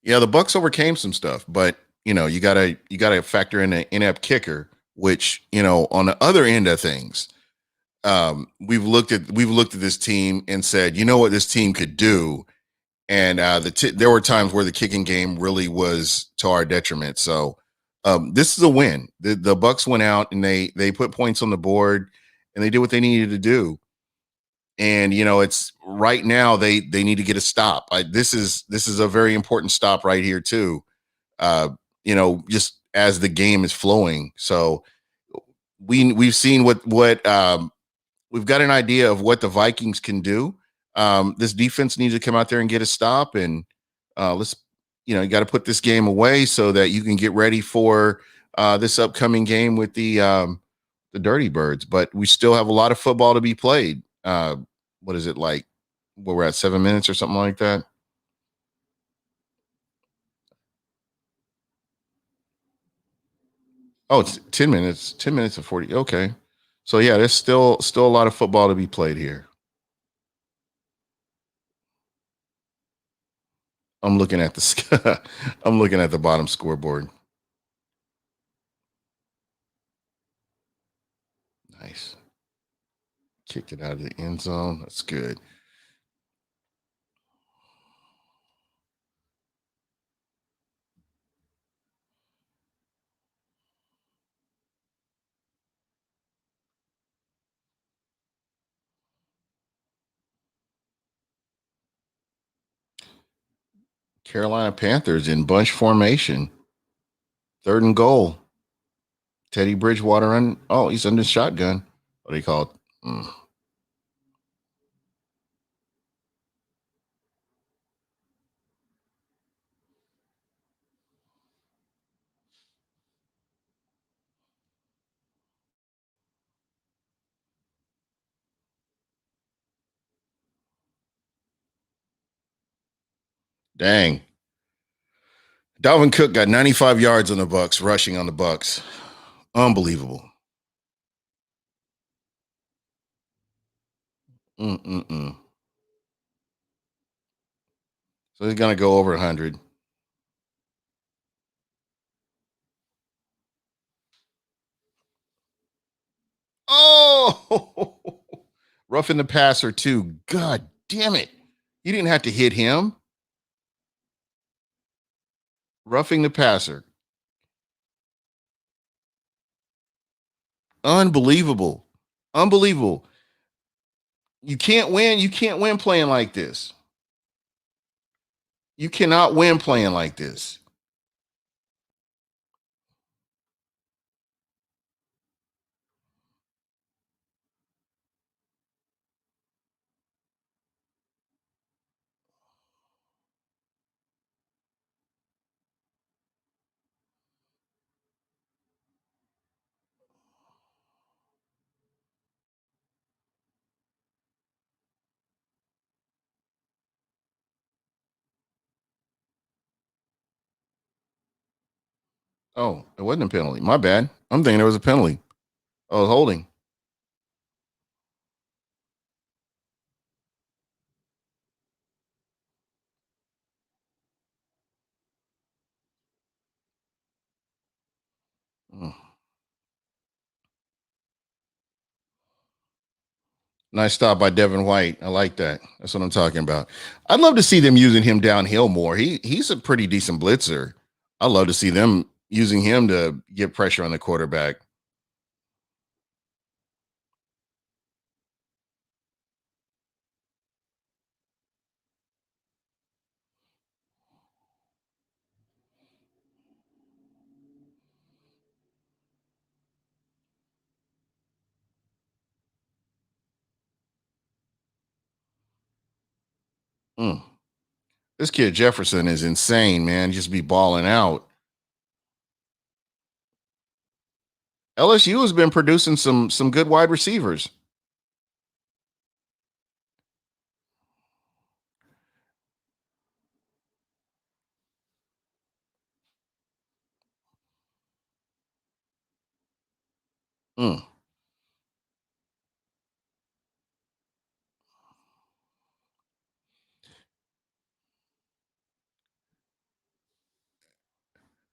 Yeah, the Bucks overcame some stuff, but you gotta factor in an inept kicker, which on the other end of things, we've looked at this team and said, you know what this team could do, and there were times where the kicking game really was to our detriment. So this is a win. The Bucks went out and they put points on the board, and they did what they needed to do. And it's right now they need to get a stop. This is a very important stop right here too. Uh, just as the game is flowing. So we've seen what we've got an idea of what the Vikings can do. This defense needs to come out there and get a stop, and let's you got to put this game away so that you can get ready for this upcoming game with the Dirty Birds. But we still have a lot of football to be played. What is it like? Where we're at 7 minutes or something like that. Oh, it's 10 minutes. 10 minutes and 40. Okay, so yeah, there's still a lot of football to be played here. I'm looking at the I'm looking at the bottom scoreboard. Nice. Kicked it out of the end zone. That's good. Carolina Panthers in bunch formation. Third and goal. Teddy Bridgewater oh, he's under shotgun. What do you call it? Dang. Dalvin Cook got 95 yards on the Bucks, rushing on the Bucks. Unbelievable. Mm-mm-mm. So he's going to go over 100. Oh, roughing the passer, too. God damn it. You didn't have to hit him. Roughing the passer. Unbelievable. Unbelievable. You can't win. You can't win playing like this. You cannot win playing like this. Oh, it wasn't a penalty. My bad. I'm thinking there was a penalty. I was holding. Mm. Nice stop by Devin White. I like that. That's what I'm talking about. I'd love to see them using him downhill more. He's a pretty decent blitzer. I'd love to see them using him to get pressure on the quarterback. Mm. This kid Jefferson is insane, man. Just be balling out. LSU has been producing some good wide receivers. Mm.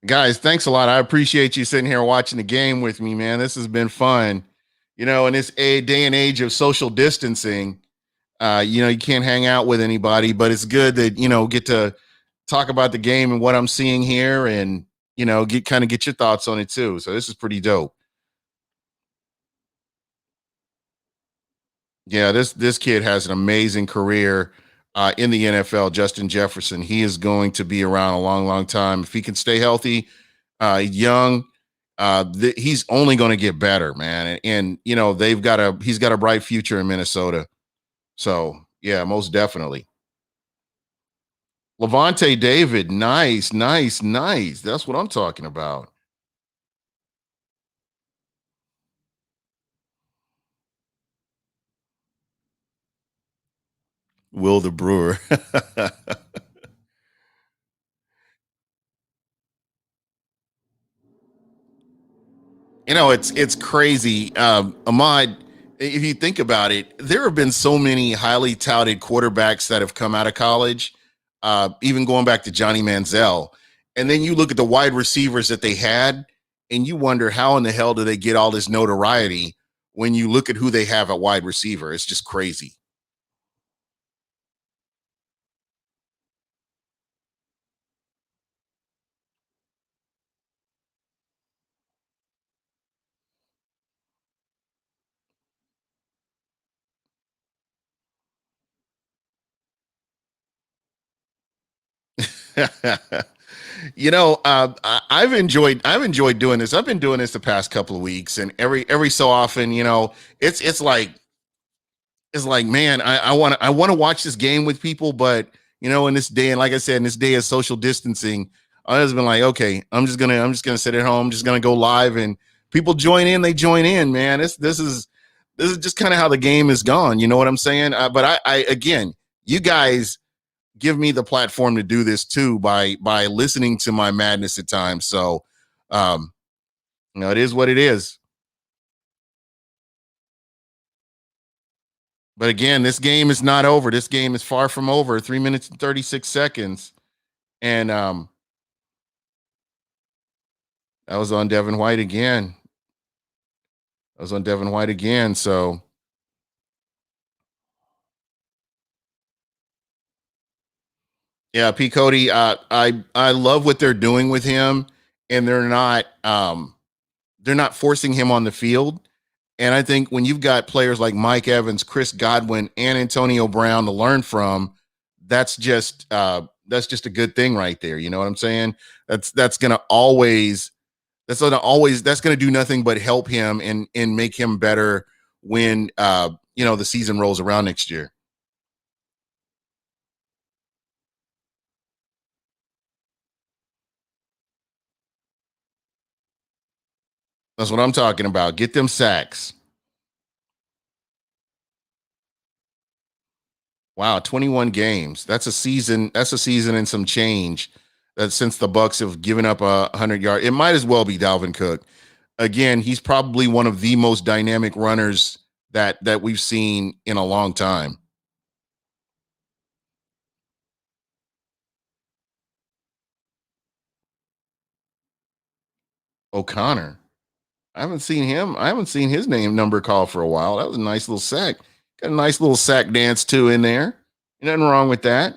Guys, thanks a lot. I appreciate you sitting here watching the game with me, man. This has been fun. In this day and age of social distancing, you can't hang out with anybody, but it's good that, get to talk about the game and what I'm seeing here and, get your thoughts on it too. So this is pretty dope. Yeah, this kid has an amazing career in the NFL. Justin Jefferson, he is going to be around a long, long time if he can stay healthy, young. He's only going to get better, man. And he's got a bright future in Minnesota. So yeah, most definitely. Levante David, nice, nice, nice. That's what I'm talking about. Will the Brewer. It's crazy. Ahmad, if you think about it, there have been so many highly touted quarterbacks that have come out of college, even going back to Johnny Manziel. And then you look at the wide receivers that they had, and you wonder how in the hell do they get all this notoriety when you look at who they have at wide receiver? It's just crazy. I've enjoyed doing this. I've been doing this the past couple of weeks, and every so often, it's like, man, I want to watch this game with people, but in this day, and like I said, in this day of social distancing, I just been like, okay, I'm just gonna sit at home, just gonna go live, and people join in, they join in, man. This is just kind of how the game is gone. You know what I'm saying? But I again, you guys give me the platform to do this too by listening to my madness at times. So, um, it is what it is. But again, this game is not over. This game is far from over. 3 minutes and 36 seconds. And that was on Devin White again. So yeah, P Cody, I love what they're doing with him, and they're not forcing him on the field. And I think when you've got players like Mike Evans, Chris Godwin, and Antonio Brown to learn from, that's just a good thing right there. You know what I'm saying? That's gonna always that's gonna do nothing but help him and make him better when the season rolls around next year. That's what I'm talking about. Get them sacks. Wow, 21 games. That's a season. That's a season and some change. That since the Bucks have given up 100 yards, it might as well be Dalvin Cook. Again, he's probably one of the most dynamic runners that we've seen in a long time. O'Connor. I haven't seen him. I haven't seen his name number call for a while. That was a nice little sack. Got a nice little sack dance too in there. Nothing wrong with that.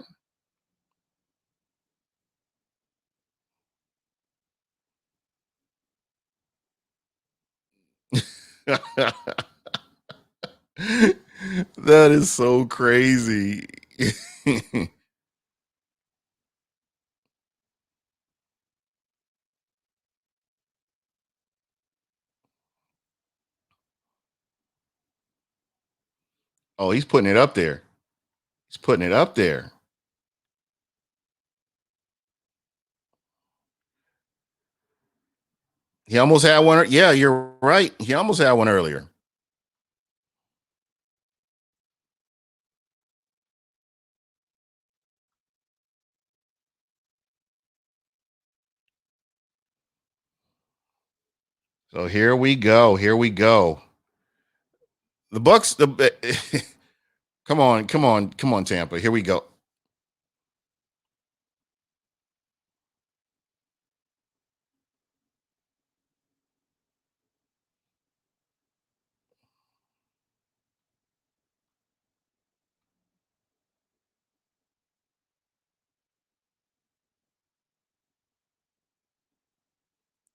That is so crazy. Oh, he's putting it up there. He's putting it up there. He almost had one. Yeah, you're right. He almost had one earlier. So here we go. Here we go. The Bucks. Come on, come on, come on, Tampa. Here we go.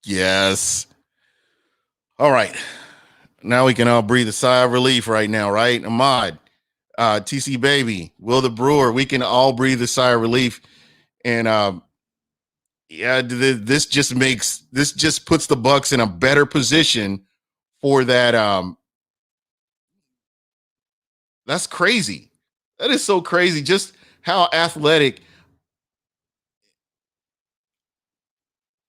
Yes. All right. Now we can all breathe a sigh of relief right now, right? Ahmad, TC Baby, Will the Brewer, we can all breathe a sigh of relief. And yeah, this just puts the Bucks in a better position for that. That's crazy. That is so crazy. Just how athletic.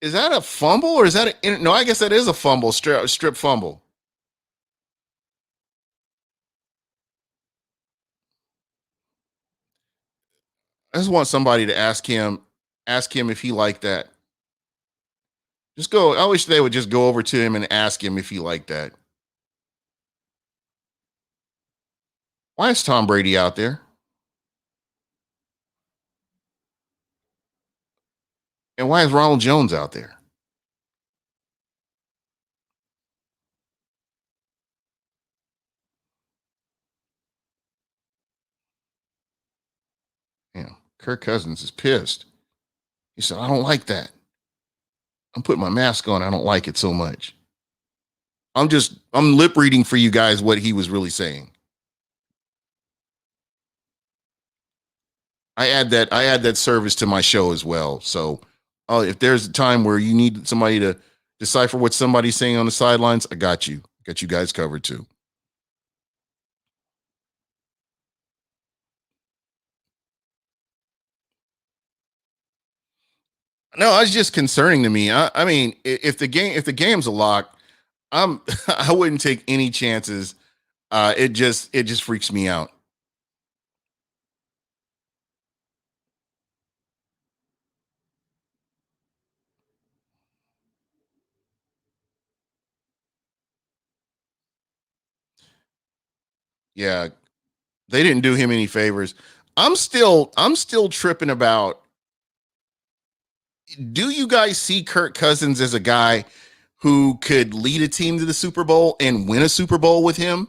Is that a fumble or is that a no? I guess that is a fumble, strip fumble. I just want somebody to ask him if he liked that. Just go. I wish they would just go over to him and ask him if he liked that. Why is Tom Brady out there? And why is Ronald Jones out there? Kirk Cousins is pissed. He said, I don't like that. I'm putting my mask on. I don't like it so much. I'm lip reading for you guys what he was really saying. I add that service to my show as well. So if there's a time where you need somebody to decipher what somebody's saying on the sidelines, I got you. Got you guys covered too. No, it's just concerning to me. I mean, if the game's a lock, I'm I wouldn't take any chances. It just freaks me out. Yeah, they didn't do him any favors. I'm still tripping about, do you guys see Kirk Cousins as a guy who could lead a team to the Super Bowl and win a Super Bowl with him?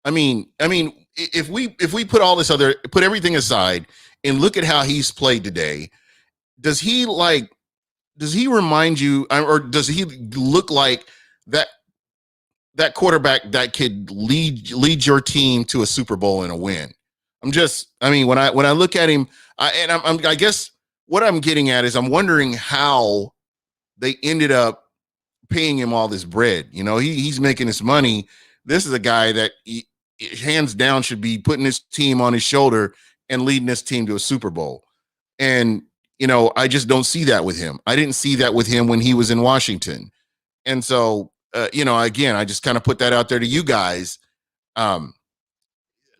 I mean, if we put everything aside and look at how he's played today, does he like does he remind you, or does he look like that that quarterback that could lead your team to a Super Bowl and a win? I mean, when I look at him, I guess what I'm getting at is I'm wondering how they ended up paying him all this bread. You know, he's making this money. This is a guy that hands down should be putting his team on his shoulder and leading this team to a Super Bowl. And I just don't see that with him. I didn't see that with him when he was in Washington. And so, again, I just kind of put that out there to you guys. Um,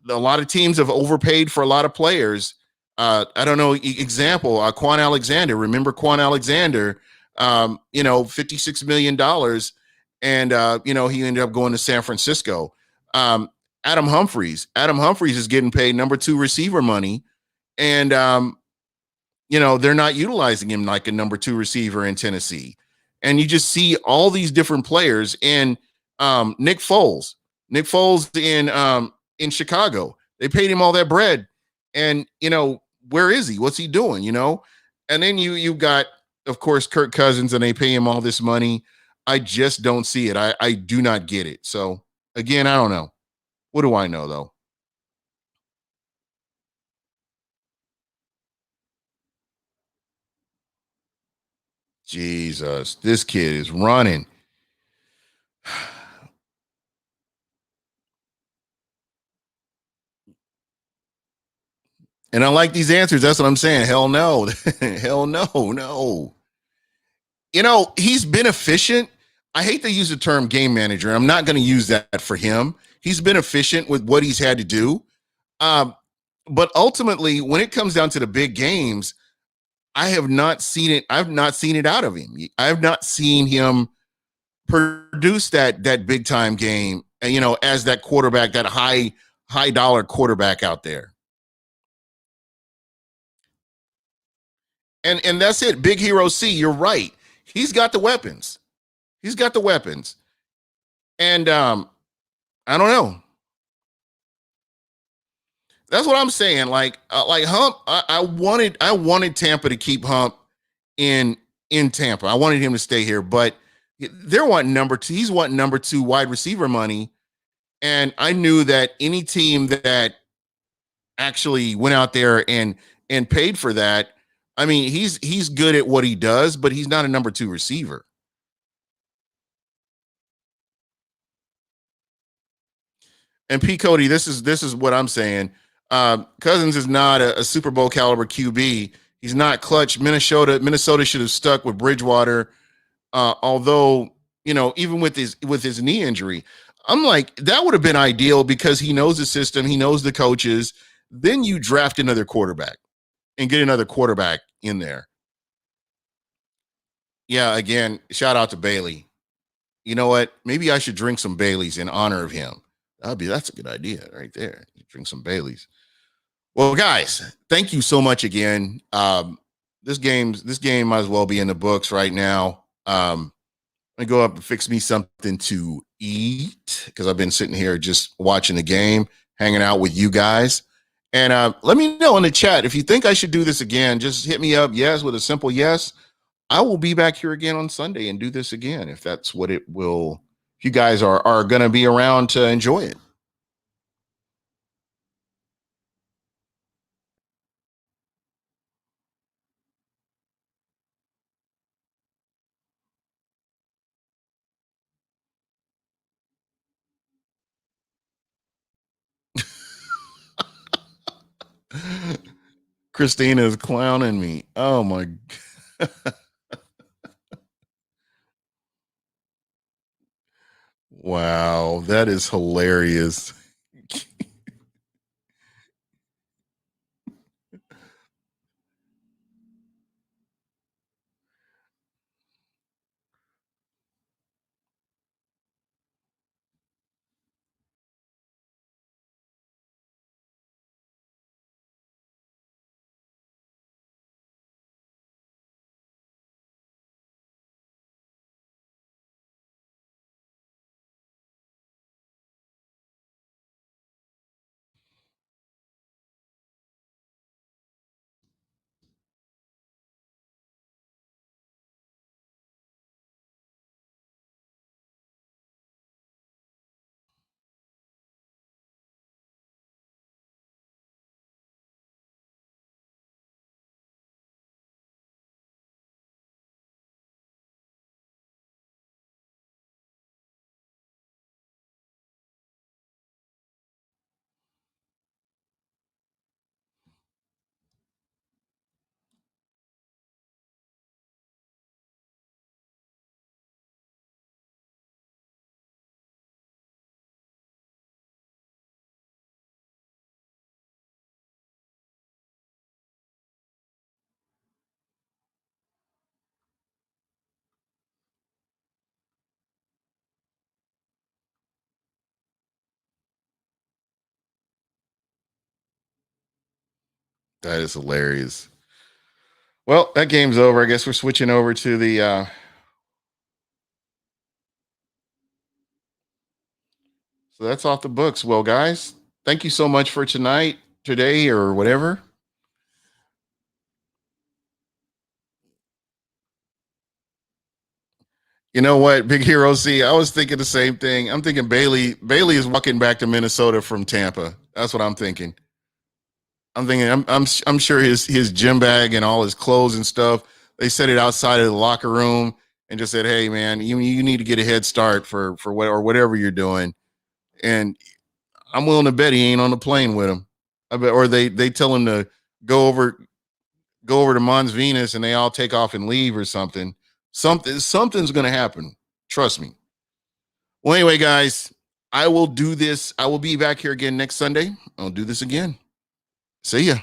a lot of teams have overpaid for a lot of players. I don't know. Example, Quan Alexander. Remember Quan Alexander? $56 million, and he ended up going to San Francisco. Um, Adam Humphries. Adam Humphries is getting paid number two receiver money, and they're not utilizing him like a number two receiver in Tennessee. And you just see all these different players. And Nick Foles in Chicago, they paid him all that bread. And where is he? What's he doing? And then you got, of course, Kirk Cousins, and they pay him all this money. I just don't see it. I do not get it. So again, I don't know. What do I know though? Jesus, this kid is running. And I like these answers. That's what I'm saying. Hell no. Hell no. No. He's been efficient. I hate to use the term game manager. I'm not going to use that for him. He's been efficient with what he's had to do. Um, but ultimately, when it comes down to the big games, I have not seen it. I've not seen it out of him. I have not seen him produce that big time game, as that quarterback, that high dollar quarterback out there. And that's it. Big Hero C, you're right. He's got the weapons. He's got the weapons. And I don't know. That's what I'm saying. Like Hump, I wanted Tampa to keep Hump in in Tampa. I wanted him to stay here, but they're wanting number two. He's wanting number two wide receiver money. And I knew that any team that actually went out there and paid for that, I mean, he's good at what he does, but he's not a number two receiver. And P Cody, this is what I'm saying. Cousins is not a Super Bowl caliber QB. He's not clutch. Minnesota should have stuck with Bridgewater. Although even with his knee injury, I'm like, that would have been ideal because he knows the system, he knows the coaches. Then you draft another quarterback and get another quarterback in there. Yeah, again, shout out to Bailey. You know what? Maybe I should drink some Baileys in honor of him. That's a good idea right there. Drink some Baileys. Well, guys, thank you so much again. This game might as well be in the books right now. I go up and fix me something to eat because I've been sitting here just watching the game, hanging out with you guys. And let me know in the chat if you think I should do this again. Just hit me up, yes, with a simple yes. I will be back here again on Sunday and do this again if that's what it will. If you guys are going to be around to enjoy it. Christina is clowning me. Oh my. Wow, that is hilarious. That is hilarious. Well, that game's over. I guess we're switching over to the so that's off the books. Well, guys, thank you so much for tonight, today, or whatever. You know what, Big Hero C, I was thinking the same thing. I'm thinking Bailey is walking back to Minnesota from Tampa. That's what I'm thinking. I'm sure his gym bag and all his clothes and stuff, they set it outside of the locker room and just said, "Hey man, you need to get a head start for what or whatever you're doing." And I'm willing to bet he ain't on the plane with him. I bet, or they tell him to go over go over to Mons Venus and they all take off and leave or something. Something's gonna happen. Trust me. Well, anyway, guys, I will do this. I will be back here again next Sunday. I'll do this again. See ya.